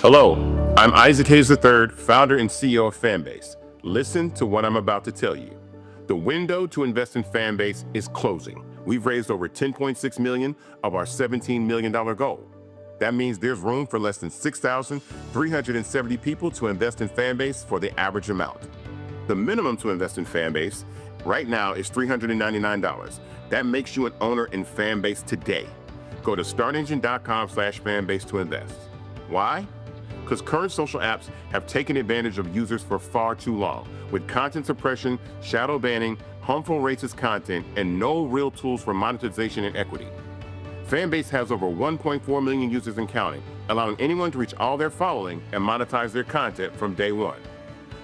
Hello, I'm Isaac Hayes III, founder and CEO of Fanbase. Listen to what I'm about to tell you. The window to invest in Fanbase is closing. We've raised over $10.6 million of our $17 million goal. That means there's room for less than 6,370 people to invest in Fanbase for the average amount. The minimum to invest in Fanbase right now is $399. That makes you an owner in Fanbase today. Go to startengine.com/fanbase to invest. Why? Because current social apps have taken advantage of users for far too long, with content suppression, shadow banning, harmful racist content, and no real tools for monetization and equity. Fanbase has over 1.4 million users and counting, allowing anyone to reach all their following and monetize their content from day one.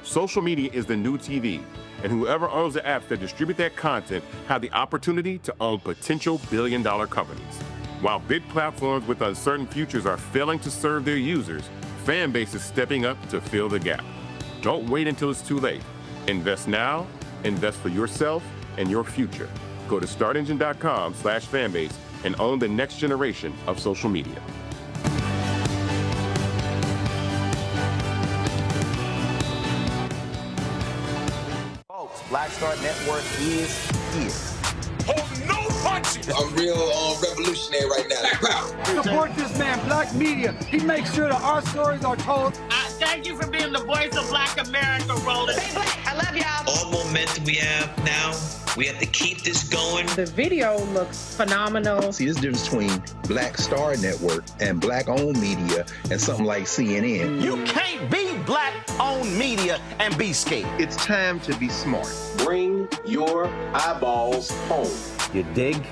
Social media is the new TV, and whoever owns the apps that distribute that content have the opportunity to own potential billion-dollar companies. While big platforms with uncertain futures are failing to serve their users, Fanbase is stepping up to fill the gap. Don't wait until it's too late. Invest now, invest for yourself and your future. Go to startengine.com/fanbase and own the next generation of social media. Folks, Black Star Network is here. Hold no punches! I'm real revolutionary right now. Black power. Support this man, Black media. He makes sure that our stories are told. Thank you for being the voice of Black America, Roland. Stay black. I love y'all. All momentum we have now, we have to keep this going. The video looks phenomenal. See, this difference between Black Star Network and Black-owned media and something like CNN. You can't be Black-owned media and be scared. It's time to be smart. Bring your eyeballs home. You dig?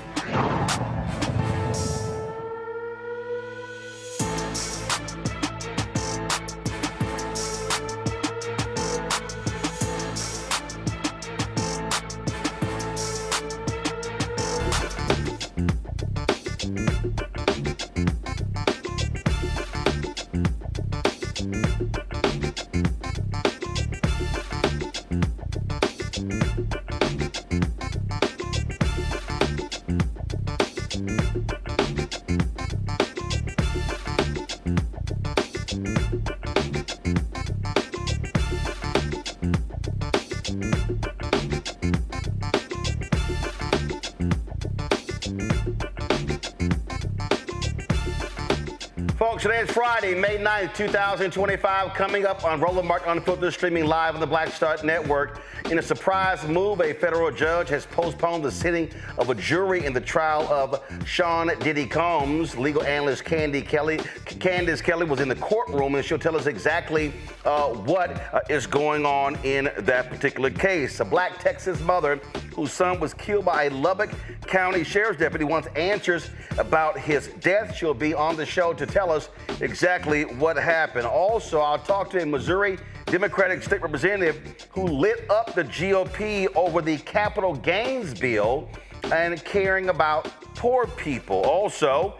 Folks, today is Friday, May 9th, 2025, coming up on Roland Martin Unfiltered, streaming live on the Black Star Network. In a surprise move, a federal judge has postponed the sitting of a jury in the trial of Sean Diddy Combs. Legal analyst Candace Kelley was in the courtroom, and she'll tell us exactly what is going on in that particular case. A Black Texas mother whose son was killed by a Lubbock County Sheriff's deputy wants answers about his death. She'll be on the show to tell us exactly what happened. Also, I'll talk to a Missouri Democratic state representative who lit up the GOP over the capital gains bill and caring about poor people. Also,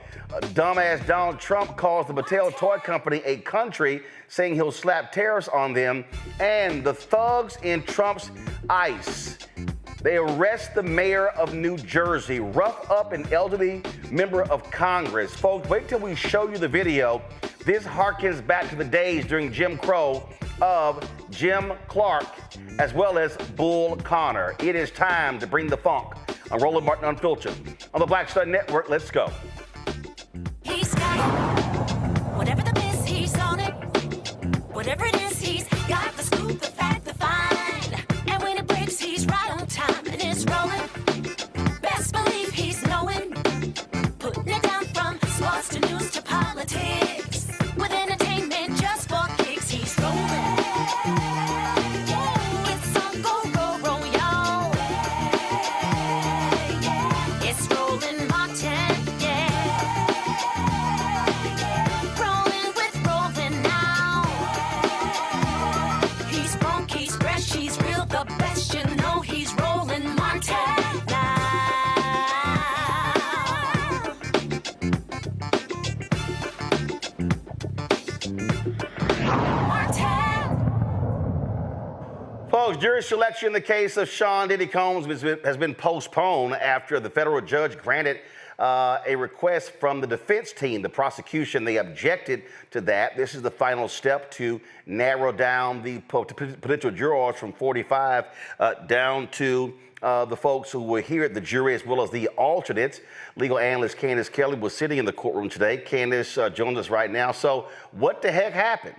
dumbass Donald Trump calls the Mattel toy company a country, saying he'll slap tariffs on them. And the thugs in Trump's ICE. They arrest the mayor of New Jersey, rough up an elderly member of Congress. Folks, wait till we show you the video. This harkens back to the days during Jim Crow of Jim Clark, as well as Bull Connor. It is time to bring the funk on Roland Martin Unfiltered. On the Black Star Network, let's go. He's got it. Whatever the biz, he's on it. Whatever it is, he's got the scoop, the fact, the fine. And when it breaks, he's right on time and it's rolling. Best believe he's knowing. Putting it down from sports to news to politics. With entertainment just for kicks, he's rolling. It's on go, y'all. It's Roland Martin, yeah. Rolling with Roland now. jury selection in the case of Sean Diddy Combs has been postponed after the federal judge granted a request from the defense team. The prosecution, they objected to that. This is the final step to narrow down the potential jurors from 45 down to the folks who were here at the jury, as well as the alternates. Legal analyst Candace Kelley was sitting in the courtroom today. Candace joins us right now. So what the heck happened?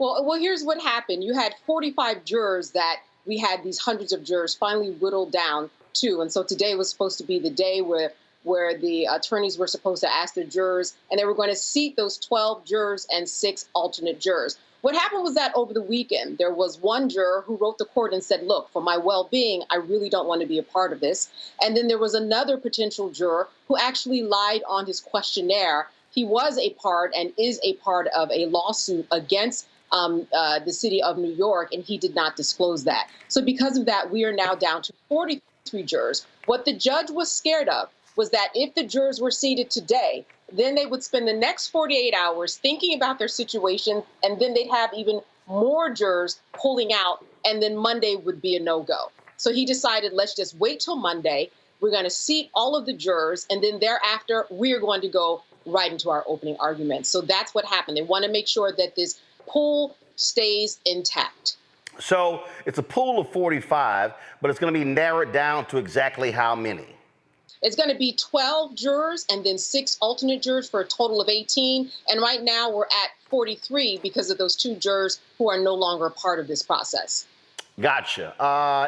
Well, here's what happened. You had 45 jurors that we had these hundreds of jurors finally whittled down to. And so today was supposed to be the day where the attorneys were supposed to ask their jurors, and they were going to seat those 12 jurors and 6 alternate jurors. What happened was that over the weekend, there was one juror who wrote the court and said, look, for my well-being, I really don't want to be a part of this. And then there was another potential juror who actually lied on his questionnaire. He was a part and is a part of a lawsuit against the city of New York, and he did not disclose that. So because of that, we are now down to 43 jurors. What the judge was scared of was that if the jurors were seated today, then they would spend the next 48 hours thinking about their situation, and then they'd have even more jurors pulling out, and then Monday would be a no-go. So he decided, let's just wait till Monday. We're going to seat all of the jurors, and then thereafter, we're going to go right into our opening arguments. So that's what happened. They want to make sure that this pool stays intact. So it's a pool of 45, but it's going to be narrowed down to exactly how many? It's going to be 12 jurors and then 6 alternate jurors for a total of 18. And right now we're at 43 because of those 2 jurors who are no longer a part of this process. Gotcha.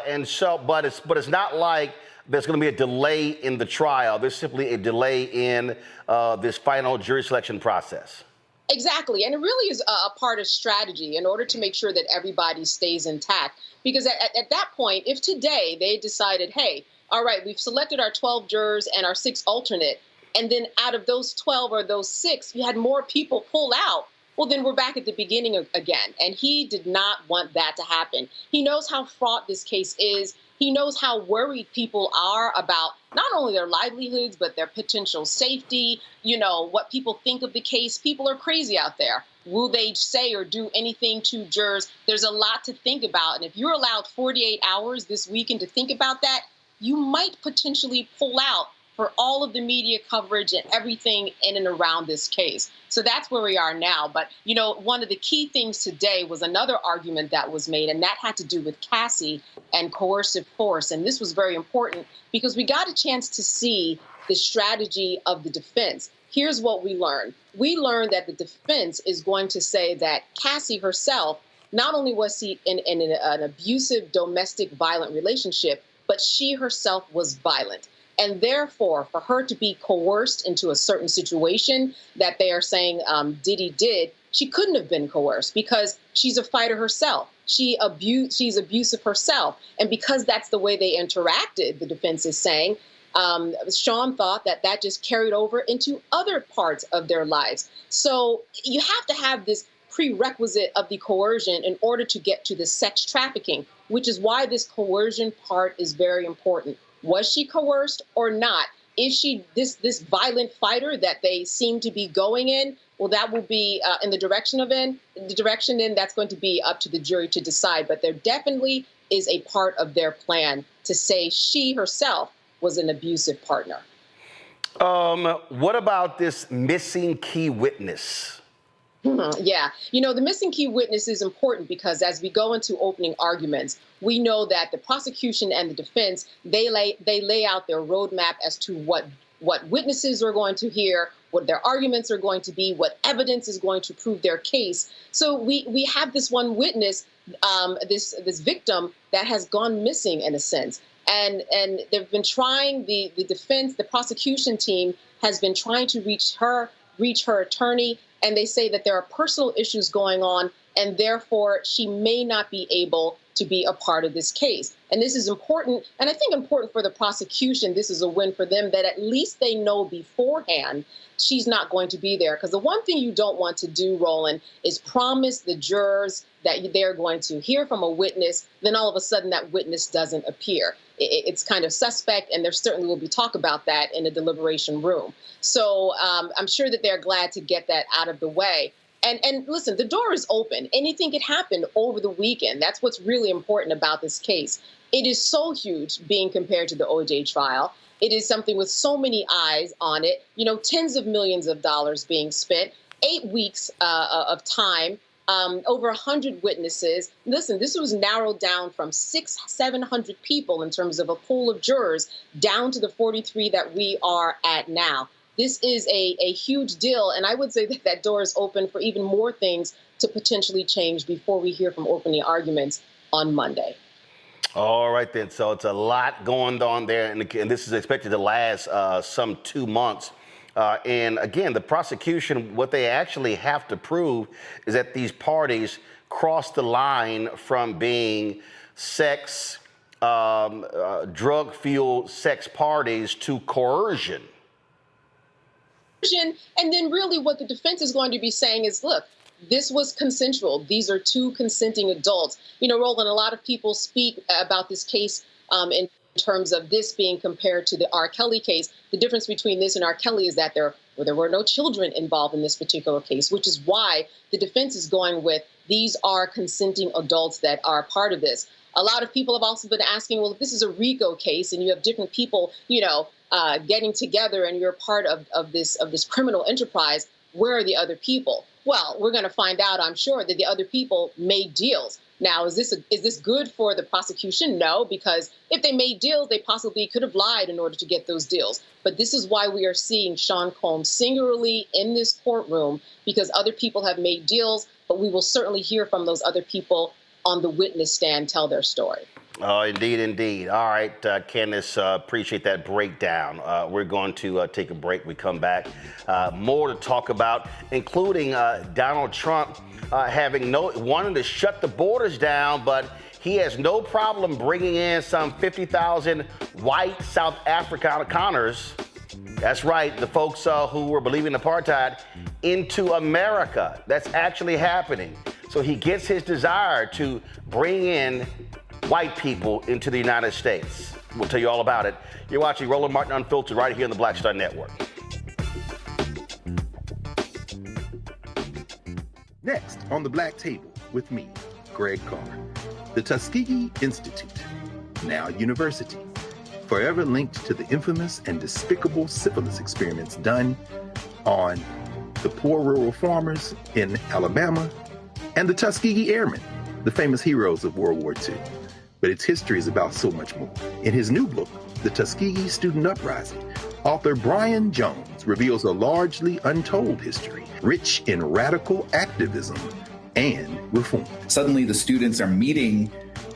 And so, but it's not like there's going to be a delay in the trial. There's simply a delay in this final jury selection process. Exactly. And it really is a part of strategy in order to make sure that everybody stays intact. Because at that point, if today they decided, hey, all right, we've selected our 12 jurors and our 6 alternate, and then out of those 12 or those 6, you had more people pull out, well, then we're back at the beginning again. And he did not want that to happen. He knows how fraught this case is. He knows how worried people are about not only their livelihoods, but their potential safety, you know, what people think of the case. People are crazy out there. Will they say or do anything to jurors? There's a lot to think about. And if you're allowed 48 hours this weekend to think about that, you might potentially pull out for all of the media coverage and everything in and around this case. So that's where we are now. But, you know, one of the key things today was another argument that was made, and that had to do with Cassie and coercive force. And this was very important because we got a chance to see the strategy of the defense. Here's what we learned. We learned that the defense is going to say that Cassie herself, not only was she in an abusive domestic violent relationship, but she herself was violent. And therefore, for her to be coerced into a certain situation that they are saying Diddy did, she couldn't have been coerced because she's a fighter herself. She's abusive herself. And because that's the way they interacted, the defense is saying, Sean thought that just carried over into other parts of their lives. So you have to have this prerequisite of the coercion in order to get to the sex trafficking, which is why this coercion part is very important. Was she coerced or not? Is she this violent fighter that they seem to be going in? Well, that will be in the direction then that's going to be up to the jury to decide. But there definitely is a part of their plan to say she herself was an abusive partner. What about this missing key witness? Yeah. You know, the missing key witness is important because as we go into opening arguments, we know that the prosecution and the defense, they lay out their roadmap as to what witnesses are going to hear, what their arguments are going to be, what evidence is going to prove their case. So we have this one witness, this victim that has gone missing in a sense. And they've been trying, the defense, the prosecution team has been trying to reach her attorney, and they say that there are personal issues going on, and therefore she may not be able to be a part of this case. And this is important, and I think important for the prosecution. This is a win for them that at least they know beforehand she's not going to be there. Because the one thing you don't want to do, Roland, is promise the jurors that they're going to hear from a witness, then all of a sudden that witness doesn't appear. It's kind of suspect, and there certainly will be talk about that in the deliberation room. So I'm sure that they're glad to get that out of the way. And listen, the door is open. Anything could happen over the weekend. That's what's really important about this case. It is so huge being compared to the OJ trial. It is something with so many eyes on it, tens of millions of dollars being spent, 8 weeks of time, over 100 witnesses. Listen, this was narrowed down from 700 people in terms of a pool of jurors down to the 43 that we are at now. This is a huge deal, and I would say that that door is open for even more things to potentially change before we hear from opening arguments on Monday. All right, then. So it's a lot going on there, and this is expected to last some 2 months. And again, the prosecution, what they actually have to prove is that these parties crossed the line from being sex, drug-fueled sex parties to coercion. And then really what the defense is going to be saying is, look, this was consensual. These are two consenting adults. Roland, a lot of people speak about this case in terms of this being compared to the R. Kelly case. The difference between this and R. Kelly is that there were no children involved in this particular case, which is why the defense is going with these are consenting adults that are part of this. A lot of people have also been asking, well, if this is a RICO case and you have different people, getting together and you're part of this criminal enterprise, where are the other people? Well, we're going to find out, I'm sure, that the other people made deals. Now, is this good for the prosecution? No, because if they made deals, they possibly could have lied in order to get those deals. But this is why we are seeing Sean Combs singularly in this courtroom, because other people have made deals, but we will certainly hear from those other people on the witness stand tell their story. Oh, indeed, indeed. All right, Candace, appreciate that breakdown. We're going to take a break. We come back. More to talk about, including Donald Trump wanting to shut the borders down, but he has no problem bringing in some 50,000 white South Afrikaners. That's right, the folks who were believing apartheid into America. That's actually happening. So he gets his desire to bring in white people into the United States. We'll tell you all about it. You're watching Roland Martin Unfiltered right here on the Black Star Network. Next on the Black Table with me, Greg Carr. The Tuskegee Institute, now university, forever linked to the infamous and despicable syphilis experiments done on the poor rural farmers in Alabama and the Tuskegee Airmen, the famous heroes of World War II. But its history is about so much more. In his new book, The Tuskegee Student Uprising, author Brian Jones reveals a largely untold history, rich in radical activism and reform. Suddenly the students are meeting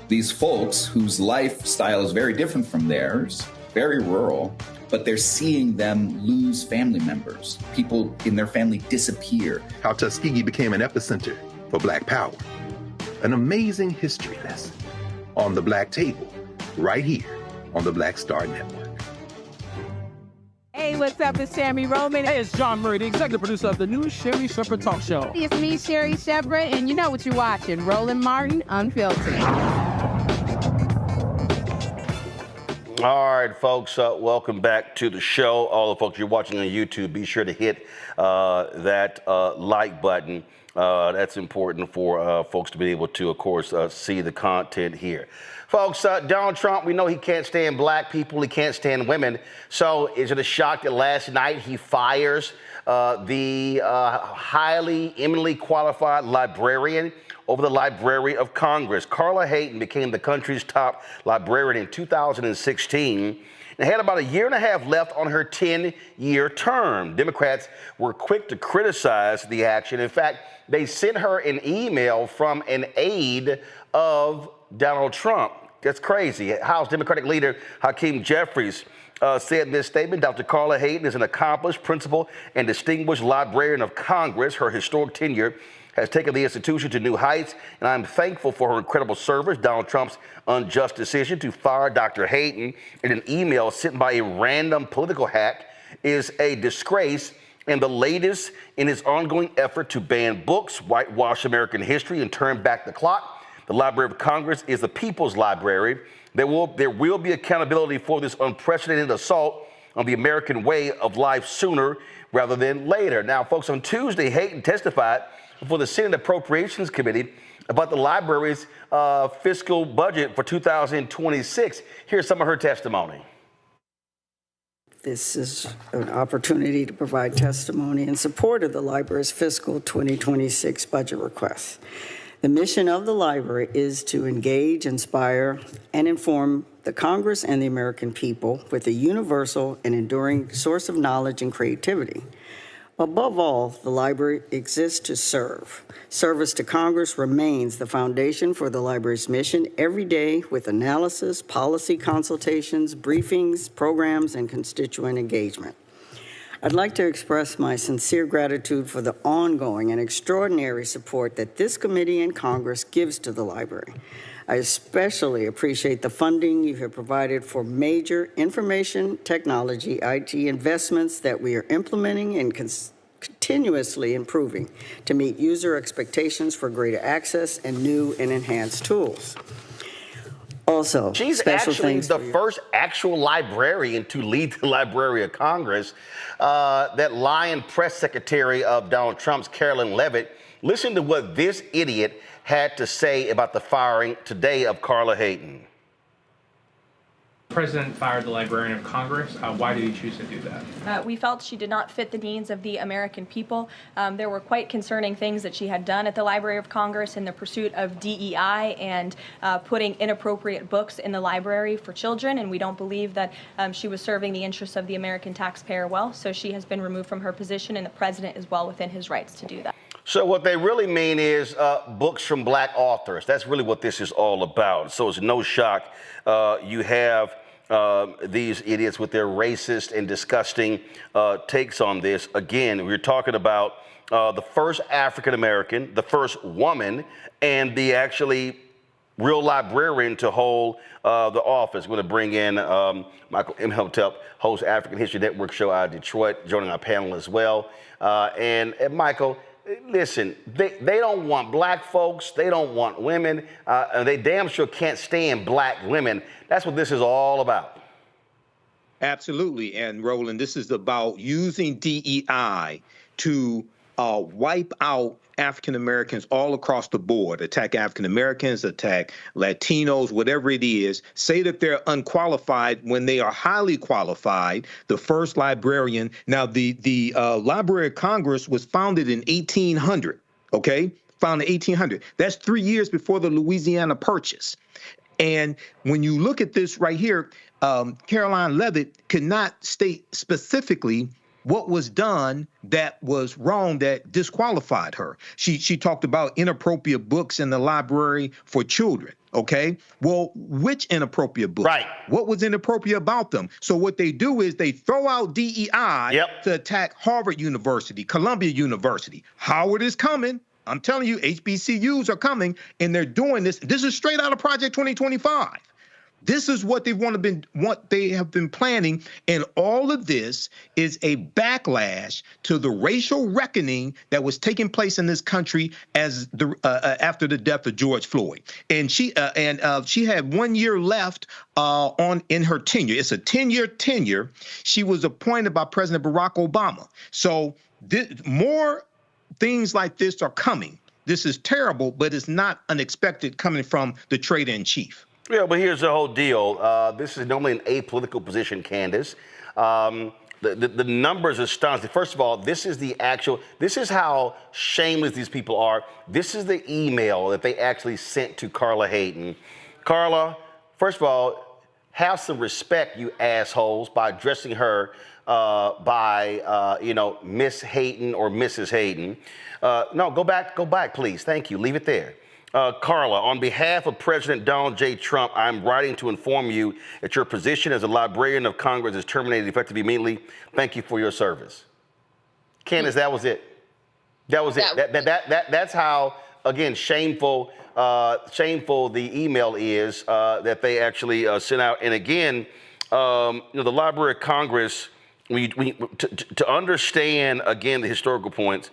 these folks whose lifestyle is very different from theirs, very rural, but they're seeing them lose family members. People in their family disappear. How Tuskegee became an epicenter for Black Power. An amazing history lesson on the Black Table, right here on the Black Star Network. Hey, what's up? It's Sammy Roman. Hey, it's John Murray, the executive producer of the new Sherry Shepherd Talk Show. It's me, Sherry Shepherd, and you know what you're watching, Roland Martin Unfiltered. All right, folks, welcome back to the show. All the folks you're watching on YouTube, be sure to hit that like button. That's important for folks to be able to, of course, see the content here. Folks, Donald Trump, we know he can't stand black people. He can't stand women. So is it a shock that last night he fires the highly, eminently qualified librarian over the Library of Congress? Carla Hayden became the country's top librarian in 2016 and had about a year and a half left on her 10-year term. Democrats were quick to criticize the action. In fact, they sent her an email from an aide of Donald Trump. That's crazy. House Democratic leader Hakeem Jeffries said in this statement, Dr. Carla Hayden is an accomplished, principled, and distinguished librarian of Congress. Her historic tenure has taken the institution to new heights, and I'm thankful for her incredible service. Donald Trump's unjust decision to fire Dr. Hayden in an email sent by a random political hack is a disgrace and the latest in his ongoing effort to ban books, whitewash American history, and turn back the clock. The Library of Congress is the people's library. There will be accountability for this unprecedented assault on the American way of life sooner rather than later. Now, folks, on Tuesday, Hayden testified before the Senate Appropriations Committee about the library's fiscal budget for 2026. Here's some of her testimony. This is an opportunity to provide testimony in support of the library's fiscal 2026 budget request. The mission of the library is to engage, inspire, and inform the Congress and the American people with a universal and enduring source of knowledge and creativity. Above all, the library exists to serve. Service to Congress remains the foundation for the library's mission every day with analysis, policy consultations, briefings, programs, and constituent engagement. I'd like to express my sincere gratitude for the ongoing and extraordinary support that this committee and Congress gives to the library. I especially appreciate the funding you have provided for major information technology IT investments that we are implementing and continuously improving to meet user expectations for greater access and new and enhanced tools. Also, she's actually the first actual librarian to lead the Library of Congress. That lying press secretary of Donald Trump's, Carolyn Levitt. Listen to what this idiot had to say about the firing today of Carla Hayden. The president fired the Librarian of Congress. Why did he choose to do that? We felt she did not fit the needs of the American people. There were quite concerning things that she had done at the Library of Congress in the pursuit of DEI and putting inappropriate books in the library for children, and we don't believe that she was serving the interests of the American taxpayer well, so she has been removed from her position, and the president is well within his rights to do that. So what they really mean is books from black authors. That's really what this is all about. So it's no shock you have these idiots with their racist and disgusting takes on this. Again, we're talking about the first African-American, the first woman, and the actually real librarian to hold the office. We're going to bring in Michael Imhotep, host African History Network show out of Detroit, joining our panel as well. And Michael, listen, they don't want black folks. They don't want women. And they damn sure can't stand black women. That's what this is all about. Absolutely. And Roland, this is about using DEI to wipe out African Americans all across the board, attack African Americans, attack Latinos, whatever it is, say that they're unqualified when they are highly qualified. The first librarian. Now, the Library of Congress was founded in 1800. OK, founded in 1800. That's 3 years before the Louisiana Purchase. And when you look at this right here, Caroline Levitt could not state specifically what was done that was wrong that disqualified her. She talked about inappropriate books in the library for children. Okay, well, which inappropriate books? Right. What was inappropriate about them? So what they do is they throw out DEI to attack Harvard University, Columbia University. Howard is coming. I'm telling you, HBCUs are coming, and they're doing this. This is straight out of Project 2025. This is what they have been planning, and all of this is a backlash to the racial reckoning that was taking place in this country as after the death of George Floyd. And she had 1 year left in her tenure. It's a 10-year tenure. She was appointed by President Barack Obama. So more things like this are coming. This is terrible, but it's not unexpected coming from the traitor-in-chief. Yeah, but here's the whole deal. This is normally an apolitical position, Candace. The numbers are astonishing. First of all, this is how shameless these people are. This is the email that they actually sent to Carla Hayden. Carla, first of all, have some respect, you assholes, by addressing her by Miss Hayden or Mrs. Hayden. No, go back, please. Thank you. Leave it there. Carla, on behalf of President Donald J. Trump, I'm writing to inform you that your position as a Librarian of Congress is terminated effective immediately. Thank you for your service. Candace, that was it. That was it. That's how, again, shameful the email is that they actually sent out. And again, the Library of Congress, to understand, again, the historical points,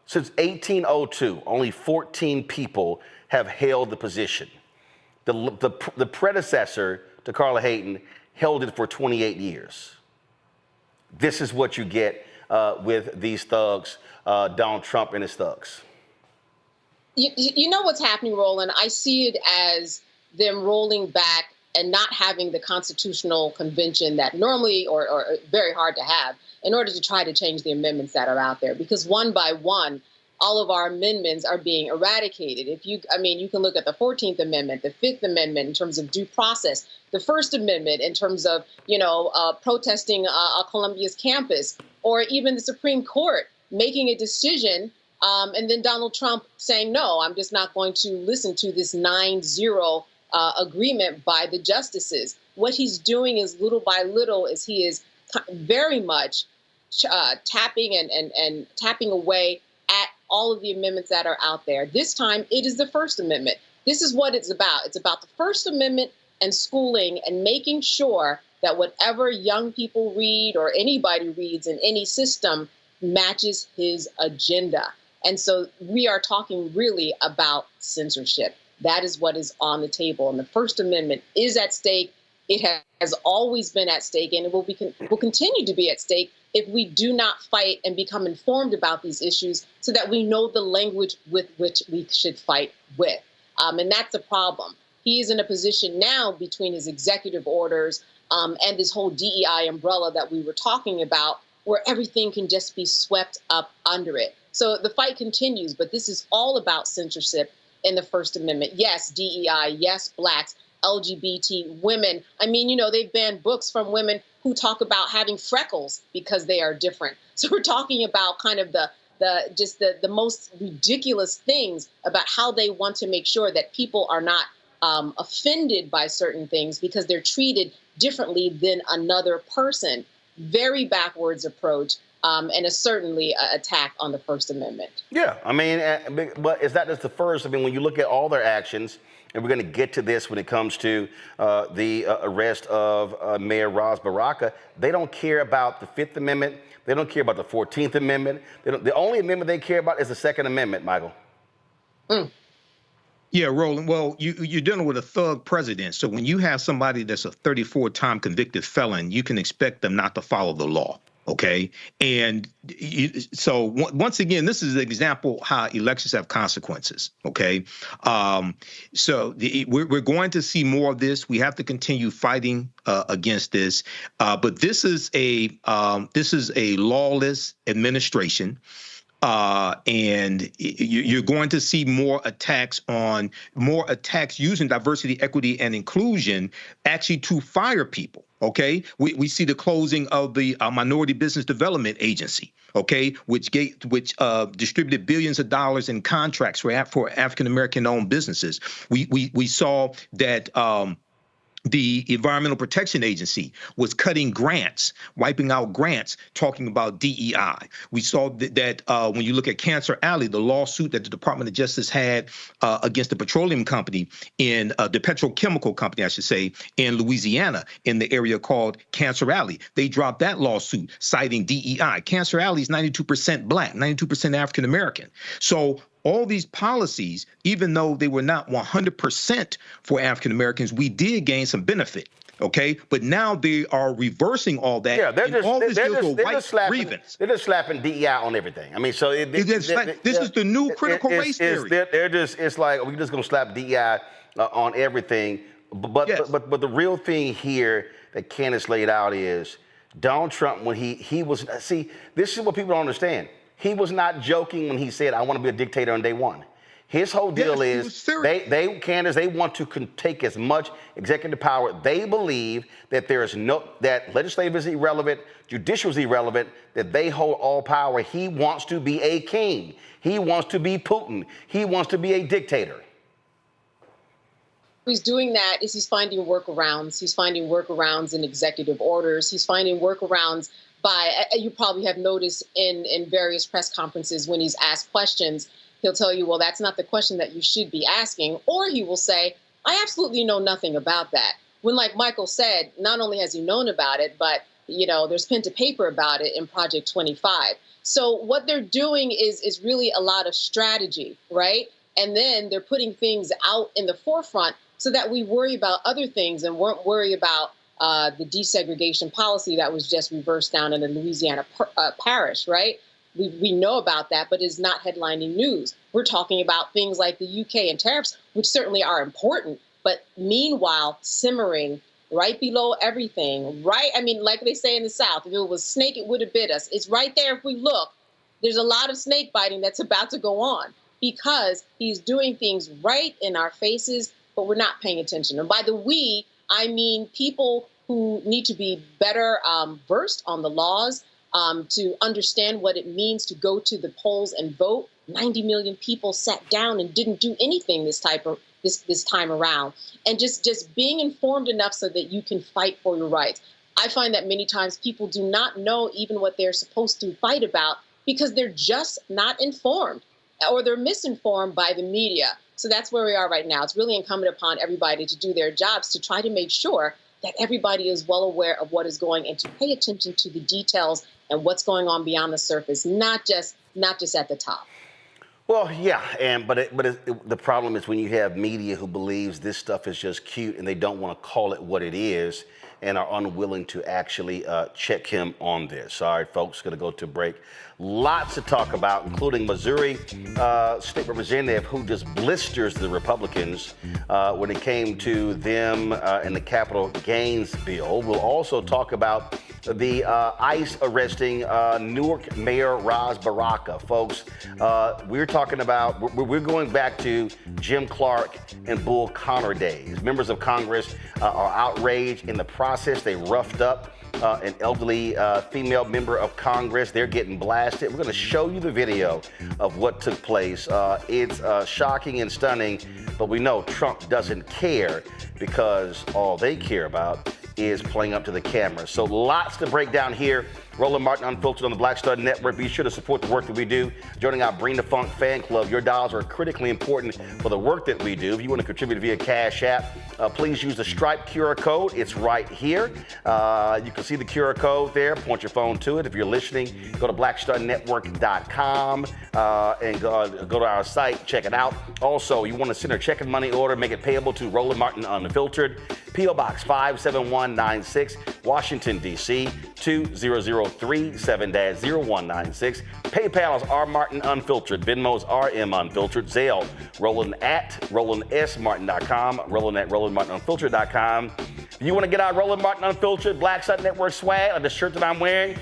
since 1802, only 14 people have held the position. The predecessor to Carla Hayden held it for 28 years. This is what you get with these thugs, Donald Trump and his thugs? You know what's happening, Roland? I see it as them rolling back and not having the constitutional convention that normally or very hard to have in order to try to change the amendments that are out there. Because one by one, all of our amendments are being eradicated. You can look at the 14th Amendment, the 5th Amendment in terms of due process, the First Amendment in terms of, protesting Columbia's campus, or even the Supreme Court making a decision and then Donald Trump saying, no, I'm just not going to listen to this 9-0 agreement by the justices. What he's doing is little by little is he is very much tapping and tapping away at all of the amendments that are out there. This time, it is the First Amendment. This is what it's about. It's about the First Amendment and schooling and making sure that whatever young people read or anybody reads in any system matches his agenda. And so we are talking really about censorship. That is what is on the table. And the First Amendment is at stake. It has always been at stake, and it will continue to be at stake if we do not fight and become informed about these issues so that we know the language with which we should fight with. And that's a problem. He is in a position now between his executive orders and this whole DEI umbrella that we were talking about, where everything can just be swept up under it. So the fight continues, but this is all about censorship in the First Amendment. Yes, DEI, yes, blacks, LGBT, women. They've banned books from women who talk about having freckles because they are different. So we're talking about kind of the most ridiculous things about how they want to make sure that people are not offended by certain things because they're treated differently than another person. Very backwards approach, and is certainly an attack on the First Amendment. Yeah, but it's not just the first. When you look at all their actions, and we're going to get to this when it comes to the arrest of Mayor Ras Baraka, they don't care about the Fifth Amendment. They don't care about the 14th Amendment. The only amendment they care about is the Second Amendment, Michael. Yeah, Roland. Well, you're dealing with a thug president. So when you have somebody that's a 34-time convicted felon, you can expect them not to follow the law. OK, and so once again, this is an example how elections have consequences. OK, so we're going to see more of this. We have to continue fighting against this. But this is a lawless administration. And you're going to see more attacks using diversity, equity, and inclusion actually to fire people. OK, we see the closing of the Minority Business Development Agency, OK, which distributed billions of dollars in contracts for African-American owned businesses. We saw that the Environmental Protection Agency was cutting grants, wiping out grants, talking about DEI. We saw that when you look at Cancer Alley, the lawsuit that the Department of Justice had against the petroleum company the petrochemical company, I should say, in Louisiana, in the area called Cancer Alley. They dropped that lawsuit citing DEI. Cancer Alley is 92% black, 92% African American. So all these policies, even though they were not 100% for African Americans, we did gain some benefit. OK, but now they are reversing all that. Yeah, they're just slapping DEI on everything. This is the new critical race theory. It's like we're just going to slap DEI on everything. But the real thing here that Candace laid out is Donald Trump, when he was, see, this is what people don't understand. He was not joking when he said, I want to be a dictator on day one. His whole deal is Candace, they want to take as much executive power. They believe that that legislative is irrelevant, judicial is irrelevant, that they hold all power. He wants to be a king. He wants to be Putin. He wants to be a dictator. He's doing that is he's finding workarounds. He's finding workarounds in executive orders. He's finding workarounds you probably have noticed in various press conferences when he's asked questions, he'll tell you, well, that's not the question that you should be asking. Or he will say, I absolutely know nothing about that. When, like Michael said, not only has he known about it, but, there's pen to paper about it in Project 25. So what they're doing is really a lot of strategy, right? And then they're putting things out in the forefront so that we worry about other things and won't worry about the desegregation policy that was just reversed down in the Louisiana parish, right? We know about that, but it's not headlining news. We're talking about things like the UK and tariffs, which certainly are important, but meanwhile, simmering right below everything, right? I mean, like they say in the South, if it was snake, it would have bit us. It's right there if we look. There's a lot of snake biting that's about to go on because he's doing things right in our faces, but we're not paying attention. And by the we, I mean people who need to be better versed on the laws, to understand what it means to go to the polls and vote. 90 million people sat down and didn't do anything this time around. And just being informed enough so that you can fight for your rights. I find that many times people do not know even what they're supposed to fight about because they're just not informed or they're misinformed by the media. So that's where we are right now. It's really incumbent upon everybody to do their jobs to try to make sure that everybody is well aware of what is going and to pay attention to the details and what's going on beyond the surface, not just at the top. Well, yeah, but the problem is when you have media who believes this stuff is just cute and they don't want to call it what it is and are unwilling to actually check him on this. All right, folks, going to go to break. Lots to talk about, including Missouri State Representative who just blisters the Republicans when it came to them and the capital gains bill. We'll also talk about the ICE arresting Newark Mayor Ras Baraka. Folks, we're talking about, we're going back to Jim Clark and Bull Connor days. Members of Congress are outraged in the process. They roughed up an elderly female member of Congress. They're getting blasted. We're going to show you the video of what took place. It's shocking and stunning, but we know Trump doesn't care because all they care about is playing up to the camera. So lots to break down here. Roland Martin Unfiltered on the Black Star Network. Be sure to support the work that we do. Joining our Bring the Funk fan club. Your dollars are critically important for the work that we do. If you want to contribute via Cash App, please use the Stripe QR code. It's right here. You can see the QR code there. Point your phone to it. If you're listening, go to blackstarnetwork.com and go to our site. Check it out. Also, you want to send a check and money order, make it payable to Roland Martin Unfiltered. P.O. Box 57196, Washington, D.C. 20037-0196. PayPal is rmartinunfiltered. Venmo is rmunfiltered. Zelle, Roland at RolandSMartin.com. Roland at RolandMartinUnfiltered.com. If you want to get our Roland Martin Unfiltered Black Star Network swag, like the shirt that I'm wearing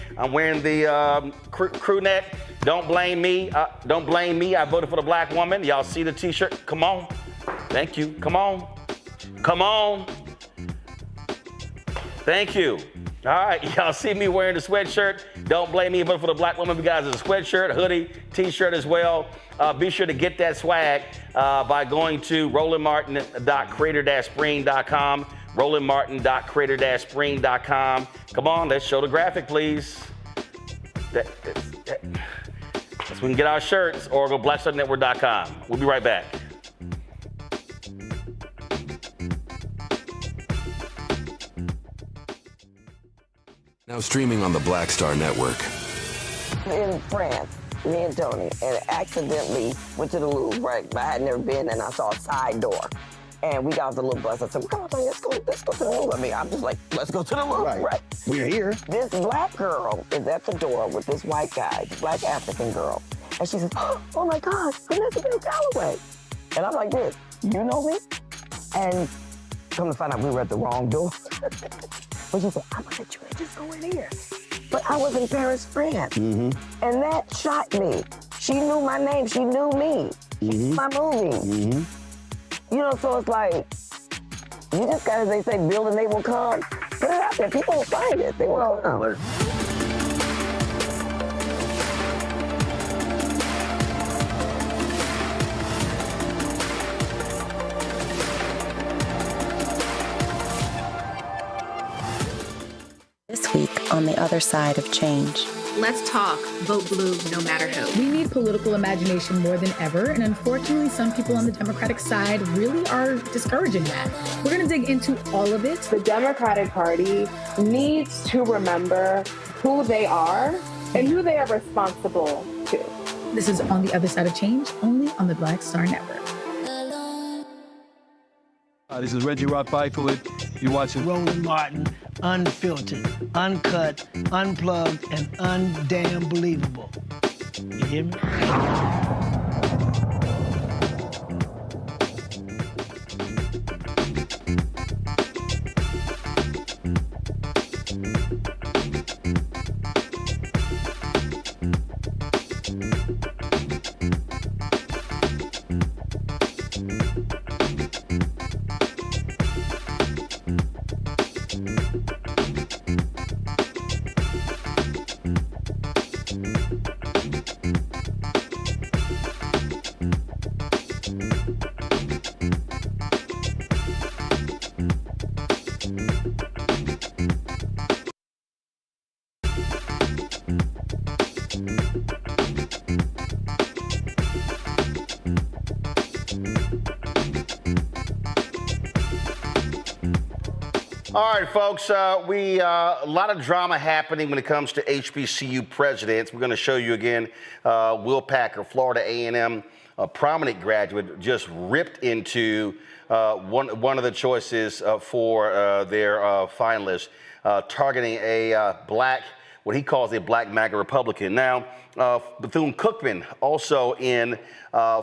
the crew neck. Don't blame me. Don't blame me. I voted for the black woman. Y'all see the T-shirt? Come on. Thank you. Come on. Come on. Thank you. All right, y'all see me wearing the sweatshirt. Don't blame me, but for the black woman, we got a sweatshirt, hoodie, T-shirt as well. Be sure to get that swag by going to rolandmartin.creator-spring.com, rolandmartin.creator-spring.com. Come on, let's show the graphic, please. Let's we can get our shirts or go blackstarnetwork.com. We'll be right back. Now streaming on the Black Star Network. In France, me and Tony, and accidentally went to the Louvre, right? I had never been, and I saw a side door. And we got off the little bus. I said, come on, let's go to the Louvre. I mean, I'm just like, let's go to the Louvre, right? We're here. This black girl is at the door with this white guy, black African girl. And she says, oh my God, Vanessa Bell Calloway. And I'm like this, you know me? And come to find out we were at the wrong door. But she said, I'm gonna let you just go in here. But I was in Paris, France. Mm-hmm. And that shocked me. She knew my name, she knew me. Mm-hmm. My movie. Mm-hmm. You know, so it's like, you just gotta, they say, build and they will come. Put it out there, people will find it, they will come. This week on The Other Side of Change. Let's talk. Vote blue no matter who. We need political imagination more than ever, and unfortunately, some people on the Democratic side really are discouraging that. We're going to dig into all of it. The Democratic Party needs to remember who they are and who they are responsible to. This is On the Other Side of Change, only on the Black Star Network. This is Reggie Rock Byford. You're watching Roland Martin, unfiltered, uncut, unplugged, and undamn believable. You hear me? All right, folks, a lot of drama happening when it comes to HBCU presidents. We're going to show you again Will Packer, Florida A&M, a prominent graduate, just ripped into one of the choices for their finalists, targeting a black, what he calls a black MAGA Republican. Now, Bethune-Cookman, also in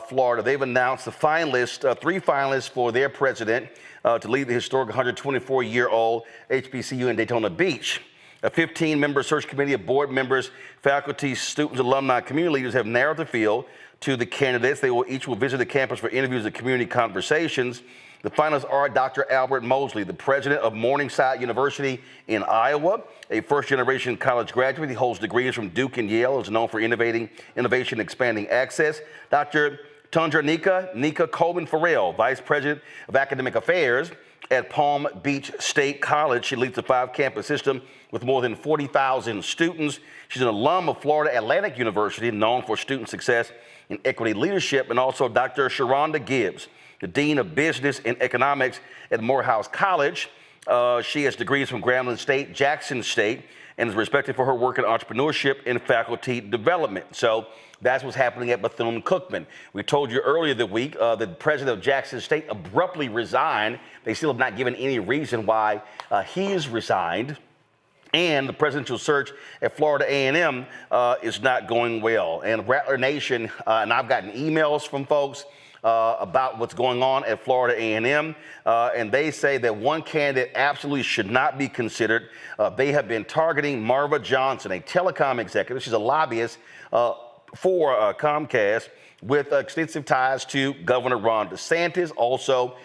Florida, they've announced the finalists, 3 finalists for their president to lead the historic 124-year-old HBCU in Daytona Beach. A 15-member search committee of board members, faculty, students, alumni, community leaders have narrowed the field to the candidates. They will each visit the campus for interviews and community conversations. The finalists are Dr. Albert Mosley, the president of Morningside University in Iowa, a first-generation college graduate. He holds degrees from Duke and Yale, is known for innovation, expanding access. Dr. Tundra Nika Coleman-Farrell, vice president of academic affairs at Palm Beach State College. She leads the 5-campus system with more than 40,000 students. She's an alum of Florida Atlantic University, known for student success and equity leadership, and also Dr. Sharonda Gibbs, the Dean of Business and Economics at Morehouse College. She has degrees from Grambling State, Jackson State, and is respected for her work in entrepreneurship and faculty development. So that's what's happening at Bethune-Cookman. We told you earlier the week the president of Jackson State abruptly resigned. They still have not given any reason why he's resigned. And the presidential search at Florida A&M is not going well. And Rattler Nation, and I've gotten emails from folks about what's going on at Florida A&M, and they say that one candidate absolutely should not be considered. They have been targeting Marva Johnson, a telecom executive. She's a lobbyist for Comcast with extensive ties to Governor Ron DeSantis, also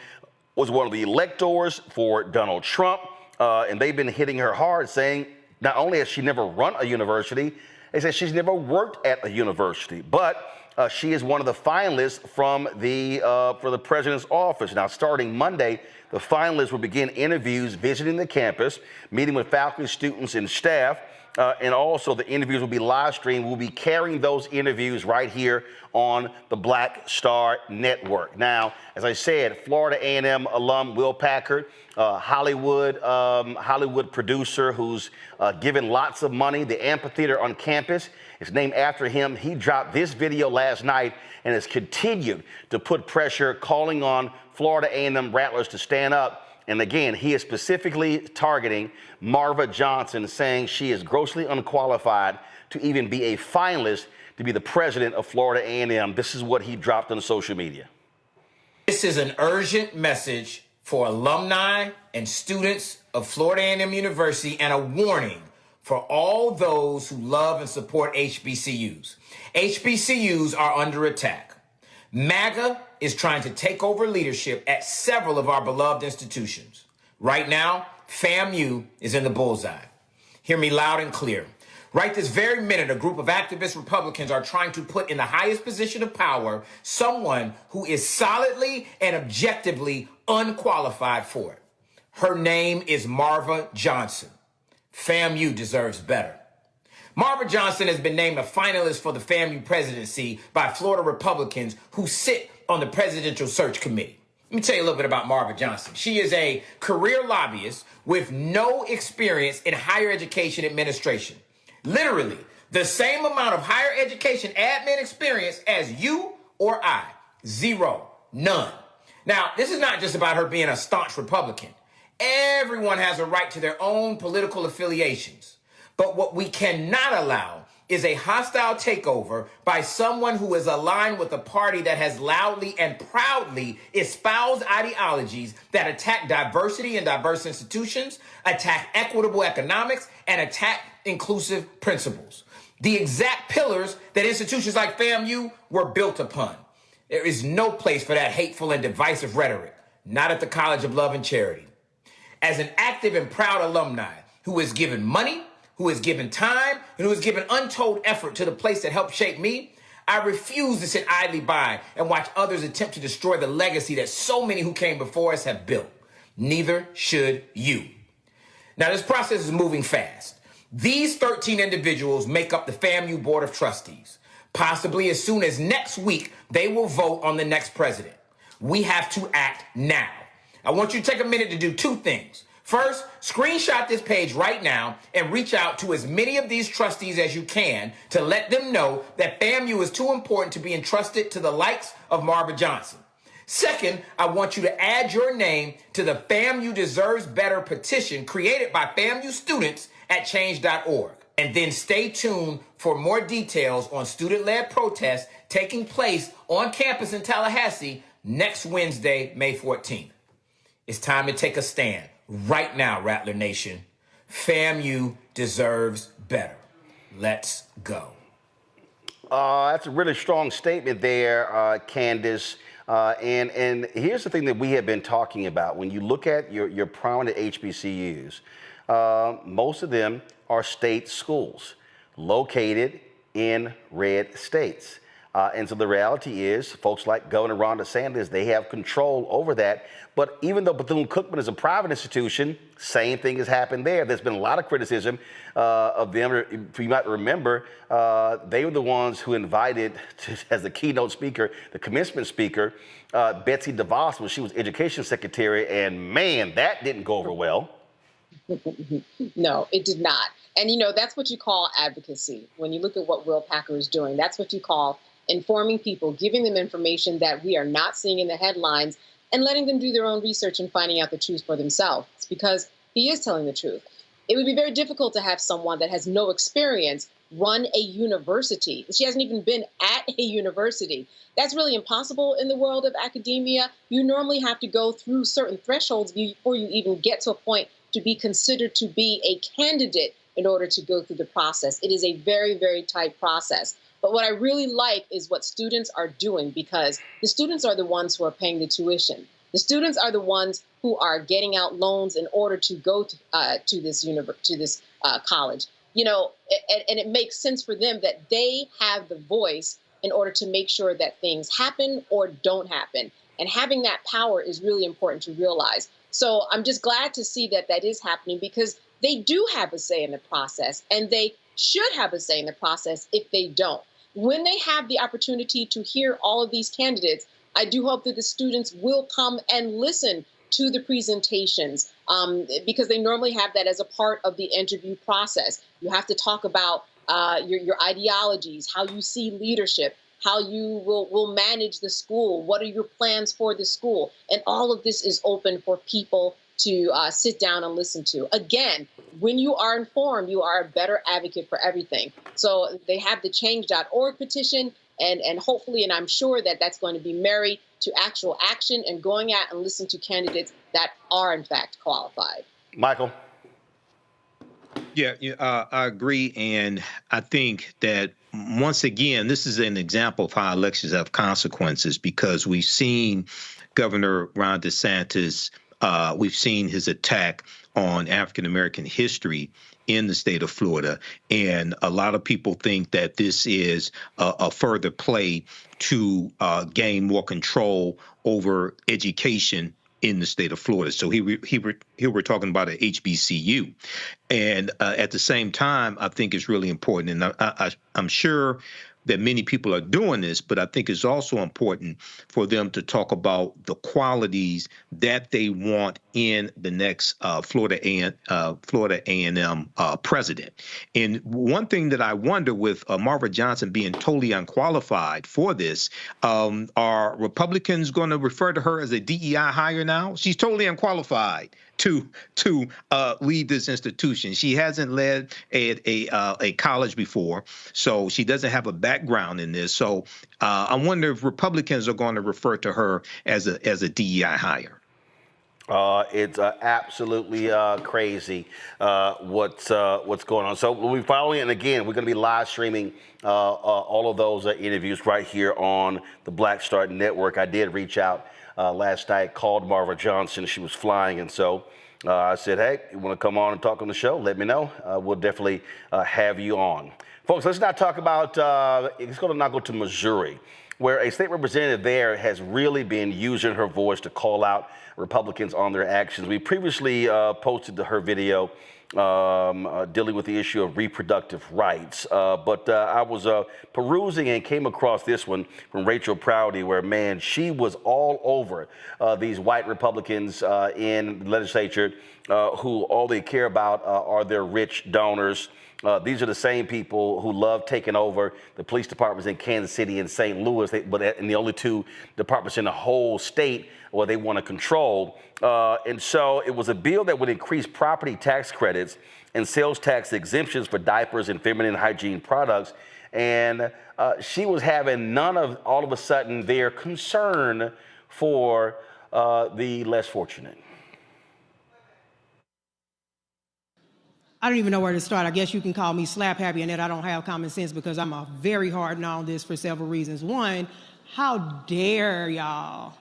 was one of the electors for Donald Trump, and they've been hitting her hard, saying not only has she never run a university, they said she's never worked at a university, but she is one of the finalists from for the president's office. Now, starting Monday, the finalists will begin interviews, visiting the campus, meeting with faculty, students, and staff. And also the interviews will be live streamed. We'll be carrying those interviews right here on the Black Star Network. Now, as I said, Florida A&M alum Will Packer, Hollywood producer who's given lots of money. The amphitheater on campus is named after him. He dropped this video last night and has continued to put pressure, calling on Florida A&M Rattlers to stand up. And again, he is specifically targeting Marva Johnson, saying she is grossly unqualified to even be a finalist to be the president of Florida A&M. This is what he dropped on social media. This is an urgent message for alumni and students of Florida A&M University, and a warning for all those who love and support HBCUs. HBCUs are under attack. MAGA is trying to take over leadership at several of our beloved institutions. Right now, FAMU is in the bullseye. Hear me loud and clear. Right this very minute, a group of activist Republicans are trying to put in the highest position of power someone who is solidly and objectively unqualified for it. Her name is Marva Johnson. FAMU deserves better. Marva Johnson has been named a finalist for the FAMU presidency by Florida Republicans who sit on the presidential search committee. Let me tell you a little bit about Marva Johnson. She is a career lobbyist with no experience in higher education administration. Literally, the same amount of higher education admin experience as you or I. Zero. None. Now, this is not just about her being a staunch Republican. Everyone has a right to their own political affiliations. But what we cannot allow is a hostile takeover by someone who is aligned with a party that has loudly and proudly espoused ideologies that attack diversity and diverse institutions, attack equitable economics, and attack inclusive principles. The exact pillars that institutions like FAMU were built upon. There is no place for that hateful and divisive rhetoric, not at the College of Love and Charity. As an active and proud alumni who has given money, who has given time, and who has given untold effort to the place that helped shape me, I refuse to sit idly by and watch others attempt to destroy the legacy that so many who came before us have built. Neither should you. Now, this process is moving fast. These 13 individuals make up the FAMU Board of Trustees. Possibly as soon as next week, they will vote on the next president. We have to act now. I want you to take a minute to do two things. First, screenshot this page right now and reach out to as many of these trustees as you can to let them know that FAMU is too important to be entrusted to the likes of Marva Johnson. Second, I want you to add your name to the FAMU Deserves Better petition created by FAMU students at change.org. And then stay tuned for more details on student-led protests taking place on campus in Tallahassee next Wednesday, May 14th. It's time to take a stand. Right now, Rattler Nation, FAMU deserves better. Let's go. That's a really strong statement there, Candace. And here's the thing that we have been talking about. When you look at your prominent HBCUs, most of them are state schools located in red states. And so the reality is, folks like Governor Ron DeSantis, they have control over that. But even though Bethune-Cookman is a private institution, same thing has happened there. There's been a lot of criticism of them. You might remember, they were the ones who invited, as the keynote speaker, the commencement speaker, Betsy DeVos when she was education secretary. And man, that didn't go over well. No, it did not. And, you know, that's what you call advocacy. When you look at what Will Packer is doing, that's what you call informing people, giving them information that we are not seeing in the headlines, and letting them do their own research and finding out the truth for themselves. It's because he is telling the truth. It would be very difficult to have someone that has no experience run a university. She hasn't even been at a university. That's really impossible in the world of academia. You normally have to go through certain thresholds before you even get to a point to be considered to be a candidate in order to go through the process. It is a very, very tight process. But what I really like is what students are doing, because the students are the ones who are paying the tuition. The students are the ones who are getting out loans in order to go to this college. You know, and it makes sense for them that they have the voice in order to make sure that things happen or don't happen. And having that power is really important to realize. So I'm just glad to see that that is happening, because they do have a say in the process, and they should have a say in the process if they don't. When they have the opportunity to hear all of these candidates, I do hope that the students will come and listen to the presentations, because they normally have that as a part of the interview process. You have to talk about your ideologies, how you see leadership, how you will manage the school, what are your plans for the school, and all of this is open for people to sit down and listen to. Again, when you are informed, you are a better advocate for everything. So they have the change.org petition, and hopefully, and I'm sure that that's going to be married to actual action and going out and listening to candidates that are in fact qualified. Michael? Yeah, I agree. And I think that, once again, this is an example of how elections have consequences, because we've seen Governor Ron DeSantis, we've seen his attack on African-American history in the state of Florida. And a lot of people think that this is a further play to gain more control over education in the state of Florida. So here we're talking about a HBCU. And at the same time, I think it's really important. And I'm sure that many people are doing this, but I think it's also important for them to talk about the qualities that they want in the next Florida A&M president. And one thing that I wonder with Marva Johnson being totally unqualified for this, are Republicans going to refer to her as a DEI hire now? She's totally unqualified to lead this institution. She hasn't led a college before, so she doesn't have a background in this. So I wonder if Republicans are going to refer to her as a DEI hire. It's absolutely crazy what's going on. So we'll be following, and again, we're going to be live streaming all of those interviews right here on the Black Star Network. I did reach out last night, called Marva Johnson. She was flying, and so I said, hey, you want to come on and talk on the show? Let me know. We'll definitely have you on. Folks, let's not talk about, it's going to now go to Missouri, where a state representative there has really been using her voice to call out Republicans on their actions. We previously posted her video dealing with the issue of reproductive rights. But I was perusing and came across this one from Rachel Prouty, where, man, she was all over these white Republicans in the legislature who all they care about are their rich donors. These are the same people who love taking over the police departments in Kansas City and St. Louis, but in the only two departments in the whole state where they want to control. And so it was a bill that would increase property tax credits and sales tax exemptions for diapers and feminine hygiene products. And she was having none of, all of a sudden, their concern for the less fortunate. I don't even know where to start. I guess you can call me slap happy and that I don't have common sense, because I'm a very hard on this for several reasons. One, how dare y'all?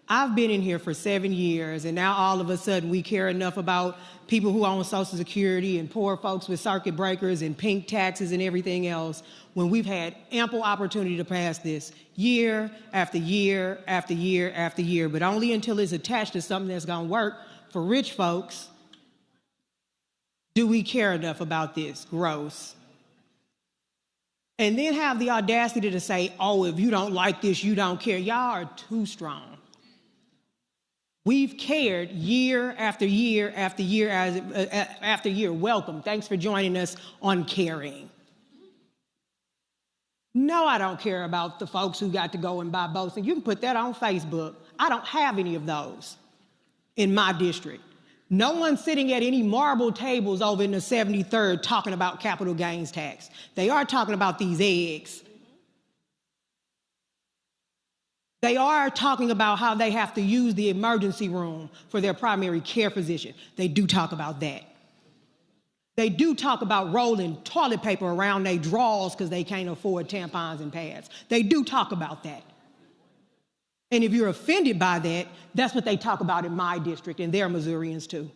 I've been in here for 7 years, and now all of a sudden we care enough about people who own Social Security and poor folks with circuit breakers and pink taxes and everything else, when we've had ample opportunity to pass this year after year after year after year, but only until it's attached to something that's going to work for rich folks do we care enough about this. Gross. And then have the audacity to say, oh, if you don't like this, you don't care. Y'all are too strong. We've cared year after year after year after year. Welcome. Thanks for joining us on Caring. No, I don't care about the folks who got to go and buy boats. And you can put that on Facebook. I don't have any of those in my district. No one's sitting at any marble tables over in the 73rd talking about capital gains tax. They are talking about these eggs. They are talking about how they have to use the emergency room for their primary care physician. They do talk about that. They do talk about rolling toilet paper around their drawers because they can't afford tampons and pads. They do talk about that. And if you're offended by that, that's what they talk about in my district, and they're Missourians too.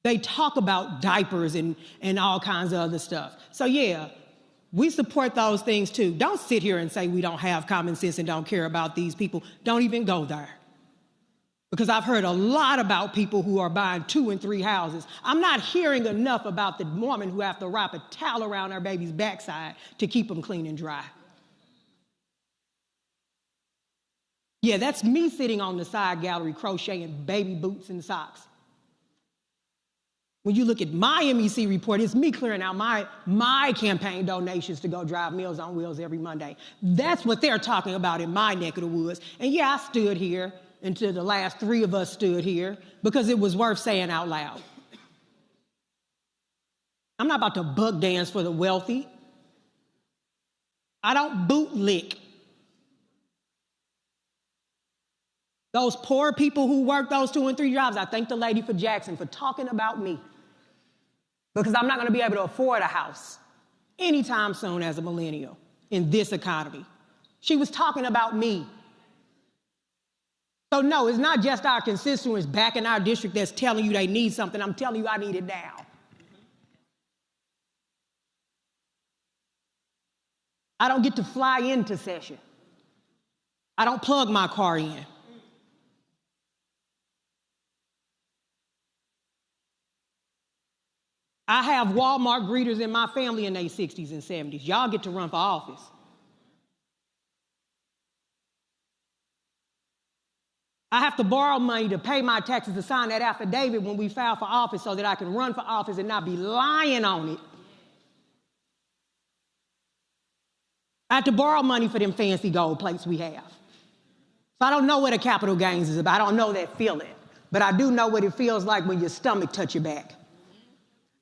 They talk about diapers and all kinds of other stuff. So yeah, we support those things too. Don't sit here and say we don't have common sense and don't care about these people. Don't even go there. Because I've heard a lot about people who are buying 2 and 3 houses. I'm not hearing enough about the woman who have to wrap a towel around her baby's backside to keep them clean and dry. Yeah, that's me sitting on the side gallery crocheting baby boots and socks. When you look at my MEC report, it's me clearing out my campaign donations to go drive Meals on Wheels every Monday. That's what they're talking about in my neck of the woods. And yeah, I stood here until the last 3 of us stood here because it was worth saying out loud. I'm not about to buck dance for the wealthy. I don't bootlick. Those poor people who work those 2 and 3 jobs, I thank the lady for Jackson for talking about me, because I'm not going to be able to afford a house anytime soon as a millennial in this economy. She was talking about me. So no, it's not just our constituents back in our district that's telling you they need something. I'm telling you I need it now. I don't get to fly into session. I don't plug my car in. I have Walmart greeters in my family in their 60s and 70s. Y'all get to run for office. I have to borrow money to pay my taxes to sign that affidavit when we file for office so that I can run for office and not be lying on it. I have to borrow money for them fancy gold plates we have. So I don't know what a capital gains is about. I don't know that feeling. But I do know what it feels like when your stomach touch your back.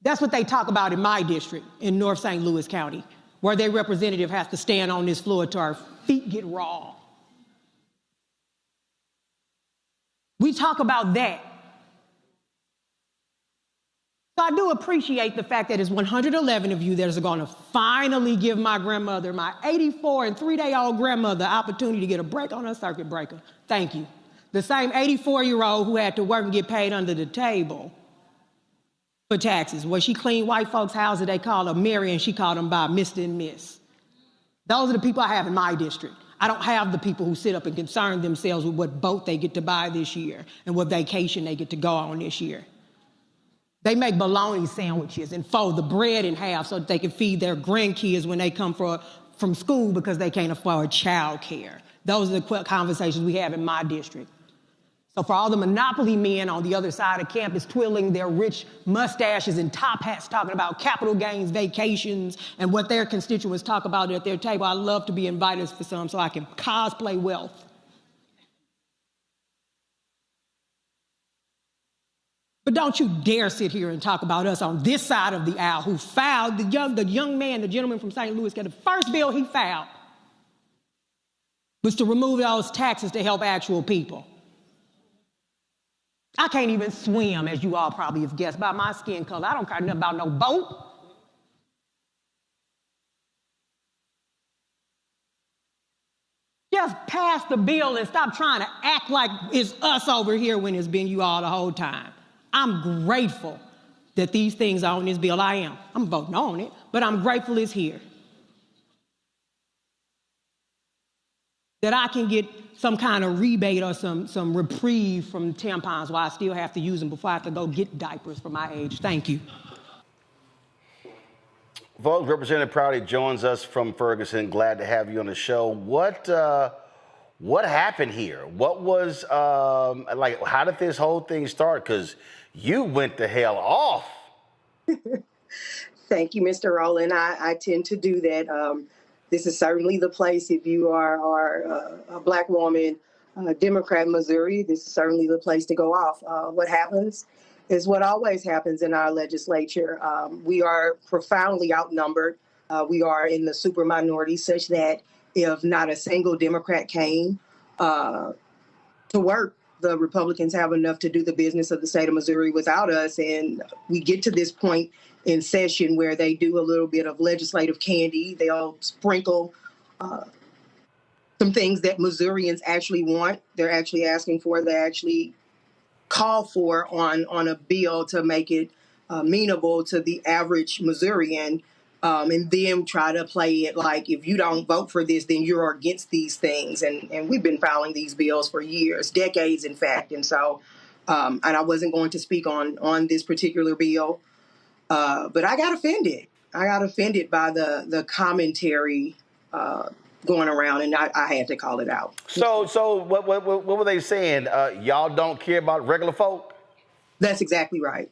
That's what they talk about in my district in North St. Louis County, where their representative has to stand on this floor till our feet get raw. We talk about that. So I do appreciate the fact that it's 111 of you that are going to finally give my grandmother, my 84 and 3-day-old grandmother, the opportunity to get a break on her circuit breaker. Thank you. The same 84-year-old who had to work and get paid under the table for taxes. Well, she cleaned white folks' houses, they called her Mary, and she called them by Mr. and Miss. Those are the people I have in my district. I don't have the people who sit up and concern themselves with what boat they get to buy this year and what vacation they get to go on this year. They make bologna sandwiches and fold the bread in half so that they can feed their grandkids when they come from school because they can't afford child care. Those are the conversations we have in my district. So for all the monopoly men on the other side of campus twirling their rich mustaches and top hats talking about capital gains vacations and what their constituents talk about at their table, I love to be invited for some so I can cosplay wealth. But don't you dare sit here and talk about us on this side of the aisle who filed, the young man, the gentleman from St. Louis, the first bill he filed was to remove those taxes to help actual people. I can't even swim, as you all probably have guessed, by my skin color. I don't care nothing about no boat. Just pass the bill and stop trying to act like it's us over here when it's been you all the whole time. I'm grateful that these things are on this bill. I am. I'm voting on it, but I'm grateful it's here. That I can get some kind of rebate or some reprieve from tampons while I still have to use them before I have to go get diapers for my age. Thank you. Folks, Representative Prouty joins us from Ferguson. Glad to have you on the show. What happened here? What was, how did this whole thing start? Because you went the hell off. Thank you, Mr. Rowland. I tend to do that. This is certainly the place if you are a Black woman, Democrat in Missouri, this is certainly the place to go off. What happens is what always happens in our legislature. We are profoundly outnumbered. We are in the super minority such that if not a single Democrat came to work, the Republicans have enough to do the business of the state of Missouri without us. And we get to this point in session where they do a little bit of legislative candy. They'll sprinkle some things that Missourians actually want. They're actually asking for, they actually call for on a bill to make it amenable to the average Missourian. And then try to play it like, if you don't vote for this, then you're against these things. And we've been filing these bills for years, decades, in fact. And so, and I wasn't going to speak on this particular bill, but I got offended. I got offended by the commentary going around, and I had to call it out. So what were they saying? Y'all don't care about regular folk? That's exactly right.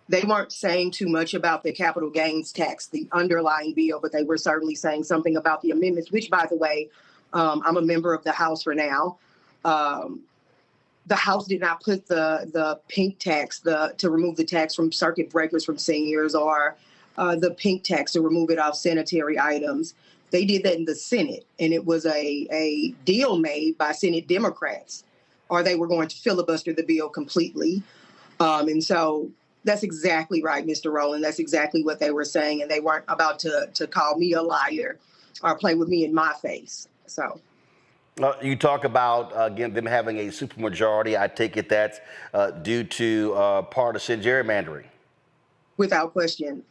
They weren't saying too much about the capital gains tax, the underlying bill, but they were certainly saying something about the amendments, which, by the way, I'm a member of the House for now. The House did not put the pink tax, to remove the tax from circuit breakers from seniors, or the pink tax to remove it off sanitary items. They did that in the Senate, and it was a deal made by Senate Democrats, or they were going to filibuster the bill completely. And so that's exactly right, Mr. Rowland. That's exactly what they were saying, and they weren't about to call me a liar or play with me in my face. So. You talk about, again, them having a supermajority. I take it that's due to partisan gerrymandering. Without question.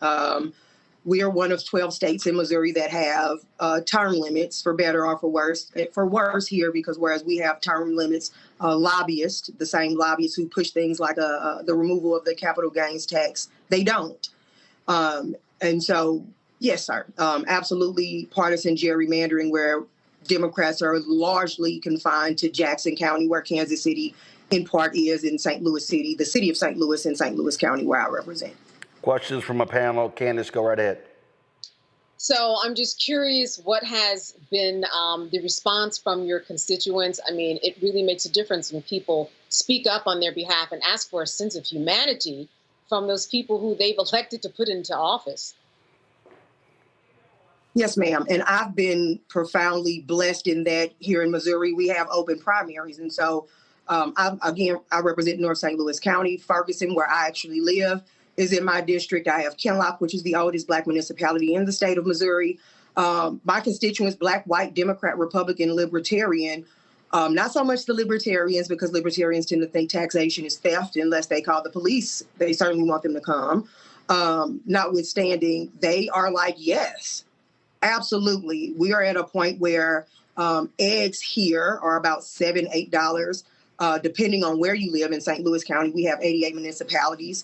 We are one of 12 states in Missouri that have term limits, for better or for worse. For worse here, because whereas we have term limits, lobbyists, the same lobbyists who push things like the removal of the capital gains tax, they don't. And so, yes, sir, absolutely partisan gerrymandering where Democrats are largely confined to Jackson County, where Kansas City in part is, in St. Louis City, the city of St. Louis and St. Louis County, where I represent. Questions from a panel. Candace, go right ahead. So I'm just curious, what has been the response from your constituents? I mean, it really makes a difference when people speak up on their behalf and ask for a sense of humanity from those people who they've elected to put into office. Yes, ma'am. And I've been profoundly blessed in that here in Missouri, we have open primaries. And so, I represent North St. Louis County. Ferguson, where I actually live, is in my district. I have Kinloch, which is the oldest Black municipality in the state of Missouri. My constituents, Black, white, Democrat, Republican, Libertarian. Not so much the Libertarians, because Libertarians tend to think taxation is theft unless they call the police. They certainly want them to come. Notwithstanding, they are like, yes, absolutely. We are at a point where eggs here are about $7, $8, depending on where you live in St. Louis County. We have 88 municipalities.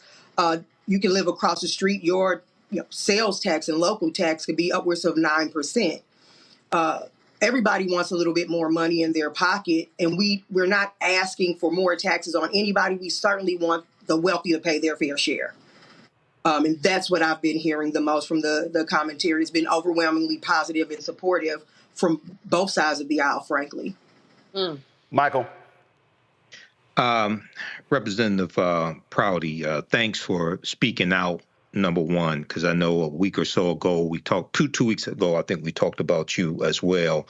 You can live across the street. Your sales tax and local tax could be upwards of 9%. Everybody wants a little bit more money in their pocket, and we're not asking for more taxes on anybody. We certainly want the wealthy to pay their fair share. And that's what I've been hearing the most from the commentary. It's been overwhelmingly positive and supportive from both sides of the aisle, frankly. Michael. Representative Prouty, thanks for speaking out, number one, because I know a week or so ago, we talked, two weeks ago, I think we talked about you as well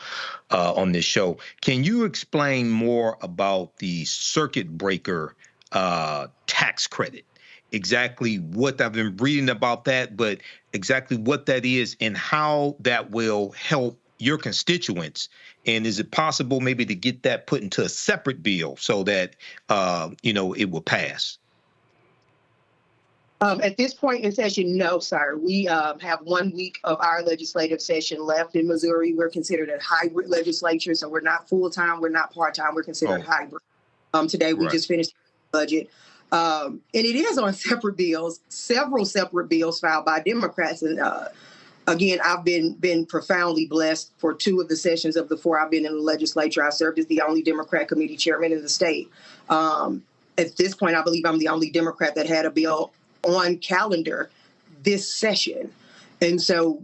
on this show. Can you explain more about the circuit breaker tax credit? Exactly what I've been reading about that, but exactly what that is and how that will help your constituents. And is it possible maybe to get that put into a separate bill so that, it will pass? At this point in session, no, sir. We have 1 week of our legislative session left in Missouri. We're considered a hybrid legislature, so we're not full-time, we're not part-time, we're considered hybrid. Today, we just finished the budget. And it is on separate bills, several separate bills filed by Democrats. And again, I've been profoundly blessed for 2 of the sessions of the 4 I've been in the legislature. I served as the only Democrat committee chairman in the state. At this point, I believe I'm the only Democrat that had a bill on calendar this session. And so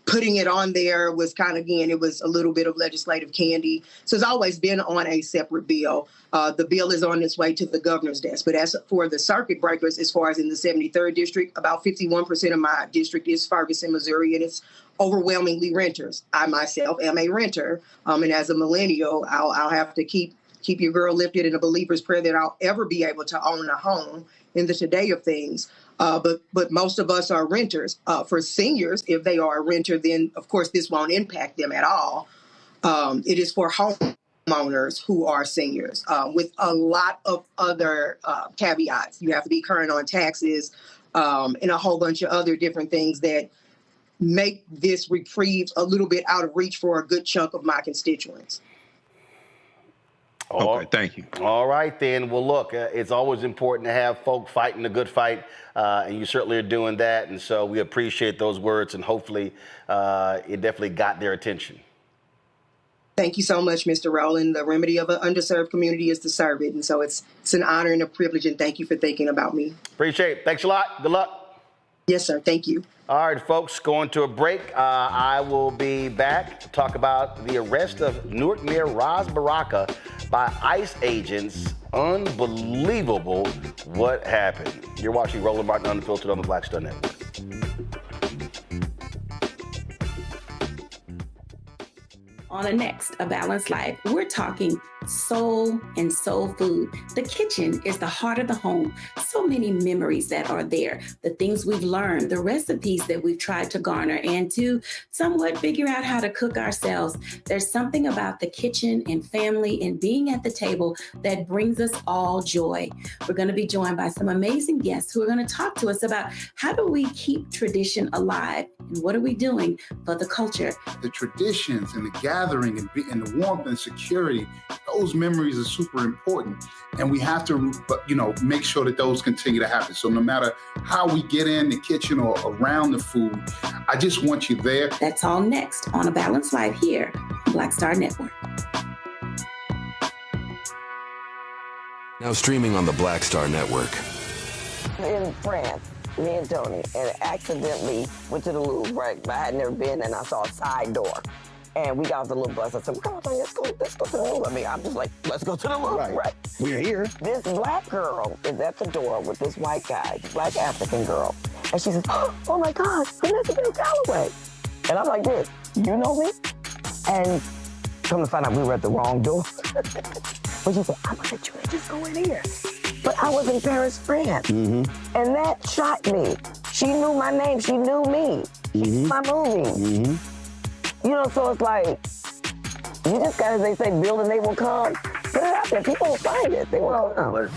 putting it on there was kind of, again, it was a little bit of legislative candy. So it's always been on a separate bill. The bill is on its way to the governor's desk. But as for the circuit breakers, as far as in the 73rd district, about 51% of my district is Ferguson, Missouri, and it's overwhelmingly renters. I myself am a renter. And as a millennial, I'll have to keep your girl lifted in a believer's prayer that I'll ever be able to own a home in the today of things. But most of us are renters. For seniors, if they are a renter, then of course this won't impact them at all. It is for homeowners who are seniors with a lot of other caveats. You have to be current on taxes and a whole bunch of other different things that make this reprieve a little bit out of reach for a good chunk of my constituents. Okay, thank you. All right, then. Well, look, it's always important to have folk fighting the good fight, and you certainly are doing that. And so we appreciate those words, and hopefully it definitely got their attention. Thank you so much, Mr. Rowland. The remedy of an underserved community is to serve it. And so it's an honor and a privilege, and thank you for thinking about me. Appreciate it. Thanks a lot. Good luck. Yes, sir. Thank you. All right, folks, going to a break. I will be back to talk about the arrest of Newark Mayor Ras Baraka by ICE agents. Unbelievable what happened. You're watching Roland Martin Unfiltered on the Black Star Network. On the next, A Balanced Life, we're talking soul and soul food. The kitchen is the heart of the home. So many memories that are there, the things we've learned, the recipes that we've tried to garner, and to somewhat figure out how to cook ourselves. There's something about the kitchen and family and being at the table that brings us all joy. We're going to be joined by some amazing guests who are going to talk to us about how do we keep tradition alive And what are we doing for the culture? The traditions and the gathering and the warmth and security, those memories are super important. And we have to, make sure that those continue to happen. So no matter how we get in the kitchen or around the food, I just want you there. That's all next on A Balanced Life here on Black Star Network. Now streaming on the Black Star Network. In France, me and Tony, and accidentally went to the Louvre, right? I had never been, and I saw a side door. And we got off the little bus. I said, come on, Tony, let's go to the Louvre. I mean, I'm just like, let's go to the Louvre, right? We're here. This black girl is at the door with this white guy, black African girl. And she says, oh my gosh, Vanessa Bell Calloway. And I'm like this, you know me? And come to find out we were at the wrong door. But she said, I'm gonna let you just go in here. But I was in Paris, France. Mm-hmm. And that shocked me. She knew my name, she knew me. She knew my movie. Mm-hmm. You know, so it's like, you just gotta, they say, build and they will come. Put it out there, people will find it, they will come.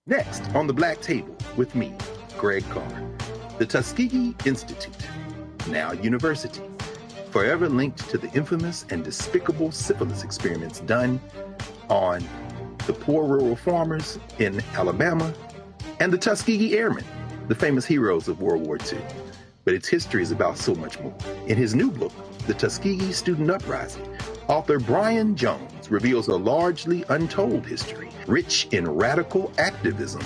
Next on the Black Table with me, Greg Carr, the Tuskegee Institute, now university, forever linked to the infamous and despicable syphilis experiments done on the poor rural farmers in Alabama and the Tuskegee Airmen, the famous heroes of World War II. But its history is about so much more. In his new book, The Tuskegee Student Uprising, author Brian Jones reveals a largely untold history, rich in radical activism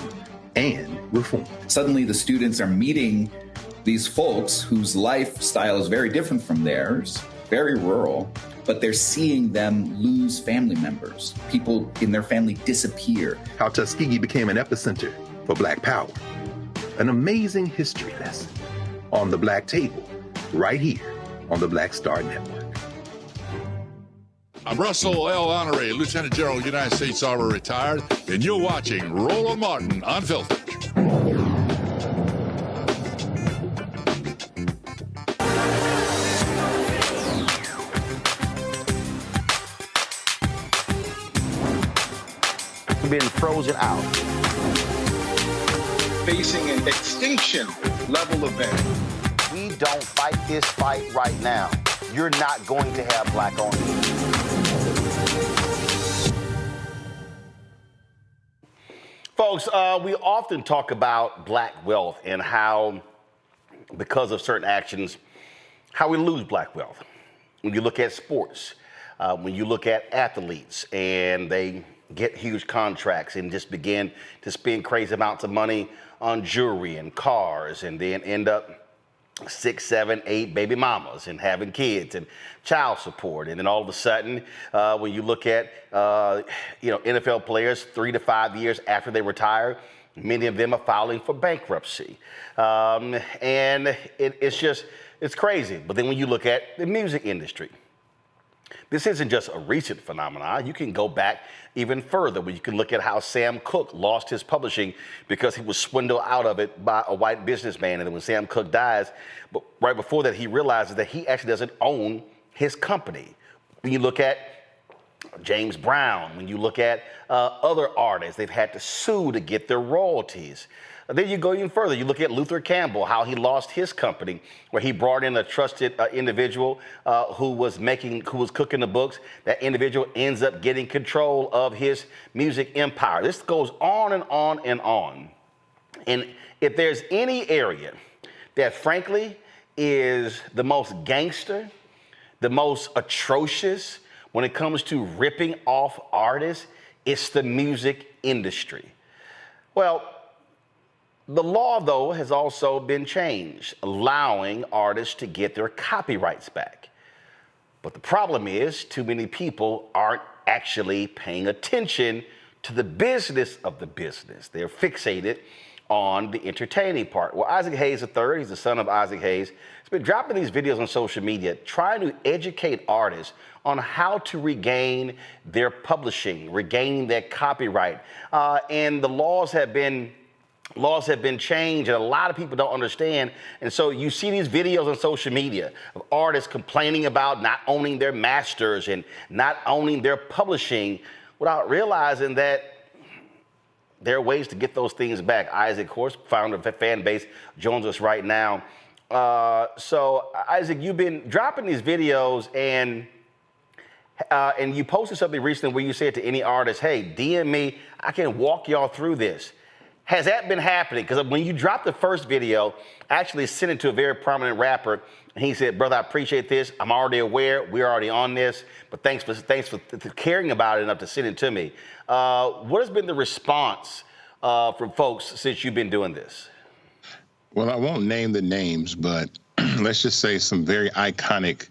and reform. Suddenly the students are meeting these folks whose lifestyle is very different from theirs, very rural, but they're seeing them lose family members. People in their family disappear. How Tuskegee became an epicenter for Black power. An amazing history lesson on the Black Table, right here on the Black Star Network. I'm Russell L. Honoré, Lieutenant General, United States Army, retired, and you're watching Roland Martin Unfiltered. Been frozen out. Facing an extinction level event. We don't fight this fight right now, you're not going to have Black owned. Folks, we often talk about Black wealth and how, because of certain actions, how we lose Black wealth. When you look at sports, when you look at athletes and they get huge contracts and just begin to spend crazy amounts of money on jewelry and cars and then end up 6, 7, 8 baby mamas and having kids and child support. And then all of a sudden, when you look at, NFL players 3 to 5 years after they retire, many of them are filing for bankruptcy. And it's crazy. But then when you look at the music industry, this isn't just a recent phenomenon. You can go back even further, where you can look at how Sam Cooke lost his publishing because he was swindled out of it by a white businessman. And then when Sam Cooke dies, but right before that, he realizes that he actually doesn't own his company. When you look at James Brown, when you look at other artists, they've had to sue to get their royalties. Then you go even further. You look at Luther Campbell, how he lost his company, where he brought in a trusted individual who was cooking the books. That individual ends up getting control of his music empire. This goes on and on and on. And if there's any area that, frankly, is the most gangster, the most atrocious when it comes to ripping off artists, it's the music industry. Well, the law, though, has also been changed, allowing artists to get their copyrights back. But the problem is, too many people aren't actually paying attention to the business of the business. They're fixated on the entertaining part. Well, Isaac Hayes III, he's the son of Isaac Hayes, has been dropping these videos on social media, trying to educate artists on how to regain their publishing, regain their copyright. And the laws have been laws have been changed, and a lot of people don't understand. And so you see these videos on social media of artists complaining about not owning their masters and not owning their publishing without realizing that there are ways to get those things back. Isaac, of course, founder of Fan Base, joins us right now. So, Isaac, you've been dropping these videos, and you posted something recently where you said to any artist, hey, DM me, I can walk y'all through this. Has that been happening? Because when you dropped the first video, I actually sent it to a very prominent rapper, and he said, brother, I appreciate this. I'm already aware. We're already on this. But thanks for caring about it enough to send it to me. What has been the response from folks since you've been doing this? Well, I won't name the names, but let's just say some very iconic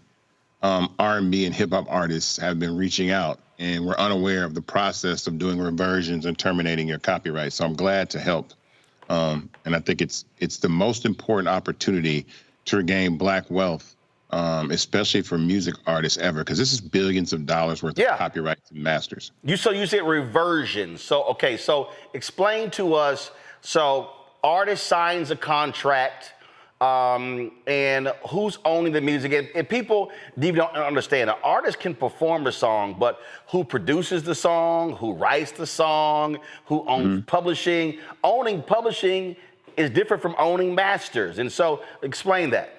R&B and hip-hop artists have been reaching out, and we're unaware of the process of doing reversions and terminating your copyright. So I'm glad to help. And I think it's the most important opportunity to regain Black wealth, especially for music artists ever, because this is billions of dollars worth of copyrights and masters. So you said reversion. So, okay, so explain to us, so artist signs a contract, and who's owning the music? And people don't understand, an artist can perform a song, but who produces the song, who writes the song, who owns publishing? Owning publishing is different from owning masters. And so explain that.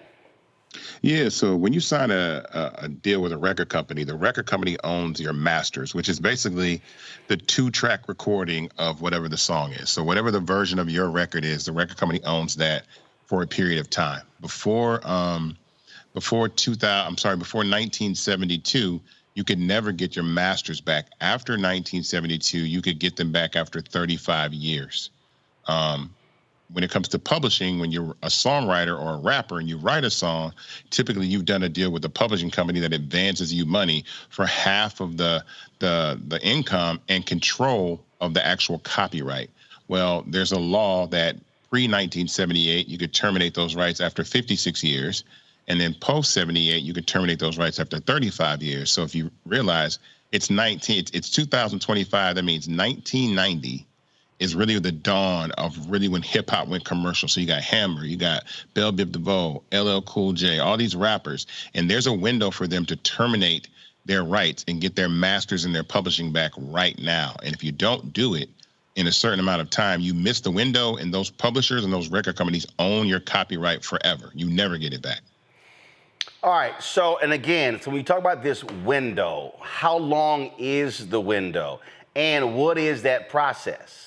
Yeah, so when you sign a deal with a record company, the record company owns your masters, which is basically the 2-track recording of whatever the song is. So whatever the version of your record is, the record company owns that for a period of time. Before 1972, you could never get your masters back. After 1972, you could get them back after 35 years. When it comes to publishing, when you're a songwriter or a rapper and you write a song, typically you've done a deal with a publishing company that advances you money for half of the income and control of the actual copyright. Well, there's a law that pre-1978, you could terminate those rights after 56 years. And then post-78, you could terminate those rights after 35 years. So if you realize it's 2025, that means 1990 is really the dawn of really when hip hop went commercial. So you got Hammer, you got Bell Biv DeVoe, LL Cool J, all these rappers, and there's a window for them to terminate their rights and get their masters and their publishing back right now. And if you don't do it in a certain amount of time, you miss the window, and those publishers and those record companies own your copyright forever. You never get it back. All right, so, and again, so when we talk about this window, how long is the window, and what is that process?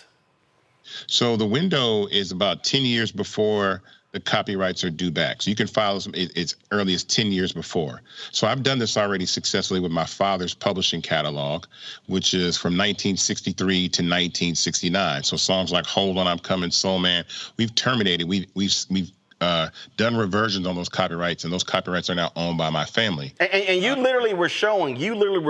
So the window is about 10 years before the copyrights are due back. So you can file them as early as 10 years before. So I've done this already successfully with my father's publishing catalog, which is from 1963 to 1969. So songs like Hold On, I'm Coming, Soul Man, we've terminated. We've done reversions on those copyrights, and those copyrights are now owned by my family. And you literally were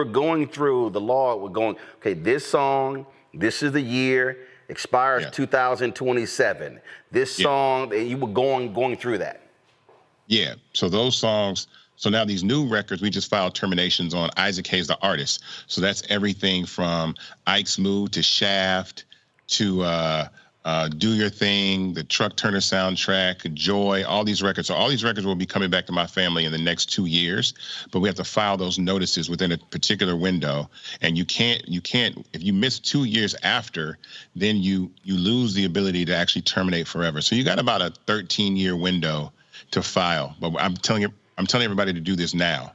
going through the law, we're going, okay, this song, this is the year, expires 2027. This song, you were going through that. Yeah, so those songs, so now these new records, we just filed terminations on Isaac Hayes, the artist. So that's everything from Ike's Mood to Shaft to Do Your Thing, the Truck Turner soundtrack, Joy, all these records. So all these records will be coming back to my family in the next 2 years, but we have to file those notices within a particular window. And you can't, if you miss 2 years after, then you lose the ability to actually terminate forever. So you got about a 13-year window to file. But I'm telling everybody to do this now.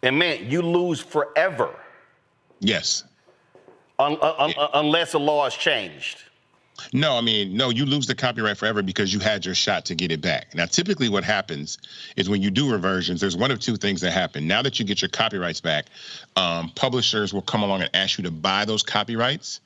And man, you lose forever. Yes. Unless the law is changed. No, you lose the copyright forever because you had your shot to get it back. Now, typically what happens is when you do reversions, there's one of two things that happen. Now that you get your copyrights back, publishers will come along and ask you to buy those copyrights.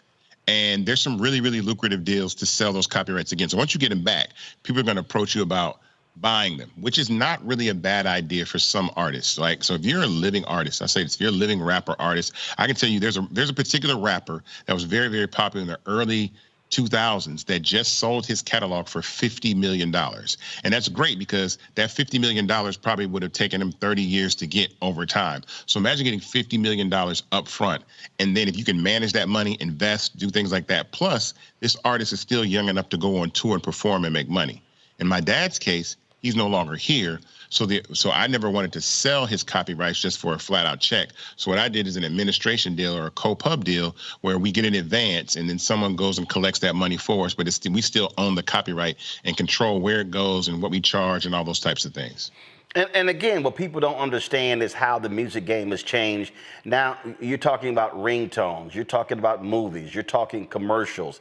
And there's some really, really lucrative deals to sell those copyrights again. So once you get them back, people are going to approach you about buying them, which is not really a bad idea for some artists. Like, so if you're a living artist, I say this, if you're a living rapper artist, I can tell you there's a particular rapper that was very, very popular in the early 2000s that just sold his catalog for $50 million. And that's great because that $50 million probably would have taken him 30 years to get over time. So imagine getting $50 million up front. And then if you can manage that money, invest, do things like that. Plus, this artist is still young enough to go on tour and perform and make money. In my dad's case, he's no longer here. So I never wanted to sell his copyrights just for a flat out check. So what I did is an administration deal or a co-pub deal where we get an advance and then someone goes and collects that money for us, but we still own the copyright and control where it goes and what we charge and all those types of things. And again, what people don't understand is how the music game has changed. Now, you're talking about ringtones, you're talking about movies, you're talking commercials,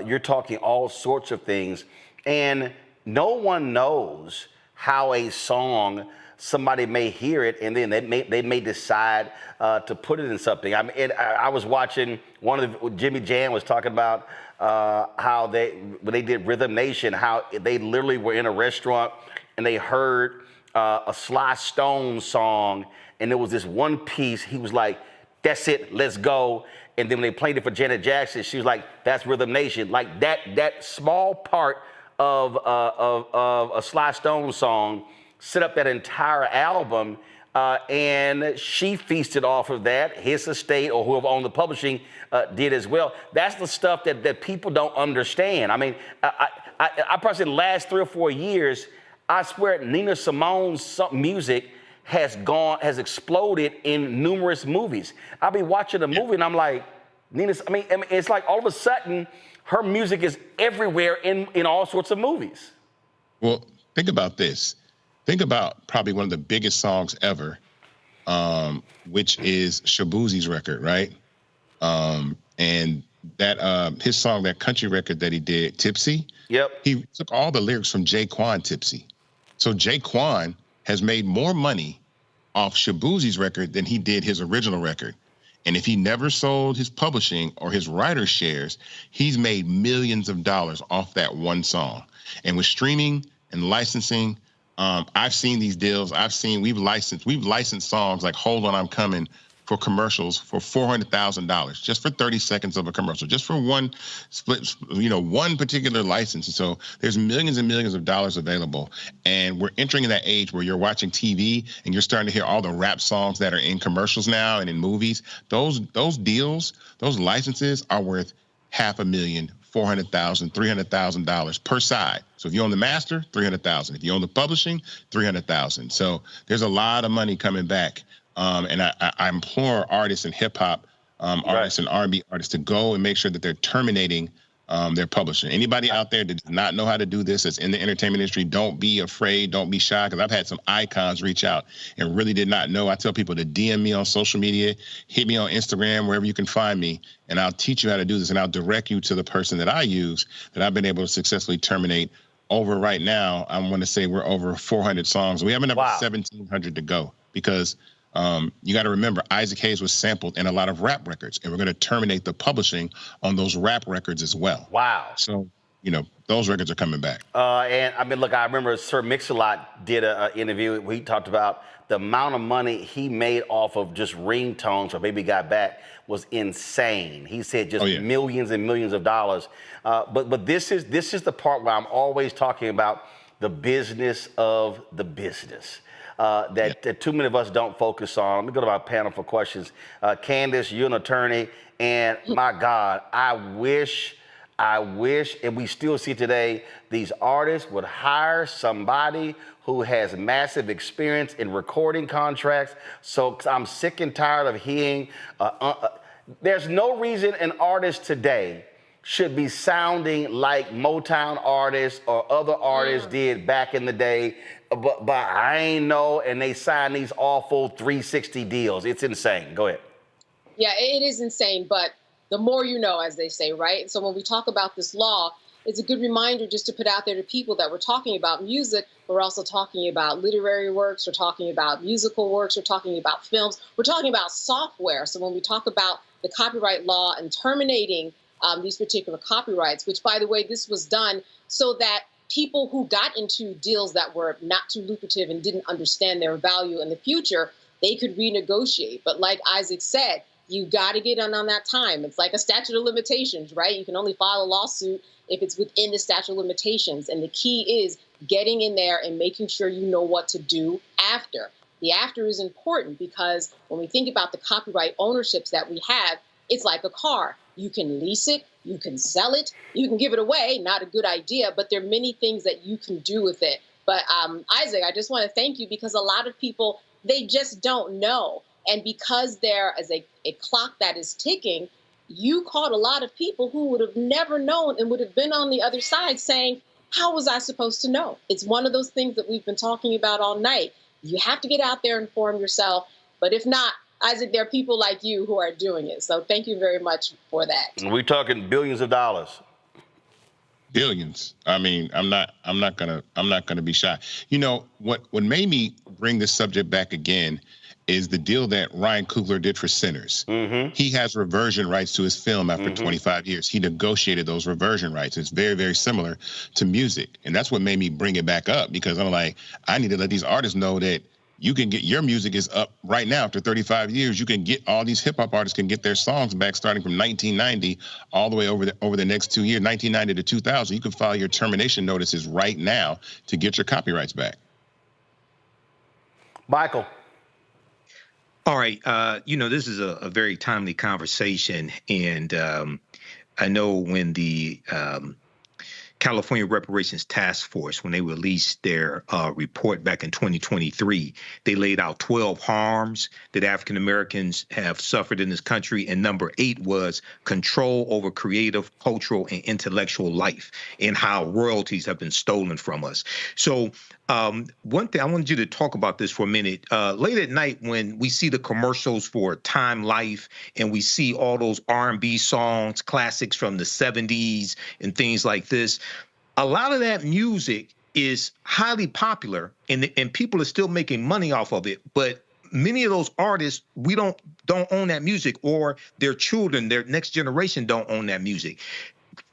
you're talking all sorts of things. And no one knows how a song, somebody may hear it and then they may decide to put it in something. I mean, I was watching Jimmy Jam was talking about how when they did Rhythm Nation, how they literally were in a restaurant and they heard a Sly Stone song, and there was this one piece. He was like, "That's it, let's go." And then when they played it for Janet Jackson, she was like, "That's Rhythm Nation." Like that small part of a Sly Stone song set up that entire album, and she feasted off of that. His estate or whoever owned the publishing did as well. That's the stuff that people don't understand. I mean, I probably said the last 3 or 4 years, I swear Nina Simone's music has exploded in numerous movies. I'll be watching a movie and I'm like, I mean, it's like all of a sudden her music is everywhere in all sorts of movies. Well, think about this. Think about probably one of the biggest songs ever, which is Shaboozie's record, right? And that his song, that country record that he did, Tipsy. Yep. He took all the lyrics from Jaquan Tipsy. So Jaquan has made more money off Shaboozie's record than he did his original record. And if he never sold his publishing or his writer shares, he's made millions of dollars off that one song. And with streaming and licensing, I've seen these deals. We've licensed songs like Hold On, I'm Coming for commercials for $400,000 just for 30 seconds of a commercial, just for one one particular license. And so there's millions and millions of dollars available. And we're entering in that age where you're watching TV and you're starting to hear all the rap songs that are in commercials now and in movies. Those deals, those licenses are worth $500,000, $400,000, $300,000 per side. So if you own the master, $300,000. If you own the publishing, $300,000. So there's a lot of money coming back. And I implore artists and hip hop artists and R&B artists to go and make sure that they're terminating their publishing. Anybody out there that does not know how to do this, that's in the entertainment industry, don't be afraid, don't be shy, because I've had some icons reach out and really did not know. I tell people to DM me on social media, hit me on Instagram, wherever you can find me, and I'll teach you how to do this, and I'll direct you to the person that I use that I've been able to successfully terminate. Over right now, I want to say we're over 400 songs. We have another 1,700 to go because you got to remember, Isaac Hayes was sampled in a lot of rap records, and we're going to terminate the publishing on those rap records as well. Wow. So, those records are coming back. And I mean, look, I remember Sir Mix-a-Lot did an interview where he talked about the amount of money he made off of just ringtones for Baby Got Back was insane. He said just millions and millions of dollars. But this is the part where I'm always talking about the business of the business. That too many of us don't focus on. Let me go to my panel for questions. Candace, you're an attorney, and my God, I wish, and we still see today, these artists would hire somebody who has massive experience in recording contracts. So I'm sick and tired of hearing, there's no reason an artist today should be sounding like Motown artists or other artists did back in the day, but I ain't know, and they sign these awful 360 deals. It's insane. Go ahead. Yeah, it is insane, but the more you know, as they say, right? So when we talk about this law, it's a good reminder just to put out there to people that we're talking about music, we're also talking about literary works, we're talking about musical works, we're talking about films, we're talking about software. So when we talk about the copyright law and terminating these particular copyrights, which, by the way, this was done so that people who got into deals that were not too lucrative and didn't understand their value in the future, they could renegotiate. But like Isaac said, You got to get on that time. It's like a statute of limitations, right? You can only file a lawsuit if it's within the statute of limitations. And the key is getting in there and making sure you know what to do after. The after is important because when we think about the copyright ownerships that we have, it's like a car. You can lease it, you can sell it, you can give it away. Not a good idea, but there are many things that you can do with it. But Isaac, I just want to thank you because a lot of people, they just don't know. And because there is a clock that is ticking, you caught a lot of people who would have never known and would have been on the other side saying, how was I supposed to know? It's one of those things that we've been talking about all night. You have to get out there and inform yourself. But if not, Isaac, there are people like you who are doing it. So thank you very much for that. We're talking billions of dollars. Billions. I mean, I'm not gonna be shy. You know, what made me bring this subject back again is the deal that Ryan Coogler did for Sinners. He has reversion rights to his film after 25 years. He negotiated those reversion rights. It's very, very similar to music. And that's what made me bring it back up because I'm like, I need to let these artists know that you can get your music is up right now after 35 years. You can get all these hip hop artists can get their songs back starting from 1990 all the way over the next 2 years, 1990 to 2000. You can file your termination notices right now to get your copyrights back. Michael. All right. This is a very timely conversation. And I know when the California Reparations Task Force, when they released their report back in 2023, they laid out 12 harms that African Americans have suffered in this country. And number 8 was control over creative, cultural, and intellectual life and how royalties have been stolen from us. So one thing I wanted you to talk about this for a minute. Late at night when we see the commercials for Time Life and we see all those R&B songs, classics from the 70s and things like this, a lot of that music is highly popular and people are still making money off of it. But many of those artists, we don't own that music, or their children, their next generation don't own that music.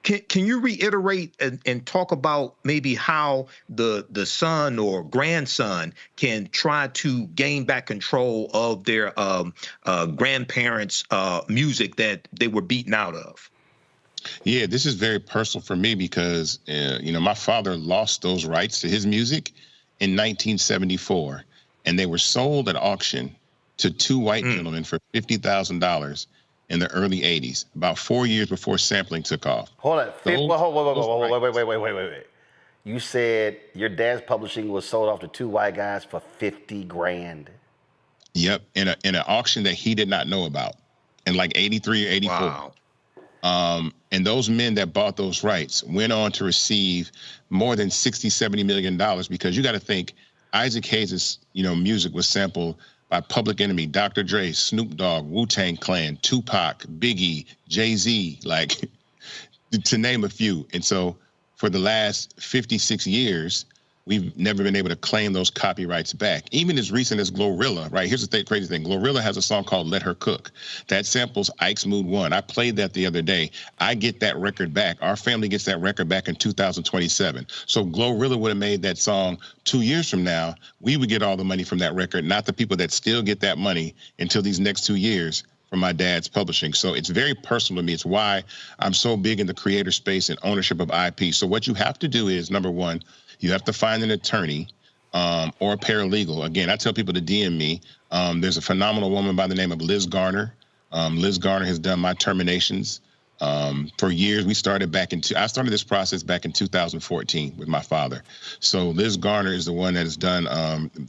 Can you reiterate and talk about maybe how the son or grandson can try to gain back control of their grandparents' music that they were beaten out of? Yeah, this is very personal for me because, my father lost those rights to his music in 1974, and they were sold at auction to 2 white gentlemen for $50,000 in the early 80s, about 4 years before sampling took off. Hold on. Wait. You said your dad's publishing was sold off to 2 white guys for $50,000. Yep, in an auction that he did not know about in like 83 or 84. Wow. And those men that bought those rights went on to receive more than $60-70 million because you got to think Isaac Hayes' music was sampled by Public Enemy, Dr. Dre, Snoop Dogg, Wu-Tang Clan, Tupac, Biggie, Jay-Z, like to name a few. And so for the last 56 years, we've never been able to claim those copyrights back. Even as recent as Glorilla, right? Here's the crazy thing. Glorilla has a song called Let Her Cook. That samples Ike's Mood 1. I played that the other day. I get that record back. Our family gets that record back in 2027. So Glorilla would have made that song 2 years from now. We would get all the money from that record, not the people that still get that money until these next 2 years from my dad's publishing. So it's very personal to me. It's why I'm so big in the creator space and ownership of IP. So what you have to do is, number one, you have to find an attorney or a paralegal. Again, I tell people to DM me. There's a phenomenal woman by the name of Liz Garner. Liz Garner has done my terminations for years. I started this process back in 2014 with my father. So Liz Garner is the one that has done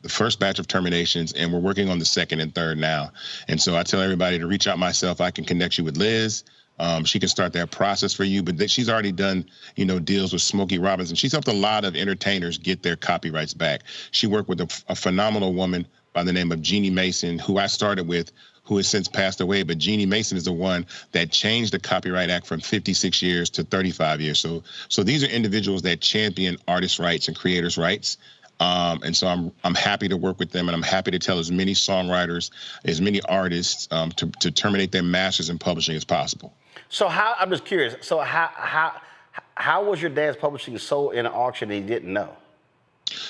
the first batch of terminations, and we're working on the second and third now. And so I tell everybody to reach out myself. I can connect you with Liz. She can start that process for you, but she's already done, deals with Smokey Robinson. She's helped a lot of entertainers get their copyrights back. She worked with a phenomenal woman by the name of Jeannie Mason, who I started with, who has since passed away. But Jeannie Mason is the one that changed the Copyright Act from 56 years to 35 years. So these are individuals that champion artists' rights and creators' rights. And so I'm happy to work with them, and I'm happy to tell as many songwriters, as many artists to terminate their masters in publishing as possible. So I'm just curious. So how was your dad's publishing sold in an auction that he didn't know?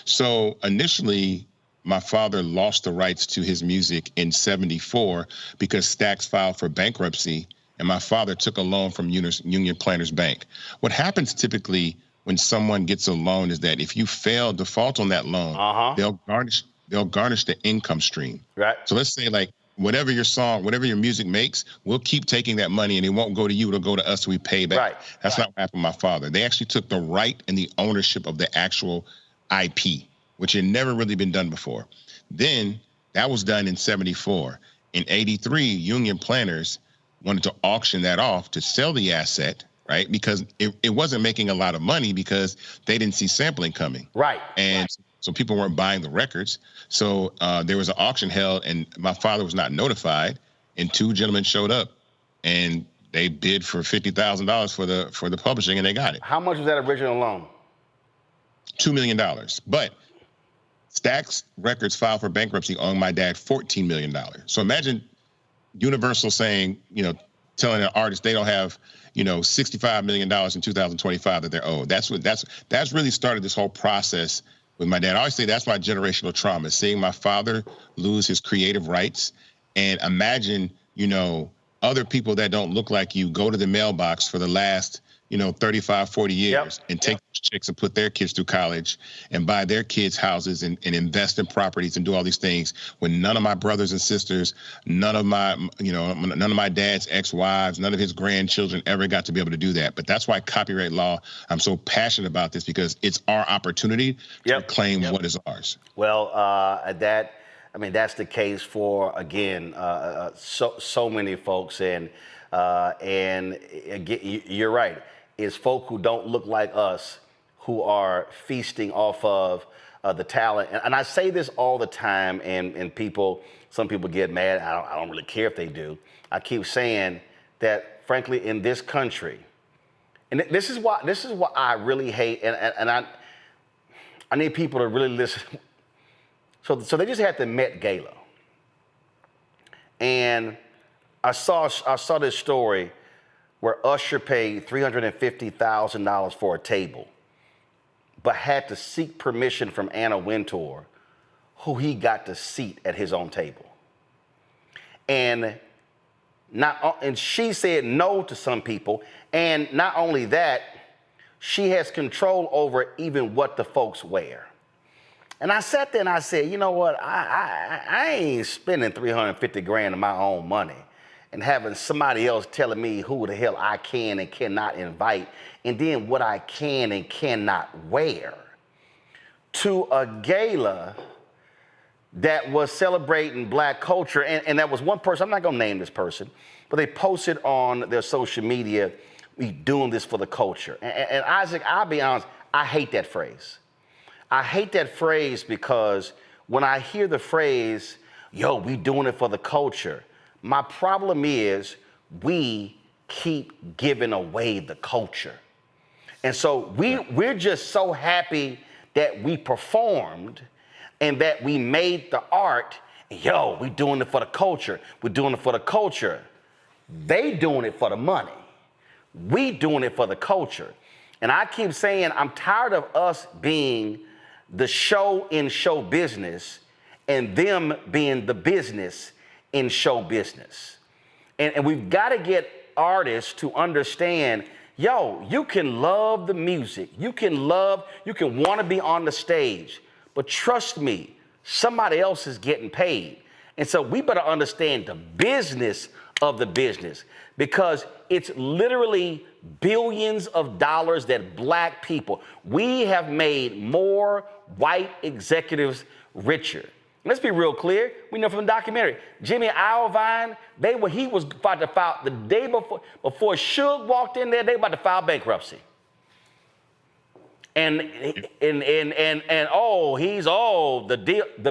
So initially, my father lost the rights to his music in 74 because Stax filed for bankruptcy, and my father took a loan from Union Planters Bank. What happens typically when someone gets a loan is that if you fail default on that loan, they'll garnish the income stream. Right. So let's say like whatever your music makes, we'll keep taking that money and it won't go to you, it'll go to us so we pay back. Right. That's not what happened with my father. They actually took the right and the ownership of the actual IP, which had never really been done before. Then that was done in 74. In 83, Union Planters wanted to auction that off to sell the asset, right? Because it wasn't making a lot of money because they didn't see sampling coming. Right. And so people weren't buying the records. So there was an auction held, and my father was not notified, and two gentlemen showed up, and they bid for $50,000 for the publishing, and they got it. How much was that original loan? $2 million. But Stax Records filed for bankruptcy owing my dad $14 million. So imagine Universal saying, telling an artist they don't have, $65 million in 2025 that they're owed. That's really started this whole process with my dad. I always say that's my generational trauma, seeing my father lose his creative rights. And imagine, other people that don't look like you go to the mailbox for the last, 35, 40 years and take those checks and put their kids through college and buy their kids houses and invest in properties and do all these things when none of my brothers and sisters, none of my dad's ex-wives, none of his grandchildren ever got to be able to do that. But that's why copyright law, I'm so passionate about this, because it's our opportunity to claim what is ours. Well, that's the case for, again, so many folks. And again, you're right. It's folk who don't look like us who are feasting off of the talent. And I say this all the time, and some people get mad. I don't really care if they do. I keep saying that, frankly, in this country, and this is what I really hate, and I need people to really listen. So they just had the Met Gala, and I saw this story where Usher paid $350,000 for a table, but had to seek permission from Anna Wintour, who he got to seat at his own table. And she said no to some people, and not only that, she has control over even what the folks wear. And I sat there and I said, you know what? I ain't spending $350,000 of my own money and having somebody else telling me who the hell I can and cannot invite, and then what I can and cannot wear, to a gala that was celebrating Black culture. And that was one person, I'm not gonna name this person, but they posted on their social media, we doing this for the culture. And Isaac, I'll be honest, I hate that phrase. I hate that phrase because when I hear the phrase, yo, we doing it for the culture, my problem is we keep giving away the culture. And so we're just so happy that we performed and that we made the art. Yo, we doing it for the culture. We're doing it for the culture. They doing it for the money. We doing it for the culture. And I keep saying I'm tired of us being the show in show business and them being the business in show business. And we've got to get artists to understand, yo, you can love the music. You can want to be on the stage, but trust me, somebody else is getting paid. And so we better understand the business of the business, because it's literally billions of dollars that Black people, we have made more white executives richer. Let's be real clear. We know from the documentary, Jimmy Iovine, he was about to file the day before Suge walked in there, they about to file bankruptcy. And the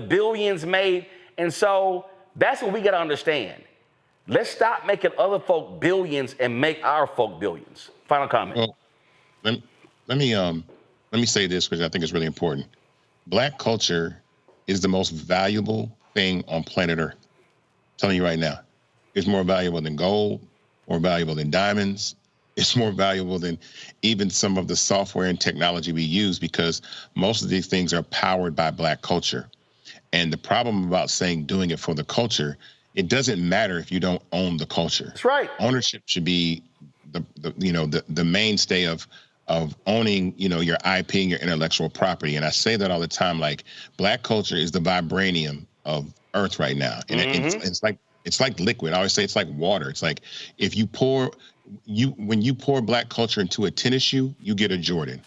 billions made. And so that's what we got to understand. Let's stop making other folk billions and make our folk billions. Final comment. Well, let me say this, because I think it's really important. Black culture is the most valuable thing on planet Earth. I'm telling you right now, it's more valuable than gold, more valuable than diamonds. It's more valuable than even some of the software and technology we use, because most of these things are powered by Black culture. And the problem about saying doing it for the culture, it doesn't matter if you don't own the culture. That's right. Ownership should be the mainstay of owning, your IP and your intellectual property. And I say that all the time, like Black culture is the vibranium of Earth right now. And it's like liquid. I always say it's like water. It's like if when you pour Black culture into a tennis shoe, you get a Jordan.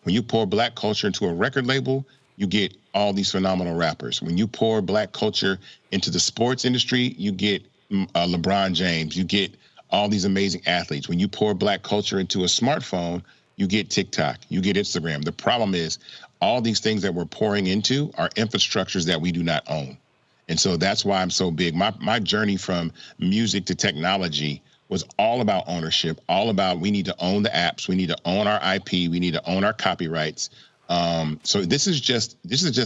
When you pour Black culture into a record label, you get all these phenomenal rappers. When you pour Black culture into the sports industry, you get LeBron James. You get all these amazing athletes. When you pour Black culture into a smartphone, you get TikTok, you get Instagram. The problem is all these things that we're pouring into are infrastructures that we do not own. And so that's why I'm so big. My journey from music to technology was all about ownership, all about we need to own the apps, we need to own our IP, we need to own our copyrights. So this is just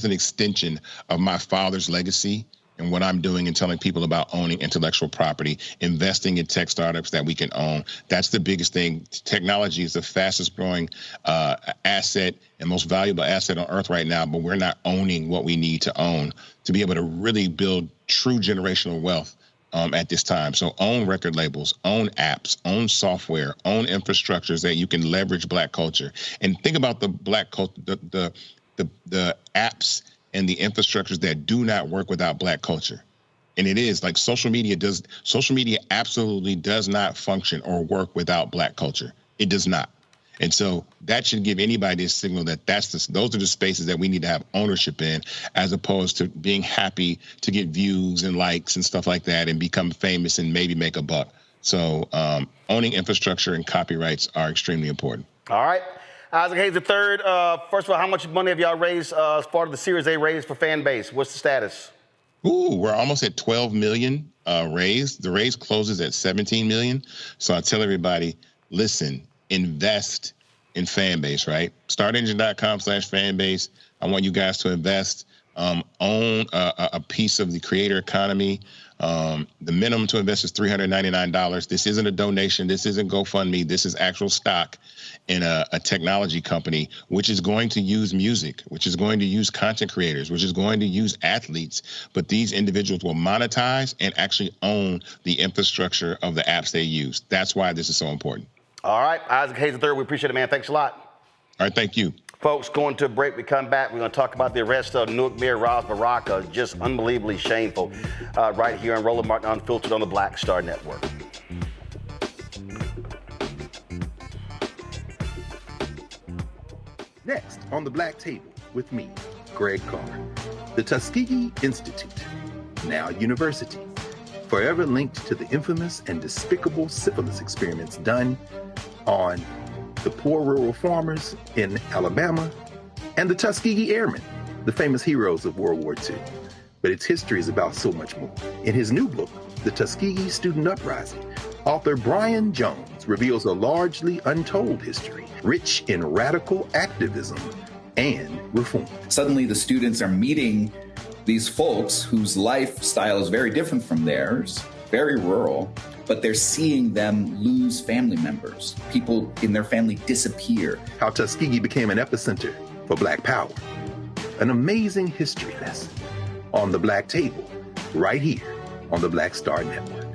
an extension of my father's legacy and what I'm doing and telling people about owning intellectual property, investing in tech startups that we can own. That's the biggest thing. Technology is the fastest growing asset and most valuable asset on Earth right now, but we're not owning what we need to own to be able to really build true generational wealth at this time. So own record labels, own apps, own software, own infrastructures that you can leverage Black culture. And think about the Black culture, the apps and the infrastructures that do not work without Black culture. And it is like social media absolutely does not function or work without Black culture. It does not. And so that should give anybody a signal that those are the spaces that we need to have ownership in, as opposed to being happy to get views and likes and stuff like that and become famous and maybe make a buck. So owning infrastructure and copyrights are extremely important. All right. Isaac Hayes III, first of all, how much money have y'all raised as part of the Series A raise for fan base? What's the status? Ooh, we're almost at 12 million raised. The raise closes at 17 million. So I tell everybody, listen, invest in fan base, right? Startengine.com/fan base. I want you guys to invest, own a piece of the creator economy. The minimum to invest is $399. This isn't a donation. This isn't GoFundMe. This is actual stock in a technology company, which is going to use music, which is going to use content creators, which is going to use athletes. But these individuals will monetize and actually own the infrastructure of the apps they use. That's why this is so important. All right. Isaac Hayes III, we appreciate it, man. Thanks a lot. All right. Thank you. Folks, going to a break. We come back. We're going to talk about the arrest of Newark Mayor Ras Baraka. Just unbelievably shameful. Right here on Roland Martin Unfiltered on the Black Star Network. Next on the Black Table with me, Greg Carr. The Tuskegee Institute, now university, forever linked to the infamous and despicable syphilis experiments done on the poor rural farmers in Alabama, and the Tuskegee Airmen, the famous heroes of World War II. But its history is about so much more. In his new book, The Tuskegee Student Uprising, author Brian Jones reveals a largely untold history, rich in radical activism and reform. Suddenly the students are meeting these folks whose lifestyle is very different from theirs, very rural, but they're seeing them lose family members. People in their family disappear. How Tuskegee became an epicenter for Black power. An amazing history lesson on the Black Table, right here on the Black Star Network.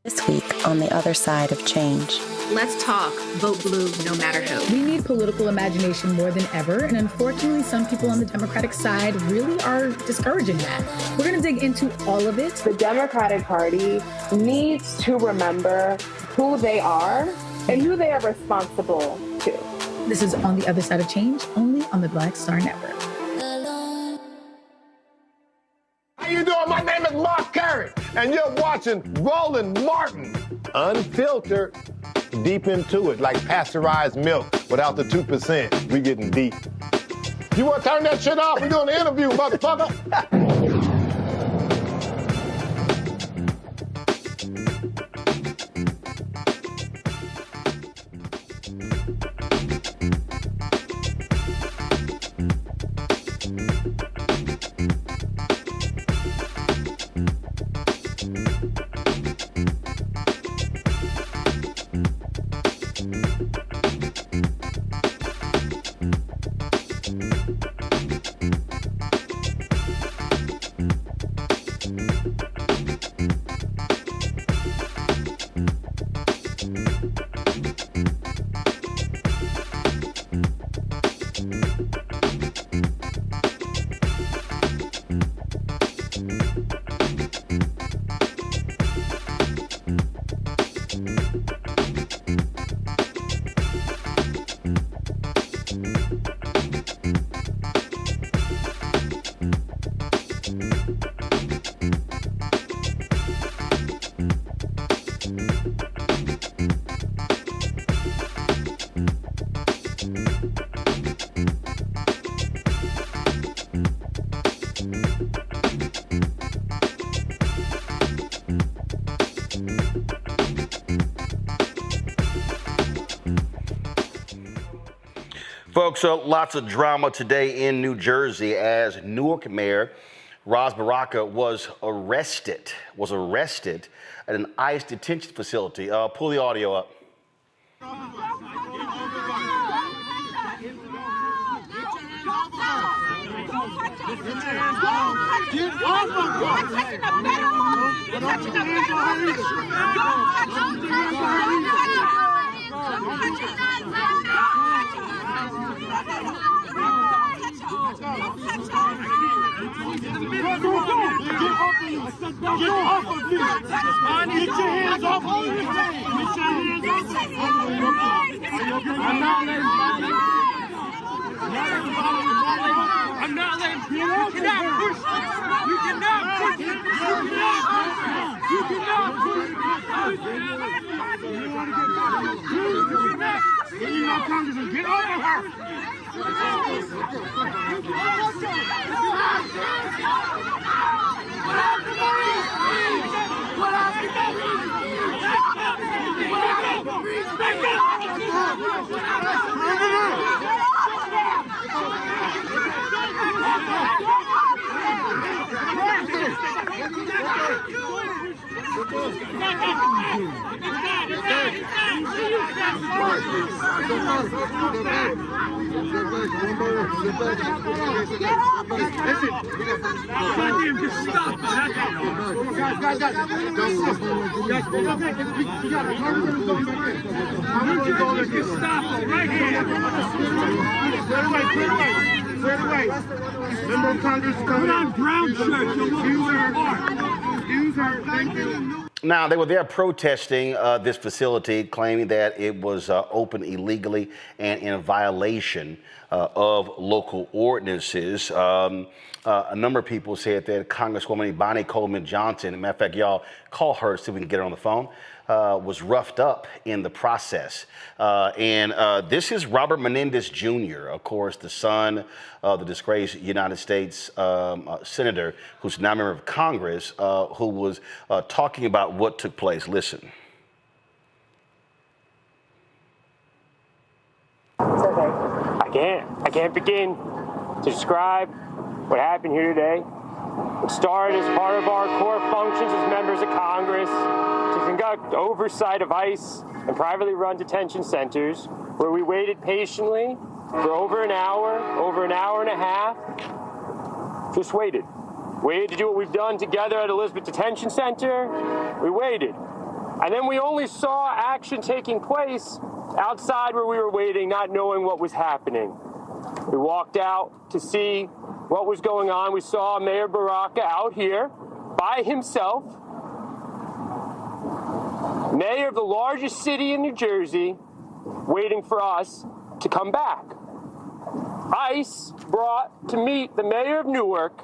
This week on The Other Side of Change. Let's talk. Vote blue, no matter who. We need political imagination more than ever, and unfortunately, some people on the Democratic side really are discouraging that. We're going to dig into all of it. The Democratic Party needs to remember who they are and who they are responsible to. This is On the Other Side of Change, only on the Black Star Network. How you doing? My name is Mark Carey, and you're watching Roland Martin Unfiltered. Deep into it, like pasteurized milk without the 2%. We getting deep. You want to turn that shit off? We're doing an interview, motherfucker. Folks, lots of drama today in New Jersey as Newark Mayor Ras Baraka was arrested at an ICE detention facility. Pull the audio up. I'm not letting you cannot push. You cannot push. You cannot push. You want to get back. You know, Congressman, get over her. Now, they were there protesting this facility, claiming that it was open illegally and in violation of local ordinances. A number of people said that Congresswoman Bonnie Coleman Johnson, matter of fact, y'all call her, see if we can get her on the phone, was roughed up in the process. This is Robert Menendez Jr., of course, the son of the disgraced United States senator, who's now a member of Congress, who was talking about what took place. Listen. I can't begin to describe what happened here today. It started as part of our core functions as members of Congress to conduct oversight of ICE and privately run detention centers, where we waited patiently for over an hour and a half. Just waited to do what we've done together at Elizabeth Detention Center. We waited. And then we only saw action taking place outside where we were waiting, not knowing what was happening. We walked out to see what was going on. We saw Mayor Baraka out here by himself, mayor of the largest city in New Jersey, waiting for us to come back. ICE brought to meet the mayor of Newark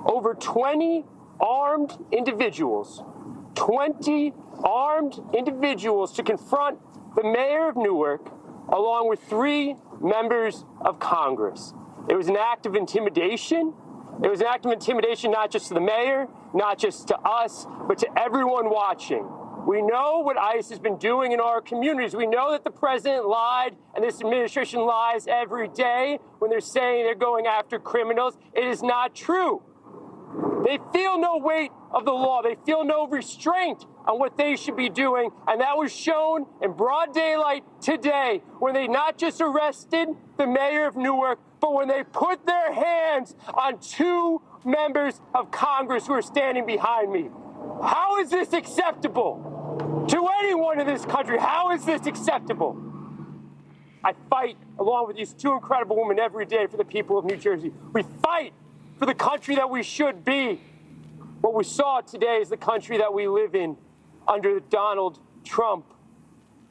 over 20 armed individuals. 20 armed individuals to confront the mayor of Newark, along with 3 members of Congress. It was an act of intimidation. It was an act of intimidation not just to the mayor, not just to us, but to everyone watching. We know what ICE has been doing in our communities. We know that the president lied and this administration lies every day when they're saying they're going after criminals. It is not true. They feel no weight of the law. They feel no restraint on what they should be doing. And that was shown in broad daylight today when they not just arrested the mayor of Newark, but when they put their hands on 2 members of Congress who are standing behind me. How is this acceptable to anyone in this country? How is this acceptable? I fight along with these 2 incredible women every day for the people of New Jersey. We fight for the country that we should be. What we saw today is the country that we live in under Donald Trump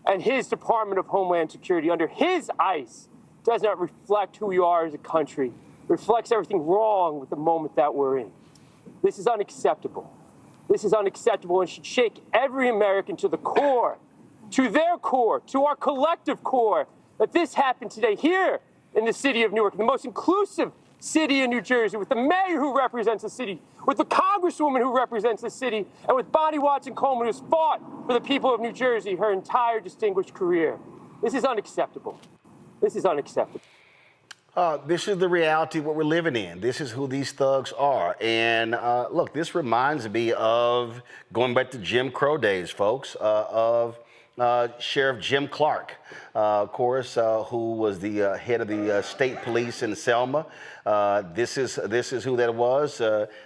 and his Department of Homeland Security, under his ICE, does not reflect who we are as a country. It reflects everything wrong with the moment that we're in. This is unacceptable. This is unacceptable and should shake every American to the core, to their core, to our collective core, that this happened today here in the city of Newark, the most inclusive city in New Jersey, with the mayor who represents the city, with the congresswoman who represents the city, and with Bonnie Watson Coleman, who's fought for the people of New Jersey her entire distinguished career. This is unacceptable. This is unacceptable. This is the reality of what we're living in. This is who these thugs are. And look, this reminds me of going back to Jim Crow days, folks, of Sheriff Jim Clark, of course, who was the head of the state police in Selma. This is who that was.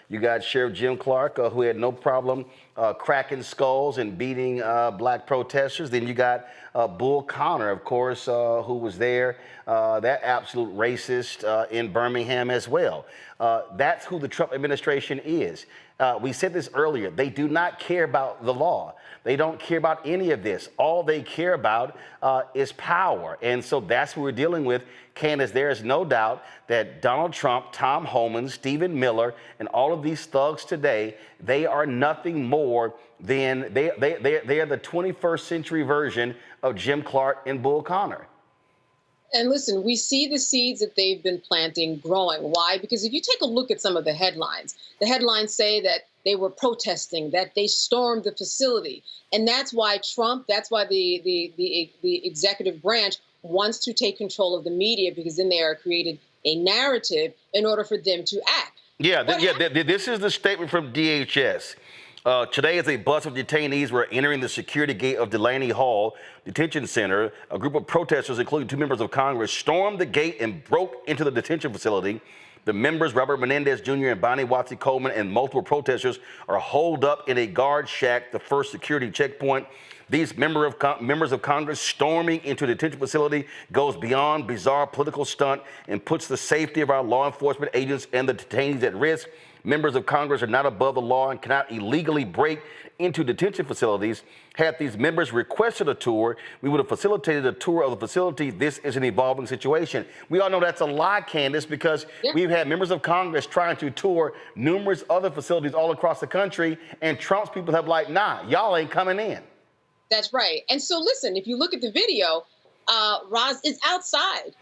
You got Sheriff Jim Clark, who had no problem cracking skulls and beating black protesters. Then you got Bull Connor, of course, who was there, that absolute racist in Birmingham as well. That's who the Trump administration is. We said this earlier. They do not care about the law. They don't care about any of this. All they care about is power. And so that's what we're dealing with. Candace, there is no doubt that Donald Trump, Tom Homan, Stephen Miller, and all of these thugs today, they are nothing more than, they are the 21st century version of Jim Clark and Bull Connor. And listen, we see the seeds that they've been planting growing. Why? Because if you take a look at some of the headlines say that they were protesting, that they stormed the facility. And that's why Trump, that's why the executive branch wants to take control of the media, because then they are created a narrative in order for them to act. This is the statement from DHS. Today, as a bus of detainees were entering the security gate of Delaney Hall Detention Center, a group of protesters, including 2 members of Congress, stormed the gate and broke into the detention facility. The members, Robert Menendez Jr. and Bonnie Watson Coleman, and multiple protesters are holed up in a guard shack, the first security checkpoint. These members of Congress storming into the detention facility goes beyond bizarre political stunt and puts the safety of our law enforcement agents and the detainees at risk. Members of Congress are not above the law and cannot illegally break into detention facilities. Had these members requested a tour, we would have facilitated a tour of the facility. This is an evolving situation. We all know that's a lie, Candace, because we've had members of Congress trying to tour numerous other facilities all across the country, and Trump's people have like, nah, y'all ain't coming in. That's right. And so listen, if you look at the video, Roz is outside.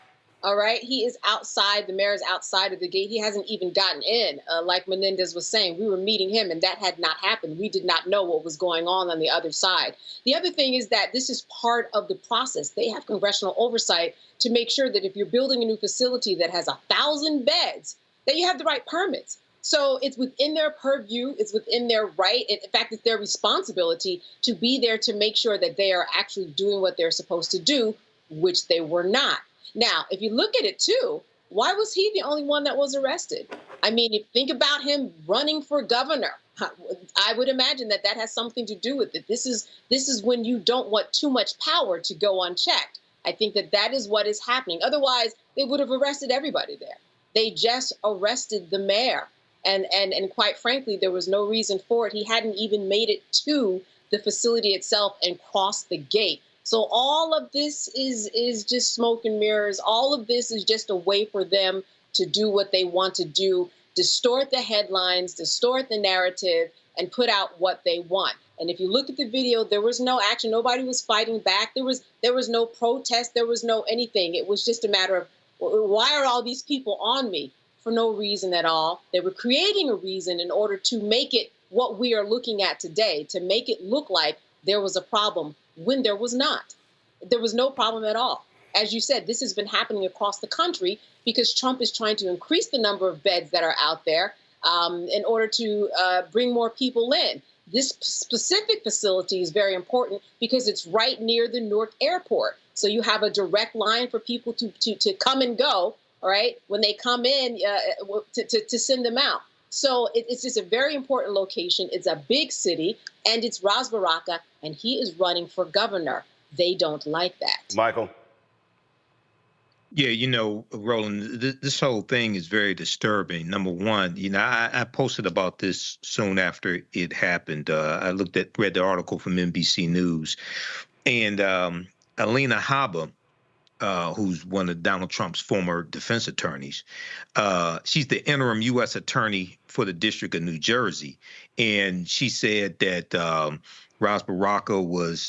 All right. He is outside. The mayor is outside of the gate. He hasn't even gotten in. Like Menendez was saying, we were meeting him and that had not happened. We did not know what was going on the other side. The other thing is that this is part of the process. They have congressional oversight to make sure that if you're building a new facility that has 1,000 beds, that you have the right permits. So it's within their purview. It's within their right. In fact, it's their responsibility to be there to make sure that they are actually doing what they're supposed to do, which they were not. Now, if you look at it, too, why was he the only one that was arrested? I mean, if you think about him running for governor, I would imagine that that has something to do with it. This is when you don't want too much power to go unchecked. I think that that is what is happening. Otherwise, they would have arrested everybody there. They just arrested the mayor. And quite frankly, there was no reason for it. He hadn't even made it to the facility itself and crossed the gate. So all of this is just smoke and mirrors. All of this is just a way for them to do what they want to do, distort the headlines, distort the narrative, and put out what they want. And if you look at the video, there was no action. Nobody was fighting back. There was no protest. There was no anything. It was just a matter of, why are all these people on me? For no reason at all. They were creating a reason in order to make it what we are looking at today, to make it look like there was a problem when there was not. There was no problem at all. As you said, this has been happening across the country because Trump is trying to increase the number of beds that are out there in order to bring more people in. This specific facility is very important because it's right near the Newark airport. So you have a direct line for people to come and go, all right, when they come in to send them out. So it's just a very important location. It's a big city, and it's Ras Baraka, and he is running for governor. They don't like that. Michael? Yeah, you know, Roland, this whole thing is very disturbing. Number one, you know, I posted about this soon after it happened. I read the article from NBC News, and Alina Habba, who's one of Donald Trump's former defense attorneys. She's the interim U.S. attorney for the District of New Jersey. And she said that Ras Baraka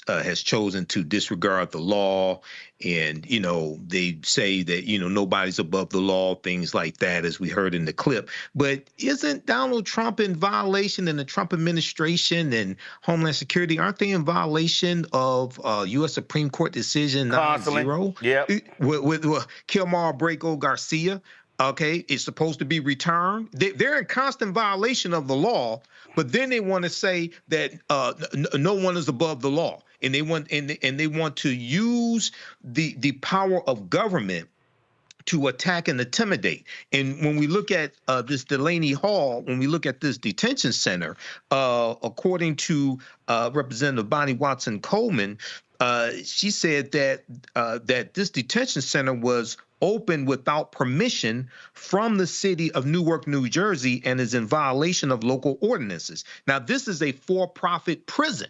has chosen to disregard the law. And, they say that, nobody's above the law, things like that, as we heard in the clip. But isn't Donald Trump in violation, and the Trump administration and Homeland Security, aren't they in violation of U.S. Supreme Court decision 9-0? Yep. With Kilmar Braco Garcia? Okay, it's supposed to be returned. They're in constant violation of the law, but then they want to say that no one is above the law, and they want to use the power of government to attack and intimidate. And when we look at this Delaney Hall, when we look at this detention center, according to Representative Bonnie Watson Coleman, she said that this detention center was open without permission from the city of Newark, New Jersey, and is in violation of local ordinances. Now, this is a for-profit prison.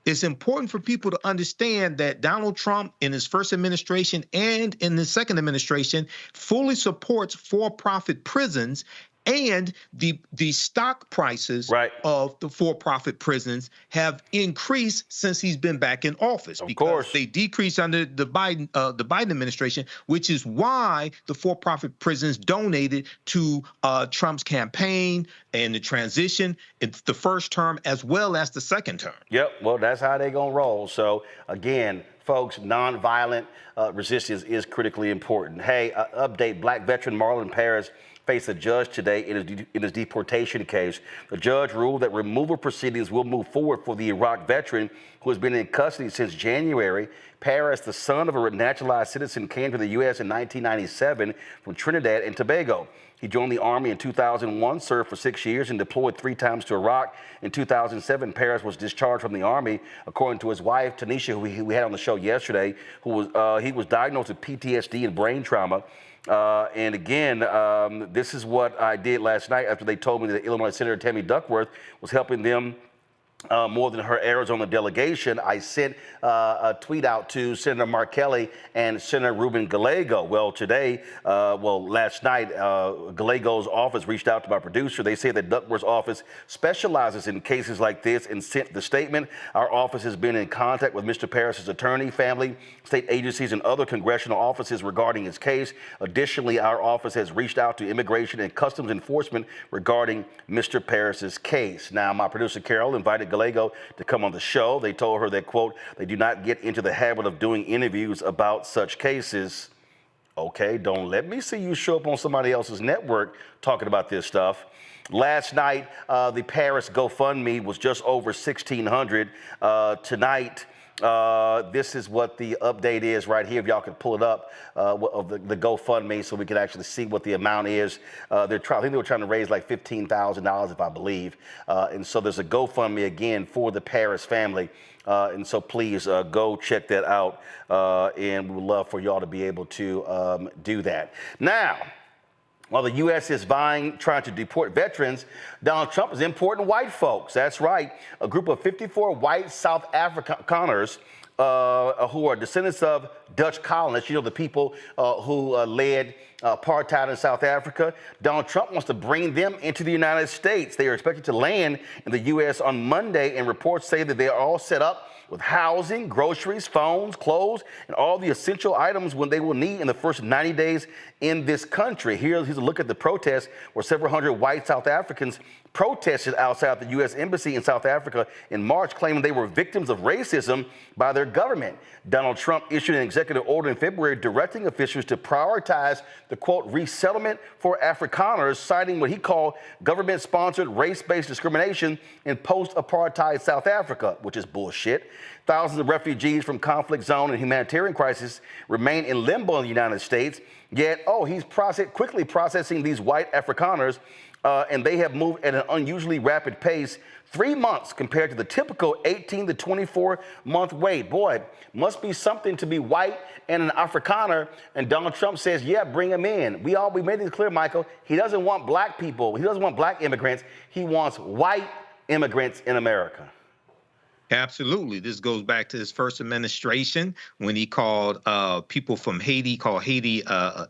It's important for people to understand that Donald Trump in his first administration and in the second administration fully supports for-profit prisons, and the stock prices of the for-profit prisons have increased since he's been back in office. Of course, they decreased under the Biden administration, which is why the for-profit prisons donated to Trump's campaign and the transition. It's the first term as well as the second term. Yep. Well, that's how they're gonna roll. So again, folks, nonviolent resistance is critically important. Hey, update: Black veteran Marlon Paris faced a judge today in his deportation case. The judge ruled that removal proceedings will move forward for the Iraq veteran who has been in custody since January. Paris, the son of a naturalized citizen, came to the U.S. in 1997 from Trinidad and Tobago. He joined the Army in 2001, served for 6 years, and deployed 3 times to Iraq. In 2007, Paris was discharged from the Army, according to his wife, Tanisha, who we had on the show yesterday, he was diagnosed with PTSD and brain trauma. And again, this is what I did last night after they told me that Illinois Senator Tammy Duckworth was helping them more than her Arizona delegation. I sent a tweet out to Senator Mark Kelly and Senator Ruben Gallego. Well, last night, Gallego's office reached out to my producer. They say that Duckworth's office specializes in cases like this and sent the statement. Our office has been in contact with Mr. Paris's attorney, family, state agencies, and other congressional offices regarding his case. Additionally, our office has reached out to Immigration and Customs Enforcement regarding Mr. Paris's case. Now, my producer, Carol, invited Gallego to come on the show. They told her that, quote, they do not get into the habit of doing interviews about such cases. Okay, don't let me see you show up on somebody else's network talking about this stuff. Last night, the Paris GoFundMe was just over $1,600. Tonight, this is what the update is right here. If y'all can pull it up of the GoFundMe so we can actually see what the amount is. I think they were trying to raise like $15,000, if I believe. And so there's a GoFundMe again for the Paris family. And so please go check that out. And we would love for y'all to be able to do that. Now, while the U.S. is trying to deport veterans, Donald Trump is importing white folks. That's right. A group of 54 white South Afrikaners who are descendants of Dutch colonists, the people who led apartheid in South Africa. Donald Trump wants to bring them into the United States. They are expected to land in the U.S. on Monday, and reports say that they are all set up with housing, groceries, phones, clothes, and all the essential items when they will need in the first 90 days in this country. Here's a look at the protests where several hundred white South Africans protested outside the U.S. Embassy in South Africa in March, claiming they were victims of racism by their government. Donald Trump issued an executive order in February directing officials to prioritize the, quote, resettlement for Afrikaners, citing what he called government-sponsored race-based discrimination in post-apartheid South Africa, which is bullshit. Thousands of refugees from conflict zone and humanitarian crisis remain in limbo in the United States, yet, he's quickly processing these white Afrikaners, and they have moved at an unusually rapid pace, 3 months compared to the typical 18 to 24-month wait. Boy, must be something to be white and an Afrikaner. And Donald Trump says, yeah, bring them in. We made it clear, Michael, he doesn't want black people. He doesn't want black immigrants. He wants white immigrants in America. Absolutely. This goes back to his first administration when he called people from Haiti,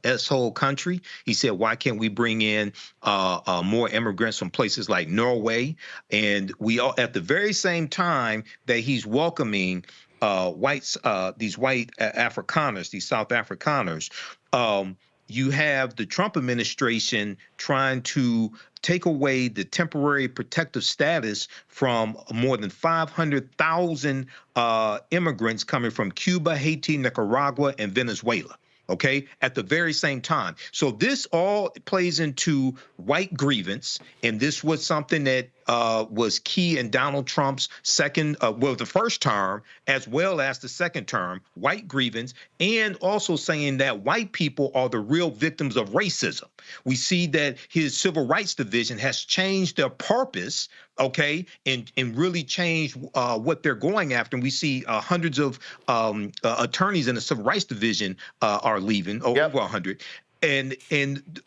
S-hole country. He said, why can't we bring in more immigrants from places like Norway? And we all, at the very same time that he's welcoming these white Afrikaners, these South Afrikaners, you have the Trump administration trying to take away the temporary protective status from more than 500,000 immigrants coming from Cuba, Haiti, Nicaragua, and Venezuela. Okay, at the very same time. So this all plays into white grievance, and this was something that was key in Donald Trump's the first term, as well as the second term, white grievance, and also saying that white people are the real victims of racism. We see that his civil rights division has changed their purpose, okay, and really changed what they're going after. And we see hundreds of attorneys in the civil rights division are leaving, over 100. And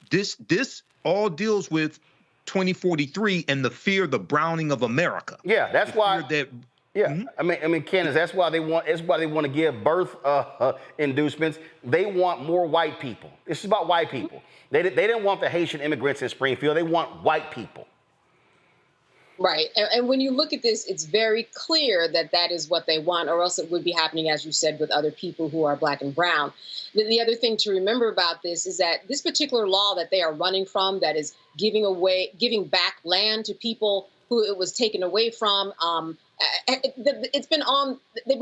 this all deals with 2043 and the fear, the browning of America. Yeah, that's why. I mean, Candace, that's why they want. It's why they want to give birth inducements. They want more white people. This is about white people. They didn't want the Haitian immigrants in Springfield. They want white people. Right. And when you look at this, it's very clear that that is what they want, or else it would be happening, as you said, with other people who are black and brown. The other thing to remember about this is that this particular law that they are running from, that is giving back land to people who it was taken away from, they've been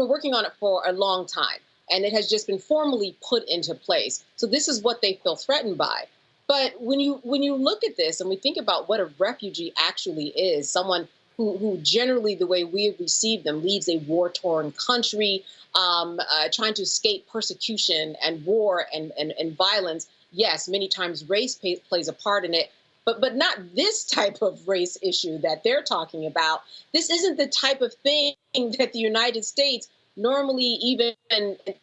working on it for a long time, and it has just been formally put into place. So this is what they feel threatened by. But when you look at this and we think about what a refugee actually is, someone who generally, the way we have received them, leaves a war-torn country, trying to escape persecution and war and violence. Yes, many times race plays a part in it, but not this type of race issue that they're talking about. This isn't the type of thing that the United States normally even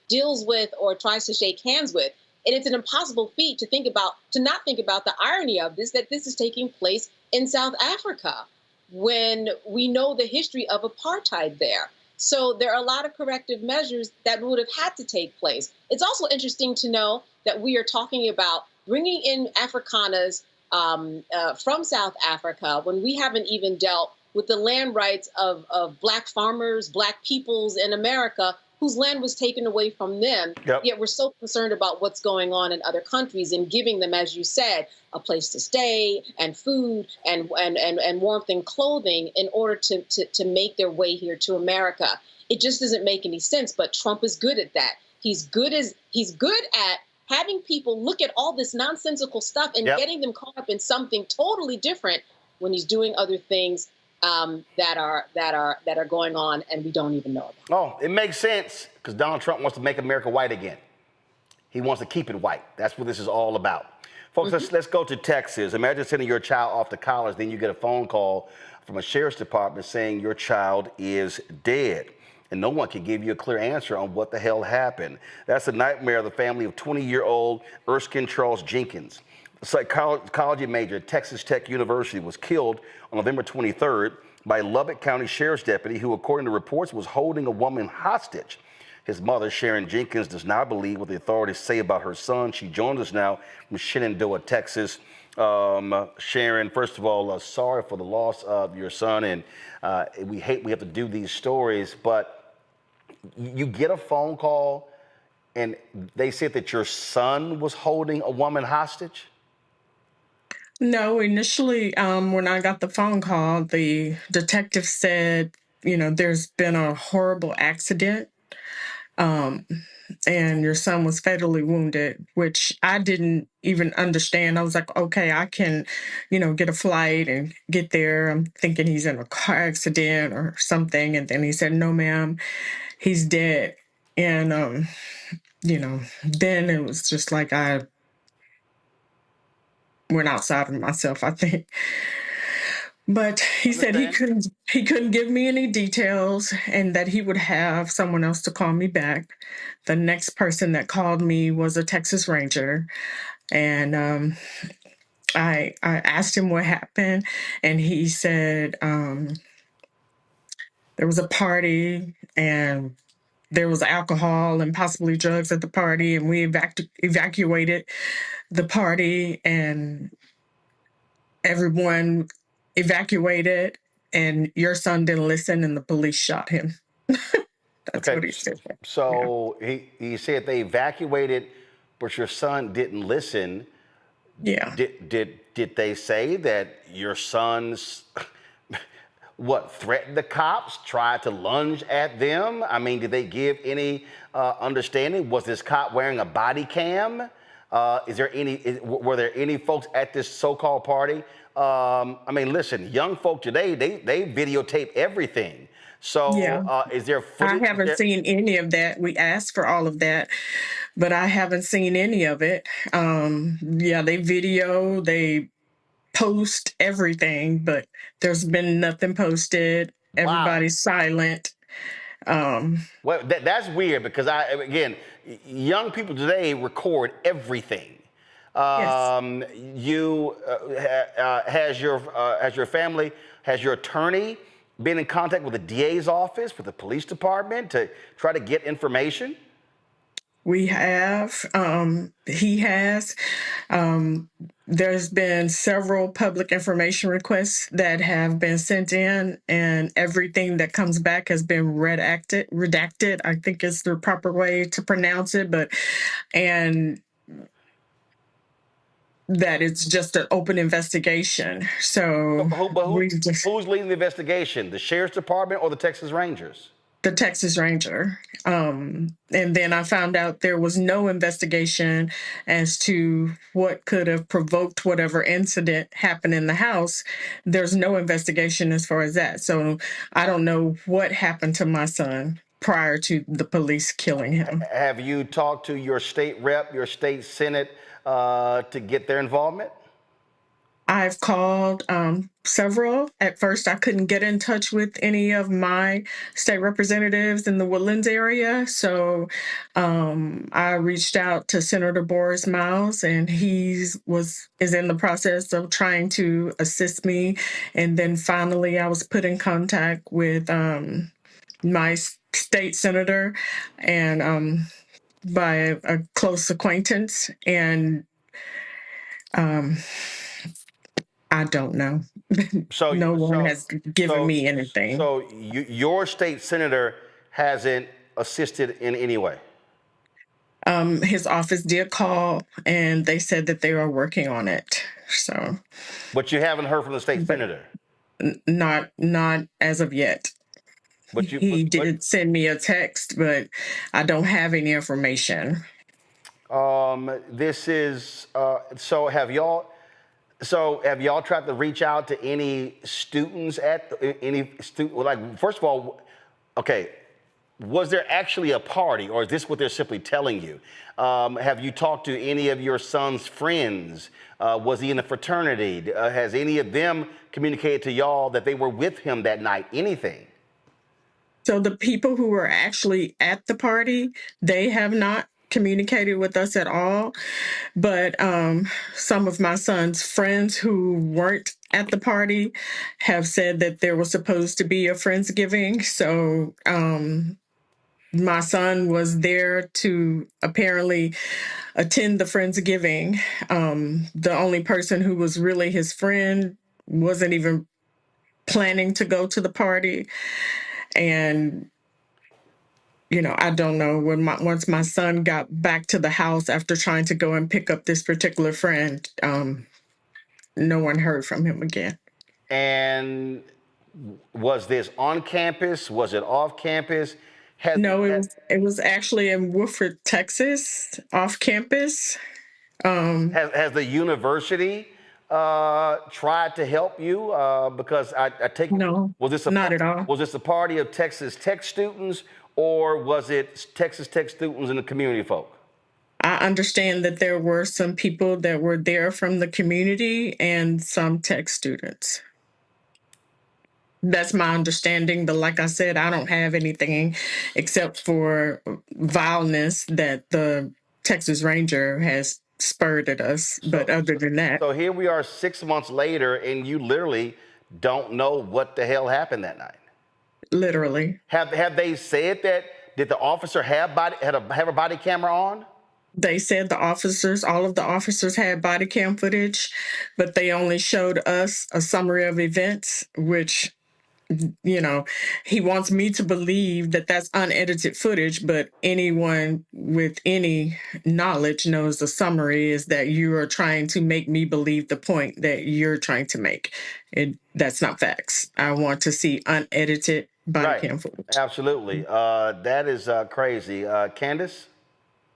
deals with or tries to shake hands with. And it's an impossible feat to not think about the irony of this, that this is taking place in South Africa when we know the history of apartheid there. So there are a lot of corrective measures that would have had to take place. It's also interesting to know that we are talking about bringing in Afrikaners from South Africa when we haven't even dealt with the land rights of black farmers, black peoples in America, whose land was taken away from them. Yep. Yet we're so concerned about what's going on in other countries and giving them, as you said, a place to stay and food and warmth and clothing in order to make their way here to America. It just doesn't make any sense. But Trump is good at that. He's good at having people look at all this nonsensical stuff and getting them caught up in something totally different when he's doing other things that are going on and we don't even know about. Oh, it makes sense because Donald Trump wants to make America white again. He wants to keep it white. That's what this is all about. Folks, let's go to Texas. Imagine sending your child off to college, then you get a phone call from a sheriff's department saying your child is dead. And no one can give you a clear answer on what the hell happened. That's the nightmare of the family of 20-year-old Erskine Charles Jenkins. The psychology major at Texas Tech University was killed on November 23rd by a Lubbock County Sheriff's deputy who, according to reports, was holding a woman hostage. His mother, Sharon Jenkins, does not believe what the authorities say about her son. She joins us now from Shenandoah, Texas. Sharon, first of all, sorry for the loss of your son, and we have to do these stories, but you get a phone call and they said that your son was holding a woman hostage? No, initially, when I got the phone call, the detective said, there's been a horrible accident, and your son was fatally wounded, which I didn't even understand. I was like, okay, I can, get a flight and get there. I'm thinking he's in a car accident or something. And then he said, no, ma'am, he's dead. And, then it was just like I went outside of myself, I think. But he said he couldn't give me any details and that he would have someone else to call me back. The next person that called me was a Texas Ranger. And I asked him what happened, and he said there was a party and there was alcohol and possibly drugs at the party, and we evacuated the party, and everyone evacuated, and your son didn't listen, and the police shot him. That's what he said. So he said they evacuated, but your son didn't listen. Yeah. Did they say that your son's threatened the cops, tried to lunge at them? I mean, did they give any understanding? Was this cop wearing a body cam? Were there any folks at this so-called party? I mean, listen, young folk today, they videotape everything. So is there footage? I haven't seen any of that. We asked for all of that, but I haven't seen any of it. They video, they post everything, but there's been nothing posted. Everybody's silent. Well, that's weird because young people today record everything. You has your family, has your attorney been in contact with the DA's office, with the police department to try to get information? We have. He has. There's been several public information requests that have been sent in, and everything that comes back has been redacted. I think is the proper way to pronounce it, and that it's just an open investigation. So who's leading the investigation? The Sheriff's Department or the Texas Rangers? The Texas Ranger. And then I found out there was no investigation as to what could have provoked whatever incident happened in the house. There's no investigation as far as that. So I don't know what happened to my son prior to the police killing him. Have you talked to your state rep, your state senate, to get their involvement? I've called several. At first, I couldn't get in touch with any of my state representatives in the Woodlands area. So I reached out to Senator Boris Miles, and he is in the process of trying to assist me. And then finally, I was put in contact with my state senator and by a close acquaintance. And I don't know. No one has given me anything. So your state senator hasn't assisted in any way? His office did call, and they said that they are working on it. So, but you haven't heard from the state senator? Not as of yet. He did send me a text, but I don't have any information. This is have y'all tried to reach out to any students first of all, okay, was there actually a party, or is this what they're simply telling you? Have you talked to any of your son's friends? Was he in a fraternity? Has any of them communicated to y'all that they were with him that night? Anything? So the people who were actually at the party, they have not communicated with us at all. But some of my son's friends who weren't at the party have said that there was supposed to be a Friendsgiving. So my son was there to apparently attend the Friendsgiving. The only person who was really his friend wasn't even planning to go to the party. And I don't know, once my son got back to the house after trying to go and pick up this particular friend, no one heard from him again. And was this on campus? Was it off campus? It was actually in Woodford, Texas, off campus. Has the university tried to help you? Because I take no, not at all. Was this a party of Texas Tech students, or was it Texas Tech students and the community folk? I understand that there were some people that were there from the community and some Tech students. That's my understanding, but like I said, I don't have anything except for vileness that the Texas Ranger has spurred at us. But other than that. So here we are 6 months later, and you literally don't know what the hell happened that night. Literally. Have they said that? Did the officer have a body camera on? They said all of the officers had body cam footage, but they only showed us a summary of events, which, you know, he wants me to believe that that's unedited footage, but anyone with any knowledge knows the summary is that you are trying to make me believe the point that you're trying to make. That's not facts. I want to see unedited body cam footage. Absolutely. That is crazy. Candace?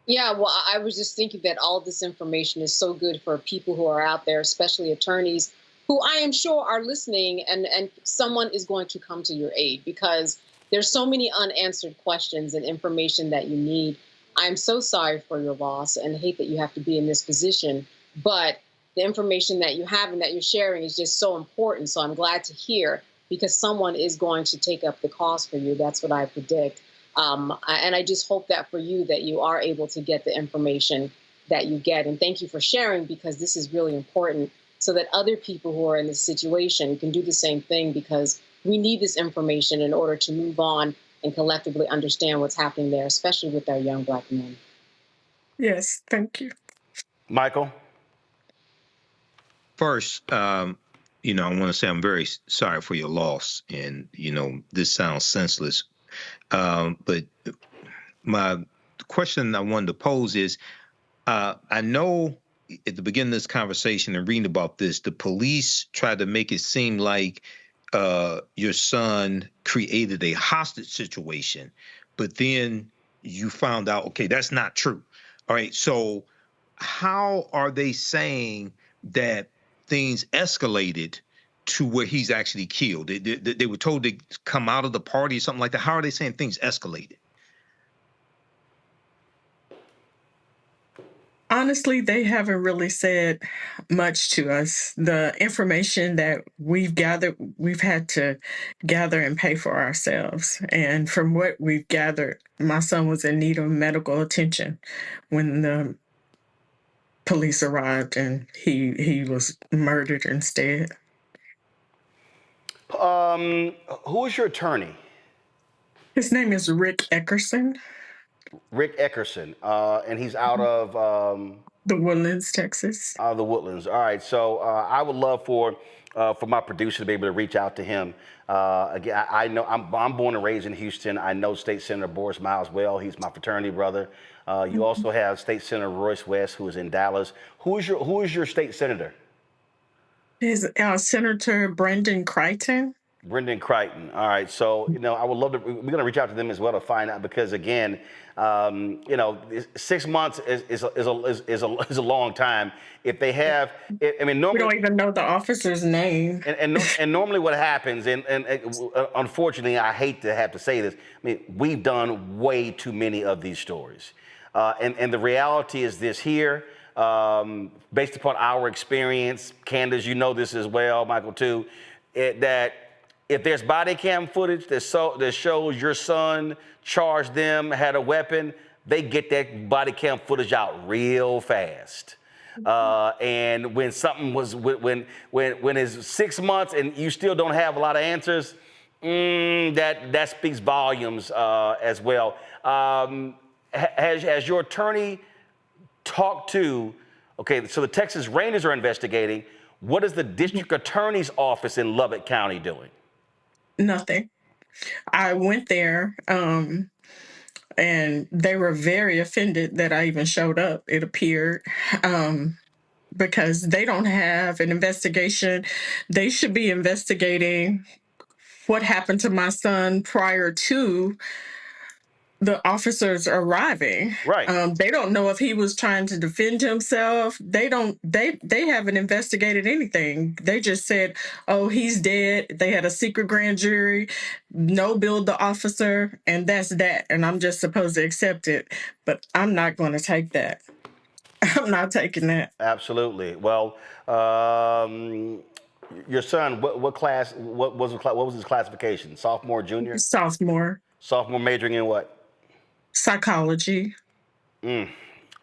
Yeah, well, I was just thinking that all this information is so good for people who are out there, especially attorneys, who I am sure are listening, and someone is going to come to your aid because there's so many unanswered questions and information that you need. I'm so sorry for your loss and hate that you have to be in this position, but the information that you have and that you're sharing is just so important. So I'm glad to hear because someone is going to take up the cause for you. That's what I predict. And I just hope that for you that you are able to get the information that you get. And thank you for sharing because this is really important so that other people who are in this situation can do the same thing because we need this information in order to move on and collectively understand what's happening there, especially with our young Black men. Yes, thank you. Michael? First, I want to say I'm very sorry for your loss. And, this sounds senseless. But my question I wanted to pose is, I know at the beginning of this conversation and reading about this, the police tried to make it seem like your son created a hostage situation, but then you found out, okay, that's not true. All right. So how are they saying that things escalated to where he's actually killed? They were told to come out of the party or something like that. How are they saying things escalated? Honestly, they haven't really said much to us. The information that we've gathered, we've had to gather and pay for ourselves. And from what we've gathered, my son was in need of medical attention when the police arrived and he was murdered instead. Who is your attorney? His name is Rick Eckerson. Rick Eckerson, and he's out of the Woodlands, Texas. The Woodlands. All right. So I would love for my producer to be able to reach out to him. Again, I know I'm born and raised in Houston. I know State Senator Boris Miles well. He's my fraternity brother. You also have State Senator Royce West, who is in Dallas. Who is your state senator? Is Senator Brendan Crichton. Brendan Crichton. All right. So, I would love to, we're going to reach out to them as well to find out because, again, 6 months is a long time. If they have, normally. We don't even know the officer's name. And normally what happens, and unfortunately, I hate to have to say this, we've done way too many of these stories. And the reality is this here, based upon our experience, Candace, you know this as well, Michael too, that if there's body cam footage that shows your son charged them, had a weapon, they get that body cam footage out real fast. And when something was, when it's 6 months and you still don't have a lot of answers, that speaks volumes as well. Has your attorney talked to, okay, so the Texas Rangers are investigating. What is the district attorney's office in Lubbock County doing? Nothing. I went there and they were very offended that I even showed up, it appeared, because they don't have an investigation. They should be investigating what happened to my son prior to the officers arriving. Right. They don't know if he was trying to defend himself. They haven't investigated anything. They just said, oh, he's dead. They had a secret grand jury, no-billed the officer, and that's that. And I'm just supposed to accept it. But I'm not going to take that. I'm not taking that. Absolutely. Well, your son, what class? What was his classification? Sophomore, junior? Sophomore. Sophomore, majoring in what? Psychology.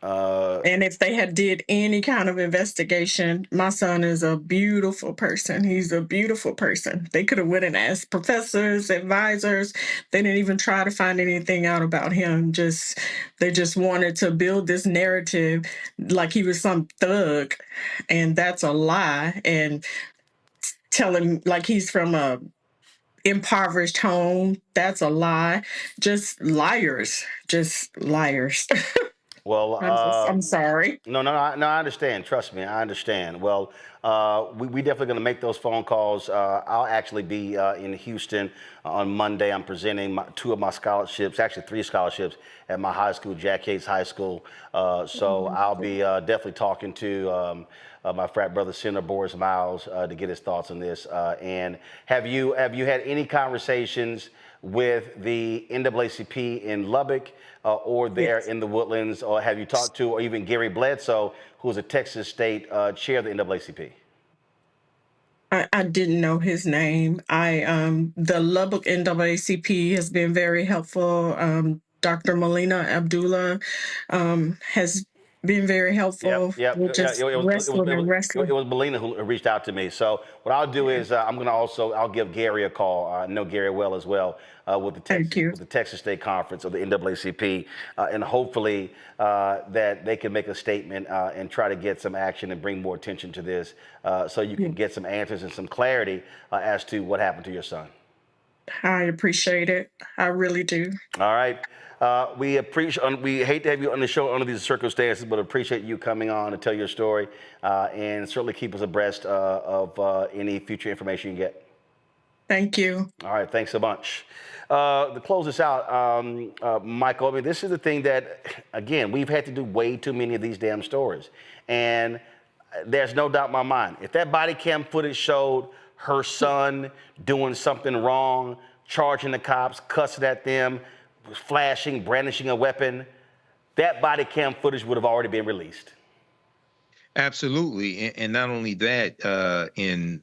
And if they had did any kind of investigation, my son is a beautiful person. He's a beautiful person. They could have went and asked professors, advisors. They didn't even try to find anything out about him. They just wanted to build this narrative like he was some thug, and that's a lie. And tell him like he's from a impoverished home. That's a lie. Just liars. Well, I'm sorry. No, I understand. Trust me, I understand. Well, we definitely going to make those phone calls. I'll actually be in Houston on Monday. I'm presenting 2 of my scholarships, actually 3 scholarships at my high school, Jack Yates High School. So I'll be definitely talking to my frat brother, Senator Boris Miles, to get his thoughts on this. And have you had any conversations with the NAACP in Lubbock or there in the Woodlands, or have you talked to, or even Gary Bledsoe, who's a Texas State chair of the NAACP? I didn't know his name. The Lubbock NAACP has been very helpful. Dr. Melina Abdullah has been very helpful. Yep. With just wrestling. It was Melina who reached out to me. So what I'll do is I'll give Gary a call. I know Gary well as well with the Texas State Conference of the NAACP, and hopefully that they can make a statement and try to get some action and bring more attention to this, so you can get some answers and some clarity as to what happened to your son. I appreciate it. I really do. All right. We hate to have you on the show under these circumstances, but appreciate you coming on to tell your story, and certainly keep us abreast of any future information you get. Thank you. All right, thanks so much. To close this out, Michael, I mean, this is the thing that, again, we've had to do way too many of these damn stories. And there's no doubt in my mind, if that body cam footage showed her son doing something wrong, charging the cops, cussing at them, flashing, brandishing a weapon, that body cam footage would have already been released. Absolutely. And not only that, in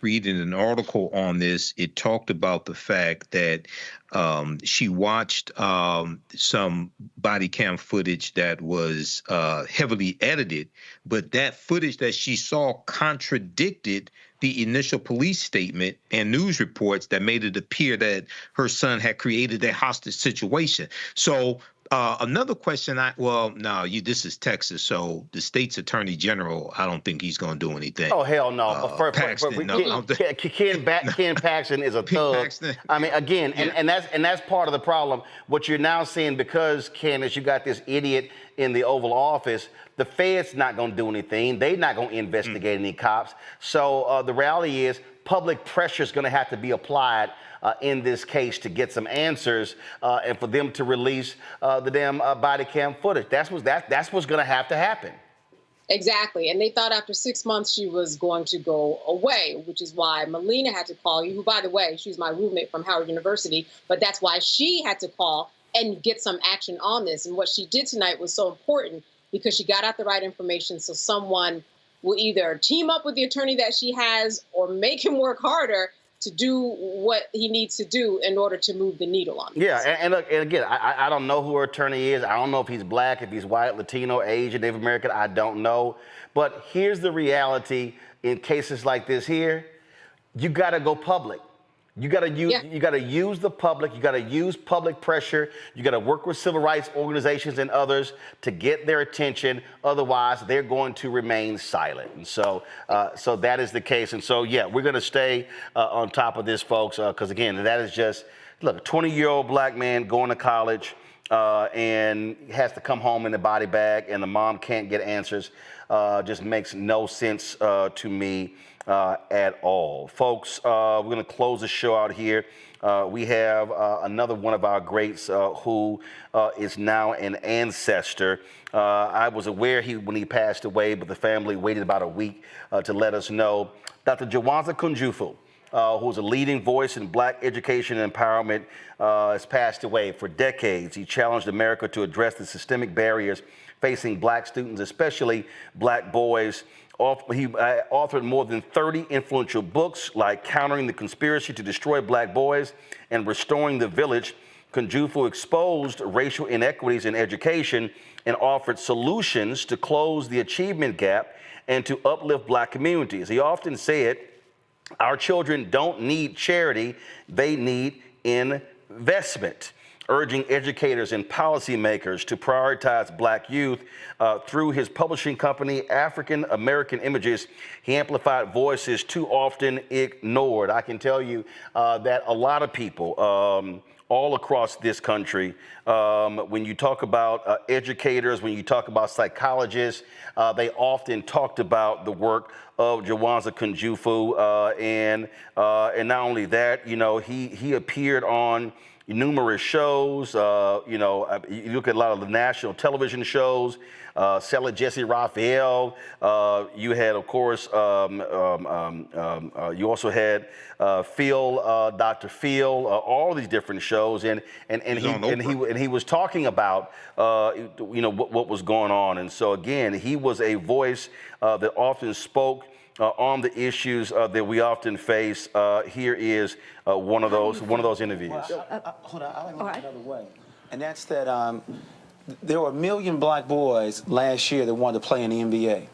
reading an article on this, it talked about the fact that she watched some body cam footage that was heavily edited, but that footage that she saw contradicted the initial police statement and news reports that made it appear that her son had created a hostage situation. So another question, this is Texas, so the state's attorney general, I don't think he's going to do anything. Oh, hell no. Ken Paxton is a thug. I mean, again, and that's part of the problem. What you're now seeing, because, Candace, you got this idiot in the Oval Office, the Fed's not going to do anything. They're not going to investigate any cops. So the reality is public pressure is going to have to be applied in this case to get some answers and for them to release the damn body cam footage. That's what's going to happen. Exactly. And they thought after 6 months she was going to go away, which is why Melina had to call you, who, by the way, she's my roommate from Howard University. But that's why she had to call and get some action on this. And what she did tonight was so important because she got out the right information, so someone will either team up with the attorney that she has or make him work harder to do what he needs to do in order to move the needle on this. Yeah, and look, and again, I don't know who her attorney is. I don't know if he's black, if he's white, Latino, Asian, Native American. I don't know. But here's the reality in cases like this here. You got to go public. You got to use the public. You got to use public pressure. You got to work with civil rights organizations and others to get their attention. Otherwise, they're going to remain silent. And so, so that is the case. And so, yeah, we're going to stay on top of this, folks, because again, that is just, look, a 20-year-old black man going to college and has to come home in a body bag, and the mom can't get answers. Just makes no sense to me at all. Folks, we're going to close the show out here. We have another one of our greats who is now an ancestor. I was aware when he passed away, but the family waited about a week to let us know. Dr. Jawanza Kunjufu, who's a leading voice in black education and empowerment, has passed away. For decades, he challenged America to address the systemic barriers facing black students, especially black boys. He authored more than 30 influential books like Countering the Conspiracy to Destroy Black Boys and Restoring the Village, Kunjufu exposed racial inequities in education and offered solutions to close the achievement gap and to uplift Black communities. He often said, our children don't need charity, they need investment, urging educators and policymakers to prioritize Black youth. Through his publishing company, African American Images, he amplified voices too often ignored. I can tell you that a lot of people all across this country, when you talk about educators, when you talk about psychologists, they often talked about the work of Jawanza Kunjufu, and not only that, you know, he appeared on numerous shows. You know, you look at a lot of the national television shows. Sell It Jesse Raphael. You had, of course, you also had Phil, Dr. Phil, all these different shows, and he was talking about you know what was going on, and so again, he was a voice that often spoke on the issues that we often face. Here is one of those interviews. Hold on, I'll look another way, and that's that. There were 1 million Black boys last year that wanted to play in the NBA.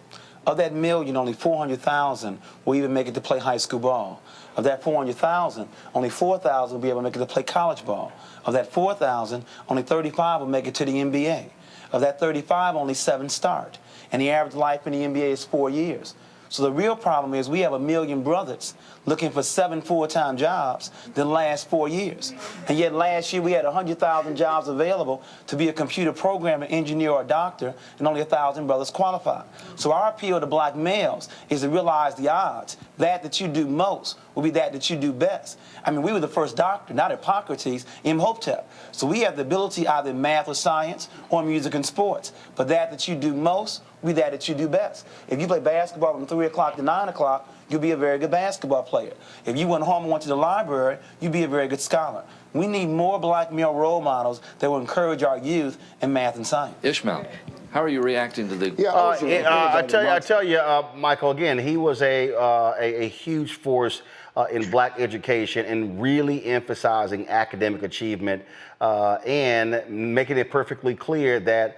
Of that million, only 400,000 will even make it to play high school ball. Of that 400,000, only 4,000 will be able to make it to play college ball. Of that 4,000, only 35 will make it to the NBA. Of that 35, only 7 start. And the average life in the NBA is 4 years. So the real problem is we have 1 million brothers looking for 7 full-time jobs the last 4 years. And yet last year we had 100,000 jobs available to be a computer programmer, engineer, or doctor, and only 1,000 brothers qualified. So our appeal to Black males is to realize the odds. That you do most will be that you do best. I mean, we were the first doctor, not Hippocrates, Imhotep. So we have the ability either in math or science or music and sports. But that you do most will be that you do best. If you play basketball from 3 o'clock to 9 o'clock, you'll be a very good basketball player. If you went home and went to the library, you'd be a very good scholar. We need more Black male role models that will encourage our youth in math and science. Ishmael, how are you reacting to the... I tell you, Michael, again, he was a huge force in Black education and really emphasizing academic achievement and making it perfectly clear that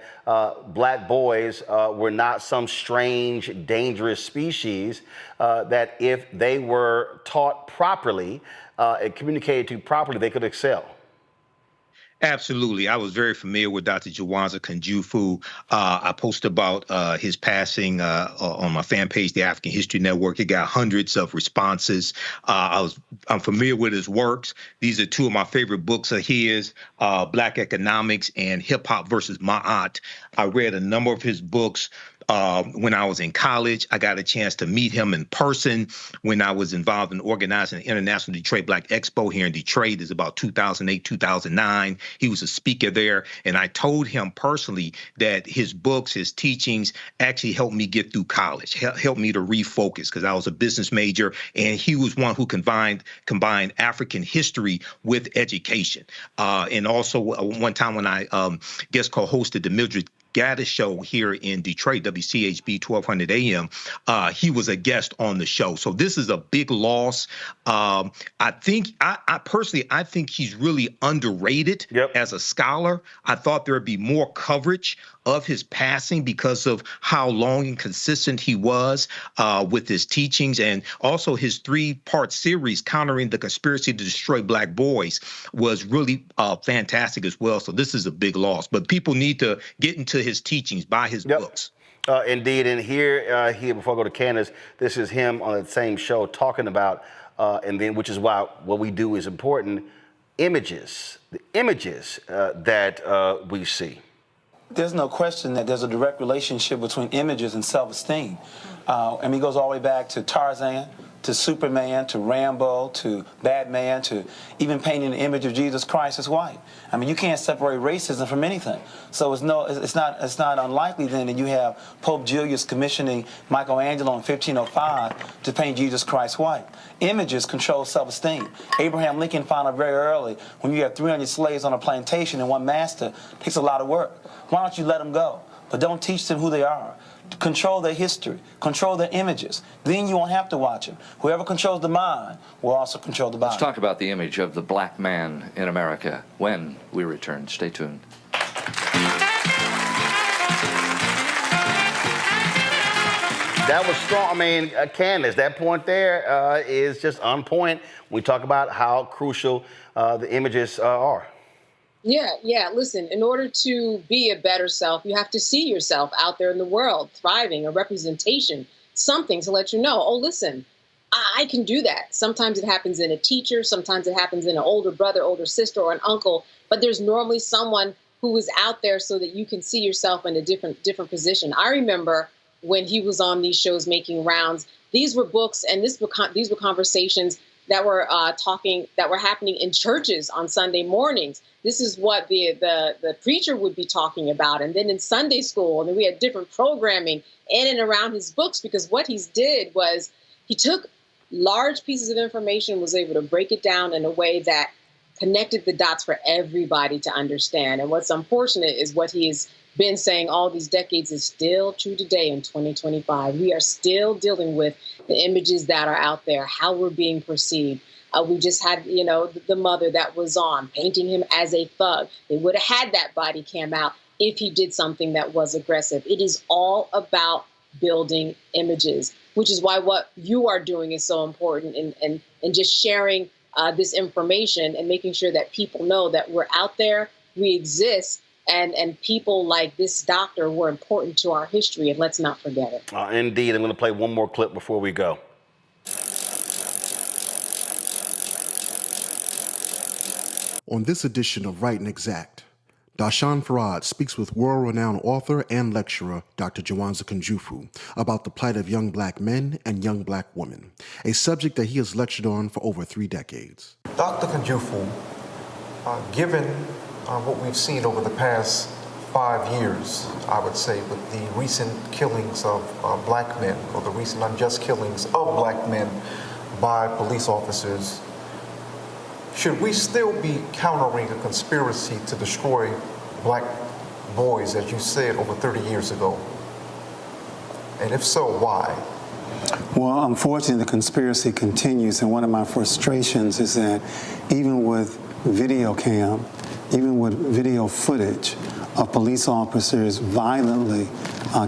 Black boys were not some strange, dangerous species, that if they were taught properly and communicated to properly, they could excel. Absolutely. I was very familiar with Dr. Jawanza Kunjufu. I posted about his passing on my fan page, the African History Network. It got hundreds of responses. I'm familiar with his works. These are 2 of my favorite books of his, Black Economics and Hip Hop versus Ma'at. I read a number of his books. When I was in college, I got a chance to meet him in person when I was involved in organizing the International Detroit Black Expo here in Detroit. It's about 2008, 2009. He was a speaker there, and I told him personally that his books, his teachings actually helped me get through college, helped me to refocus because I was a business major, and he was one who combined African history with education. And also one time when I guest co-hosted the Mildred Gaddis show here in Detroit, WCHB 1200 AM. He was a guest on the show. So this is a big loss. I personally think he's really underrated as a scholar. I thought there would be more coverage of his passing because of how long and consistent he was with his teachings, and also his 3-part series, Countering the Conspiracy to Destroy Black Boys, was really fantastic as well. So this is a big loss, but people need to get into his teachings, buy his books. Indeed, and here, before I go to Candace, this is him on the same show talking about, and then which is why what we do is important, images, the images that we see. There's no question that there's a direct relationship between images and self-esteem. And he goes all the way back to Tarzan, to Superman, to Rambo, to Batman, to even painting the image of Jesus Christ as white. I mean, you can't separate racism from anything. So it's not unlikely then that you have Pope Julius commissioning Michelangelo in 1505 to paint Jesus Christ white. Images control self-esteem. Abraham Lincoln found out very early, when you have 300 slaves on a plantation and one master, it takes a lot of work. Why don't you let them go? But don't teach them who they are. Control their history, control their images. Then you won't have to watch them. Whoever controls the mind will also control the body. Let's talk about the image of the black man in America when we return. Stay tuned. That was strong. I mean, Candace, that point there is just on point. We talk about how crucial the images are. Yeah. Listen, in order to be a better self, you have to see yourself out there in the world, thriving, a representation, something to let you know, oh, listen, I can do that. Sometimes it happens in a teacher. Sometimes it happens in an older brother, older sister, or an uncle. But there's normally someone who is out there so that you can see yourself in a different position. I remember when he was on these shows making rounds, these were books and these were conversations that were happening in churches on Sunday mornings. This is what the preacher would be talking about. And then in Sunday school, and then we had different programming in and around his books, because what he did was he took large pieces of information, was able to break it down in a way that connected the dots for everybody to understand. And what's unfortunate is what he has been saying all these decades is still true today in 2025. We are still dealing with the images that are out there, how we're being perceived. We just had, the mother that was on, painting him as a thug. They would have had that body cam out if he did something that was aggressive. It is all about building images, which is why what you are doing is so important, and just sharing this information and making sure that people know that we're out there, we exist, and people like this doctor were important to our history, and let's not forget it. Indeed. I'm going to play one more clip before we go. On this edition of Right and Exact, Dashawn Farad speaks with world-renowned author and lecturer Dr. Jawanza Kunjufu about the plight of young black men and young black women, a subject that he has lectured on for over 3 decades. Dr. Kunjufu, given what we've seen over the past 5 years, I would say, with the recent killings of black men, or the recent unjust killings of black men by police officers, should we still be countering a conspiracy to destroy black boys, as you said, over 30 years ago? And if so, why? Well, unfortunately, the conspiracy continues, and one of my frustrations is that even with video cam, even with video footage of police officers violently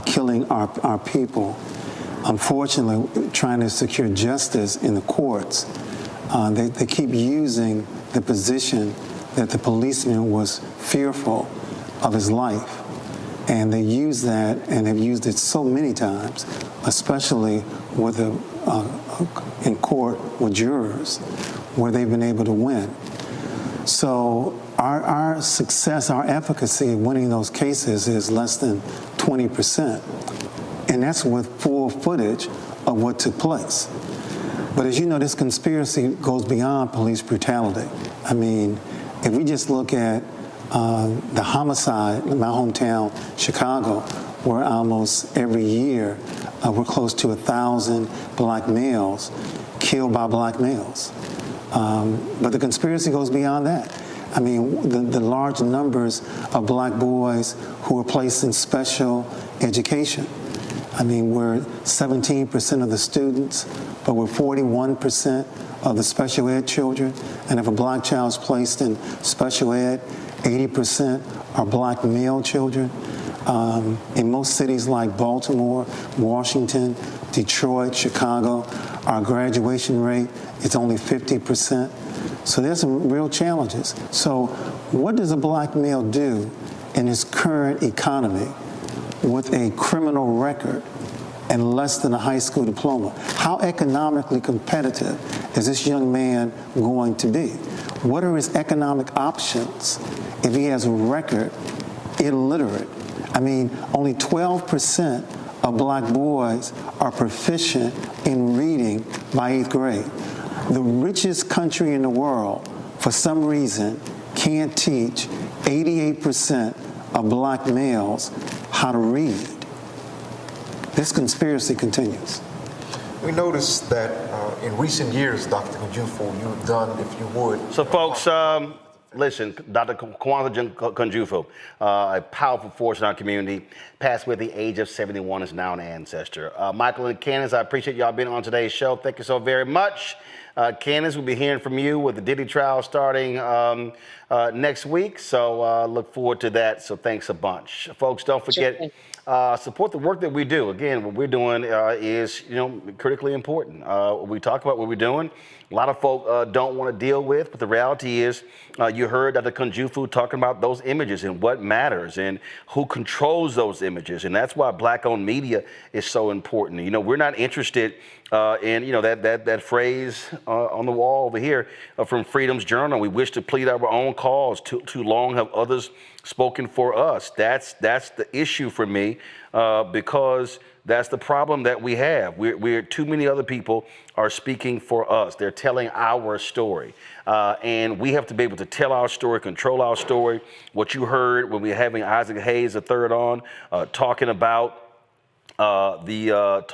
killing our people, unfortunately, trying to secure justice in the courts, they keep using the position that the policeman was fearful of his life. And they use that, and they've used it so many times, especially with in court with jurors, where they've been able to win. So our success, our efficacy in winning those cases is less than 20%. And that's with full footage of what took place. But as you know, this conspiracy goes beyond police brutality. I mean, if we just look at the homicide in my hometown, Chicago, where almost every year we're close to 1,000 black males killed by black males. But the conspiracy goes beyond that. I mean, the large numbers of black boys who are placed in special education. I mean, we're 17% of the students, but we're 41% of the special ed children. And if a black child is placed in special ed, 80% are black male children. In most cities like Baltimore, Washington, Detroit, Chicago, our graduation rate is only 50%. So there's some real challenges. So what does a black male do in this current economy with a criminal record and less than a high school diploma? How economically competitive is this young man going to be? What are his economic options if he has a record illiterate? I mean, only 12% of black boys are proficient in reading by 8th grade. The richest country in the world, for some reason, can't teach 88% of black males how to read. This conspiracy continues. We noticed that in recent years, Dr. Kunjufu, you've done, if you would. So, folks, Listen, Dr. Kwanzaa Kunjufu, a powerful force in our community, passed away at the age of 71, is now an ancestor. Michael and Candace, I appreciate y'all being on today's show. Thank you so very much. Candace, we'll be hearing from you with the Diddy trial starting next week, so look forward to that. So thanks a bunch. Folks, don't forget, support the work that we do. Again, what we're doing is, critically important. We talk about what we're doing. A lot of folk don't want to deal with, but the reality is you heard Dr. Kunjufu talking about those images and what matters and who controls those images. And that's why Black-owned media is so important. We're not interested in, that phrase on the wall over here from Freedom's Journal. We wish to plead our own cause. Too long have others spoken for us. That's the issue for me because that's the problem that we have. We're too many other people are speaking for us. They're telling our story. And we have to be able to tell our story, control our story. What you heard when we were having Isaac Hayes III on, talking about the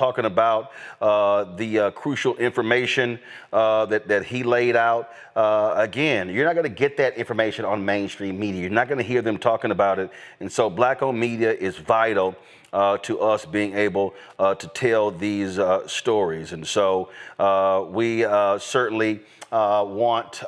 crucial information that he laid out. Again, you're not going to get that information on mainstream media. You're not going to hear them talking about it. And so Black-owned media is vital to us being able to tell these stories. And so we certainly want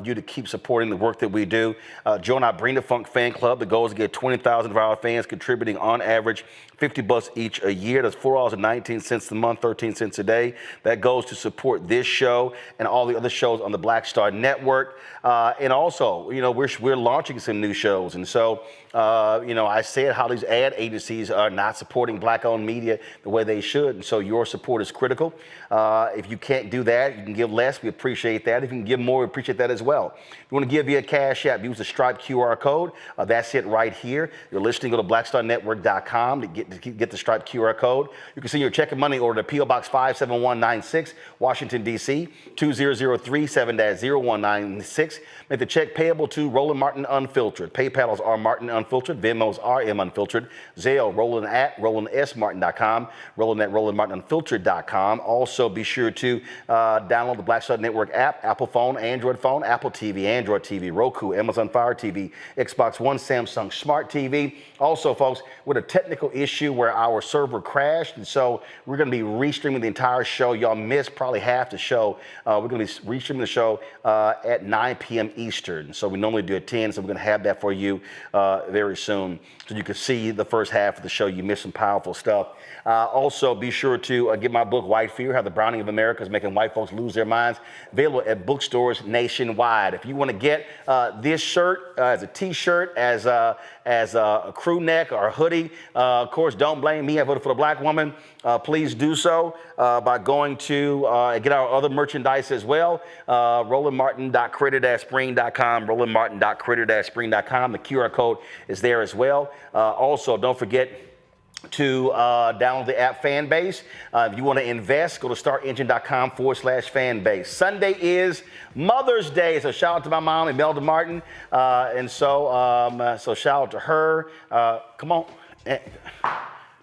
you to keep supporting the work that we do. Join our Bring the Funk fan club. The goal is to get 20,000 of our fans contributing on average $50 each a year. That's $4.19 a month, 13 cents a day. That goes to support this show and all the other shows on the Black Star Network. And also, we're launching some new shows. And so, I said how these ad agencies are not supporting Black-owned media the way they should. And so your support is critical. If you can't do that, you can give less. We appreciate that. If you can give more, we appreciate that as well. If you want to give via Cash App, use the Stripe QR code. That's it right here. You're listening, go to blackstarnetwork.com to get the Stripe QR code. You can send your check and money order to P.O. Box 57196, Washington, D.C., 20037-0196. Make the check payable to Roland Martin Unfiltered. PayPal is R Martin Unfiltered. Venmo is RM Unfiltered. Zelle, Roland at RolandSMartin.com. Roland at RolandMartinUnfiltered.com. Also, be sure to download the Black Star Network app, Apple phone, Android phone, Apple TV, Android TV, Roku, Amazon Fire TV, Xbox One, Samsung Smart TV. Also, folks, with a technical issue where our server crashed, and so we're going to be restreaming the entire show. Y'all missed probably half the show. We're going to be restreaming the show at 9 p.m. Eastern. So we normally do at 10, so we're going to have that for you very soon. So you can see the first half of the show. You missed some powerful stuff. Also, be sure to get my book, White Fear, How the Browning of America is Making White Folks Lose Their Minds, available at bookstores nationwide. If you want to get this shirt as a T-shirt, as a crew neck or a hoodie, of course, don't blame me. I voted for the black woman. Please do so by going to get our other merchandise as well. RolandMartin.creator-spring.com, RolandMartin.creator-spring.com. The QR code is there as well. Also, don't forget to download the app Fanbase. If you want to invest, go to startengine.com/fanbase. Sunday is Mother's Day, so shout out to my mom, Imelda Martin. And so shout out to her. Come on.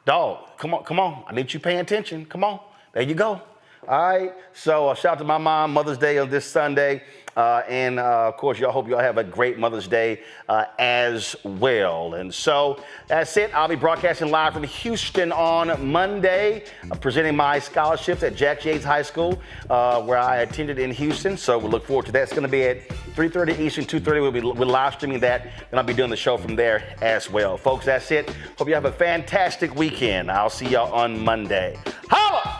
Dog, come on. I need you paying attention. Come on. There you go. All right. So shout out to my mom, Mother's Day on this Sunday. And of course, hope y'all have a great Mother's Day as well. And so that's it. I'll be broadcasting live from Houston on Monday, presenting my scholarships at Jack Yates High School, where I attended in Houston. So we look forward to that. It's going to be at 3:30 Eastern, 2:30. We're live streaming that, and I'll be doing the show from there as well. Folks, that's it. Hope you have a fantastic weekend. I'll see y'all on Monday. Holla!